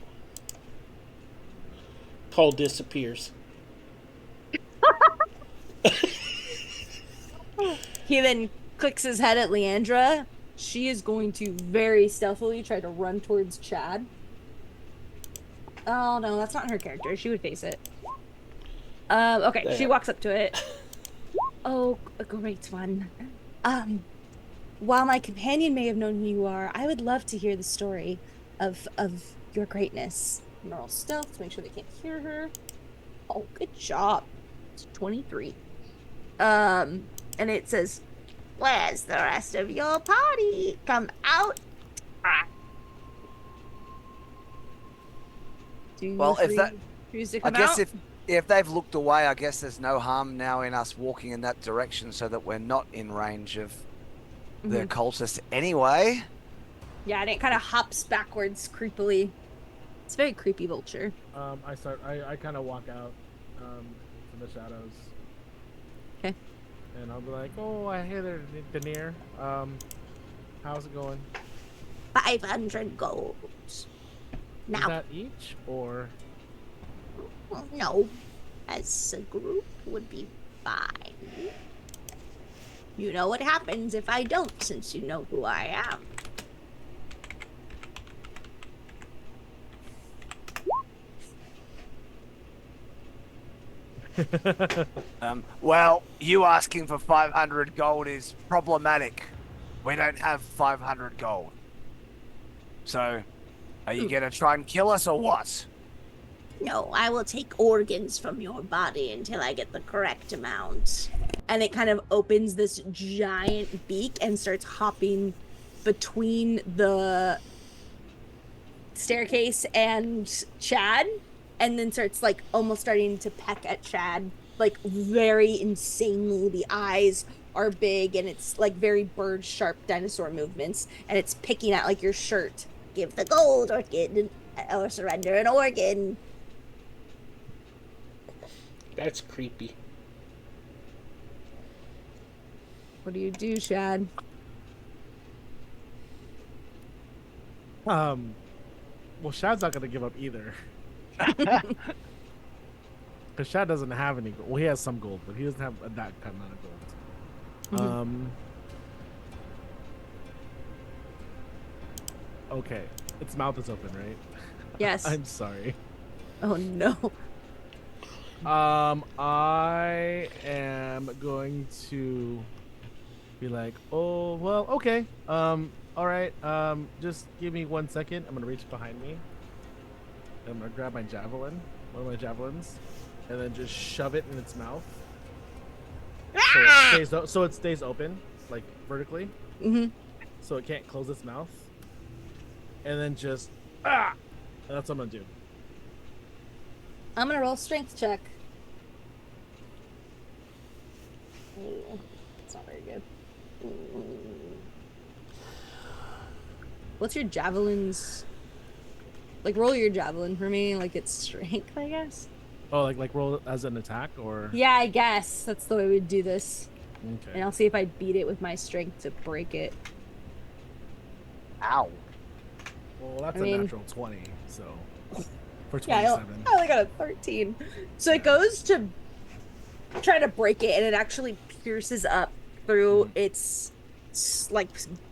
Cole disappears. He then clicks his head at Leandra. She is going to very stealthily try to run towards Chad. Oh no, that's not her character. She would face it. Okay, she There. walks up to it. Oh, a great one. While my companion may have known who you are, I would love to hear the story of your greatness. And roll stealth to make sure they can't hear her. Oh, good job. It's 23. And it says, "Where's the rest of your party? Come out." Do you Well, if that- choose to I come guess out? if they've looked away, I guess there's no harm now in us walking in that direction so that we're not in range of the cultists anyway. Yeah, and it kind of hops backwards creepily. It's a very creepy vulture. I kind of walk out from the shadows. Okay. And I'll be like, "Oh, I hear there, Daneir. How's it going? 500 gold. Is Now, that each or?" no, as a group would be fine. You know what happens if I don't, since you know who I am. Well, you asking for 500 gold is problematic. We don't have 500 gold. So, are you going to try and kill us or what? No, I will take organs from your body until I get the correct amount. And it kind of opens this giant beak and starts hopping between the staircase and Chad, and then starts like almost starting to peck at Chad, like very insanely. The eyes are big and it's like very bird sharp dinosaur movements, and it's picking at like your shirt. Give the gold or surrender an organ. That's creepy. What do you do, Chad? Well, Shad's not gonna give up either. Because Shad doesn't have any gold. Well, he has some gold, but he doesn't have that kind amount of gold. Okay. Its mouth is open, right? Yes. I'm sorry. Oh no. I am going to be like, oh well, okay. All right. Just give me 1 second. I'm gonna reach behind me. I'm gonna grab my javelin, one of my javelins, and then just shove it in its mouth. So it stays open, like vertically. So it can't close its mouth. And then just and that's what I'm gonna do. I'm gonna roll strength check. Ooh, it's not very good. What's your javelins? Like, roll your javelin for me. Like, it's strength, I guess. Oh, like roll as an attack, or Yeah, I guess that's the way we'd do this. okay. And I'll see if I beat it with my strength to break it. Ow. Well, that's I a mean- natural 20. So for Yeah, 27. I only got a 13. So it goes to try to break it, and it actually pierces up through its like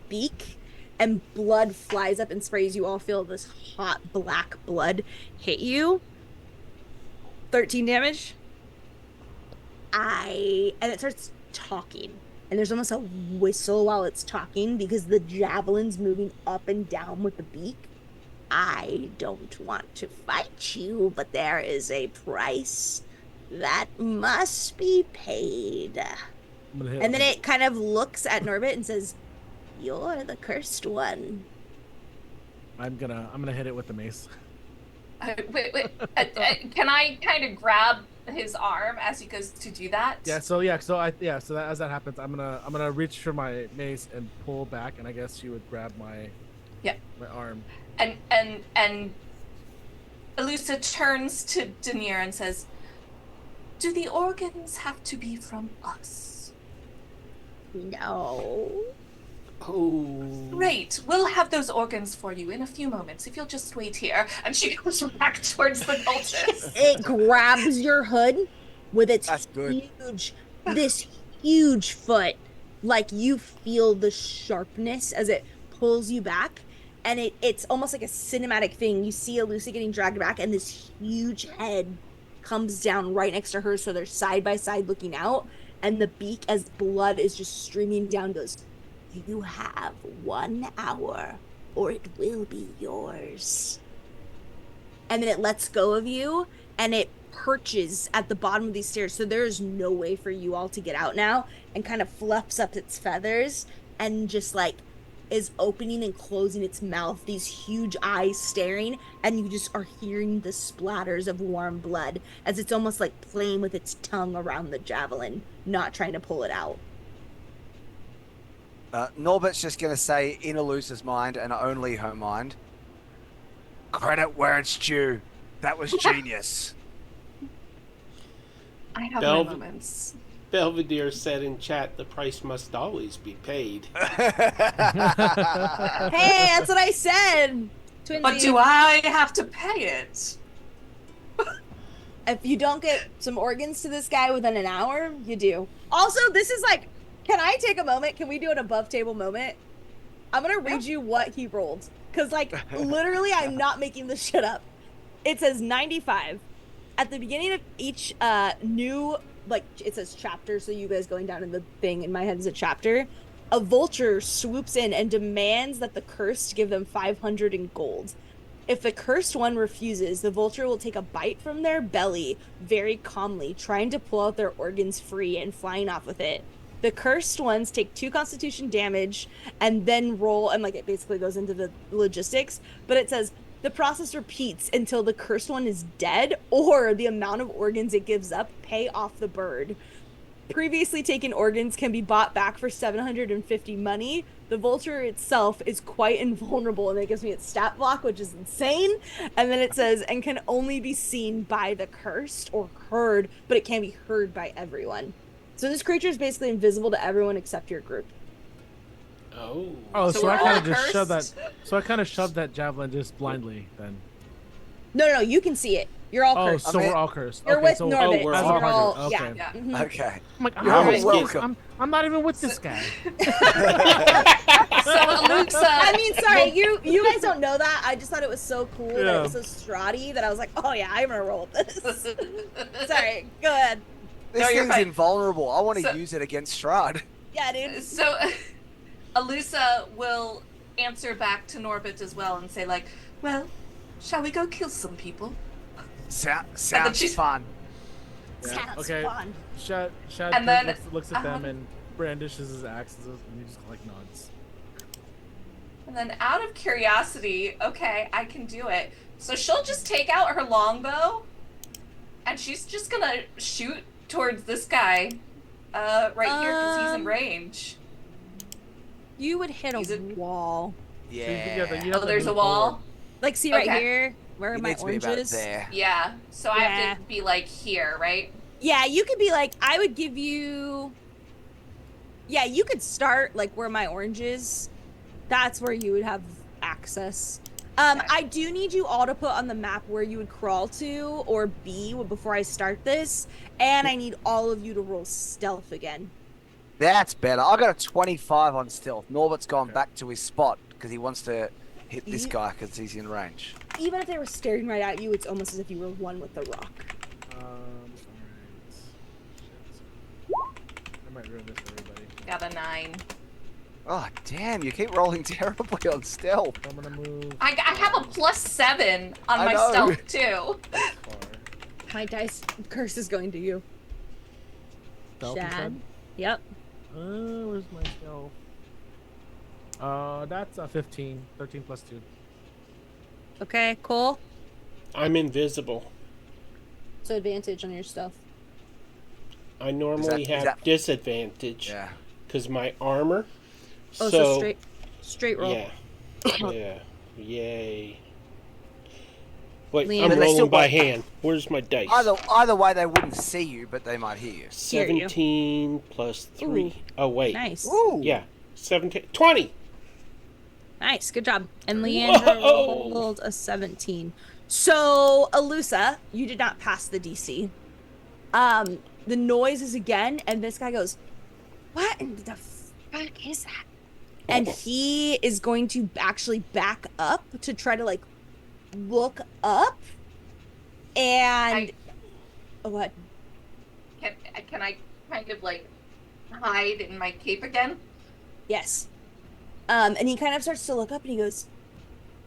beak, and blood flies up and sprays. You all feel this hot black blood hit you. 13 damage. And it starts talking, and there's almost a whistle while it's talking because the javelin's moving up and down with the beak. I don't want to fight you, but there is a price that must be paid. I'm gonna hit And then with it kind of looks at Norbit and says, "You're the cursed one." I'm gonna hit it with the mace. Wait. Can I kind of grab his arm as he goes to do that? So as that happens, I'm gonna reach for my mace and pull back, and I guess she would grab my arm. And Elusa turns to Denier and says, "Do the organs have to be from us?" No. Oh. Great. We'll have those organs for you in a few moments if you'll just wait here. And she goes back towards the cultist. It grabs your hood with its That's good. this huge foot. Like, you feel the sharpness as it pulls you back, and it's almost like a cinematic thing. You see Elusa getting dragged back, and this huge head comes down right next to her, so they're side by side looking out, and the beak, as blood is just streaming down, goes, "You have 1 hour, or it will be yours." And then it lets go of you, and it perches at the bottom of these stairs, so there is no way for you all to get out now, and kind of fluffs up its feathers and just like is opening and closing its mouth, these huge eyes staring, and you just are hearing the splatters of warm blood as it's almost like playing with its tongue around the javelin, not trying to pull it out. Norbert's just going to say in Elusa's mind, and only her mind, credit where it's due. That was genius. I have my Belv- moments. Belvedere said in chat, the price must always be paid. Hey, that's what I said. But do I have to pay it? If you don't get some organs to this guy within an hour, you do. Also, this is like, can I take a moment? Can we do an above table moment? I'm gonna read you what he rolled. Cause like, literally, I'm not making this shit up. It says 95. At the beginning of each new, like, it says chapter, so you guys going down in the thing in my head is a chapter. A vulture swoops in and demands that the cursed give them 500 in gold. If the cursed one refuses, the vulture will take a bite from their belly very calmly, trying to pull out their organs free and flying off with it. The cursed ones take 2 constitution damage and then roll, and like it basically goes into the logistics, but it says the process repeats until the cursed one is dead or the amount of organs it gives up pay off the bird. Previously taken organs can be bought back for 750 money. The vulture itself is quite invulnerable, and it gives me its stat block, which is insane. And then it says, and can only be seen by the cursed or heard, but it can be heard by everyone. So this creature is basically invisible to everyone except your group. Oh. Oh, So so, we're I kind all of just shoved that. cursed? So I kind of shoved that javelin just blindly then. No, you can see it. You're all Oh, cursed. so I mean, we're all cursed. You're okay, with so Norbit. we're so all you're all, cursed. yeah. Okay. Yeah. Mhm. Okay. I'm like, You're alright, welcome. I'm not even with this guy. So Aluxa, I mean, sorry, you guys don't know that. I just thought it was so cool that Yeah. it was so Strahdy that I was like, oh yeah, I'm gonna roll with this. Sorry, go ahead. This No, you're thing's fine. invulnerable. I want to So- use it against Strahd. Yeah, dude. So Alusa will answer back to Norbit as well and say like, well, shall we go kill some people? Sounds she's- fun. Yeah, Sounds okay. fun. Shad And then, looks at them um, and brandishes his axe and he just like nods. And then out of curiosity, okay, I can do it. So she'll just take out her longbow and she's just gonna shoot towards this guy right here because he's in range. You would hit He's a a- wall. Yeah. You Oh, have to there's a move wall? forward. Like, see right Okay. here where It my needs to be orange about is? there. Yeah, so I Yeah. have to be like here, right? Yeah, you could be like, I would give you. Yeah, you could start like where my orange is. That's where you would have access. Okay. I do need you all to put on the map where you would crawl to or be before I start this, and I need all of you to roll stealth again. That's better. I got a 25 on stealth. Norbert's gone Okay. back to his spot because he wants to hit this Ye- guy because he's in range. Even if they were staring right at you, it's almost as if you were one with the rock. Alright. Shit. I might ruin this for everybody. Got a 9. Oh, damn. You keep rolling terribly on stealth. So I'm gonna move. I have a +7 on I my know. stealth too. this far. My dice curse is going to you. Stealth, you Shad. said? Yep. Where's my stealth? That's a 15. 13 plus 2. Okay, cool. I'm invisible. So advantage on your stuff. I normally is have that- disadvantage Yeah. because my armor. Oh, so straight roll. Yeah. Yeah. Yay. Wait, Liam. I'm But they still rolling by won't- hand. Where's my dice? Either way, they wouldn't see you, but they might hear you. Hear you. 17 plus 3. Ooh. Oh, wait. Nice. Ooh. Yeah. 17. 20. Nice, good job. And Leandra Whoa. rolled a 17. So, Alusa, you did not pass the DC. The noise is again, and this guy goes, "What in the fuck is that?" And he is going to actually back up to try to like look up. And oh, what? Can I kind of like hide in my cape again? Yes. And he kind of starts to look up and he goes,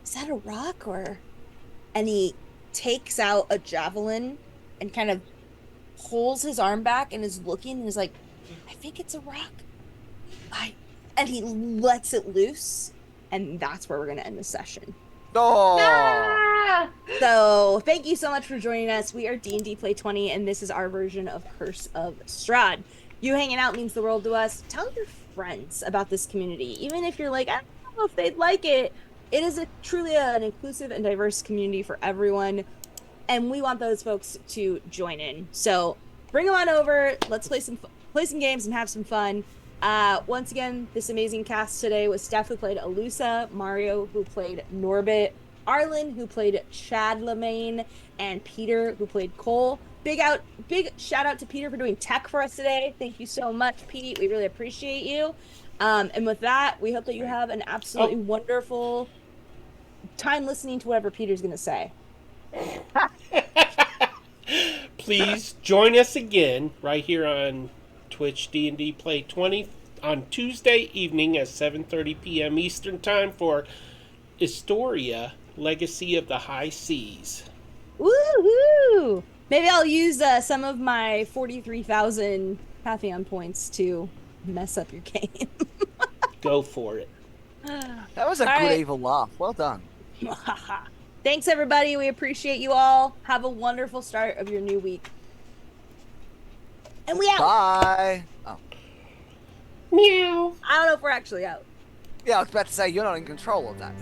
"Is that a rock or?" And he takes out a javelin and kind of pulls his arm back and is looking and is like, "I think it's a rock." And he lets it loose, and that's where we're gonna end the session. Oh. Ah! So thank you so much for joining us. We are D&D Play 20, and this is our version of Curse of Strahd. You hanging out means the world to us. Tell your friends about this community, even if you're like, I don't know if they'd like it. It is truly an inclusive and diverse community for everyone, and we want those folks to join in. So bring them on over. Let's play some games and have some fun. Once again, this amazing cast today was Steph, who played Alusa, Mario, who played Norbit, Arlen, who played Chad Lemaine, and Peter, who played Cole. Big shout out to Peter for doing tech for us today. Thank you so much, Pete. We really appreciate you. And with that, we hope that you have an absolutely wonderful time listening to whatever Peter's going to say. Please join us again right here on Twitch D&D Play 20 on Tuesday evening at 7:30 p.m. Eastern Time for Historia Legacy of the High Seas. Woohoo! Maybe I'll use some of my 43,000 Pantheon points to mess up your game. Go for it. That was a All good right. evil laugh. Well done. Thanks, everybody. We appreciate you all. Have a wonderful start of your new week. And we out. Bye. Oh, Meow. I don't know if we're actually out. yeah, I was about to say you're not in control of that.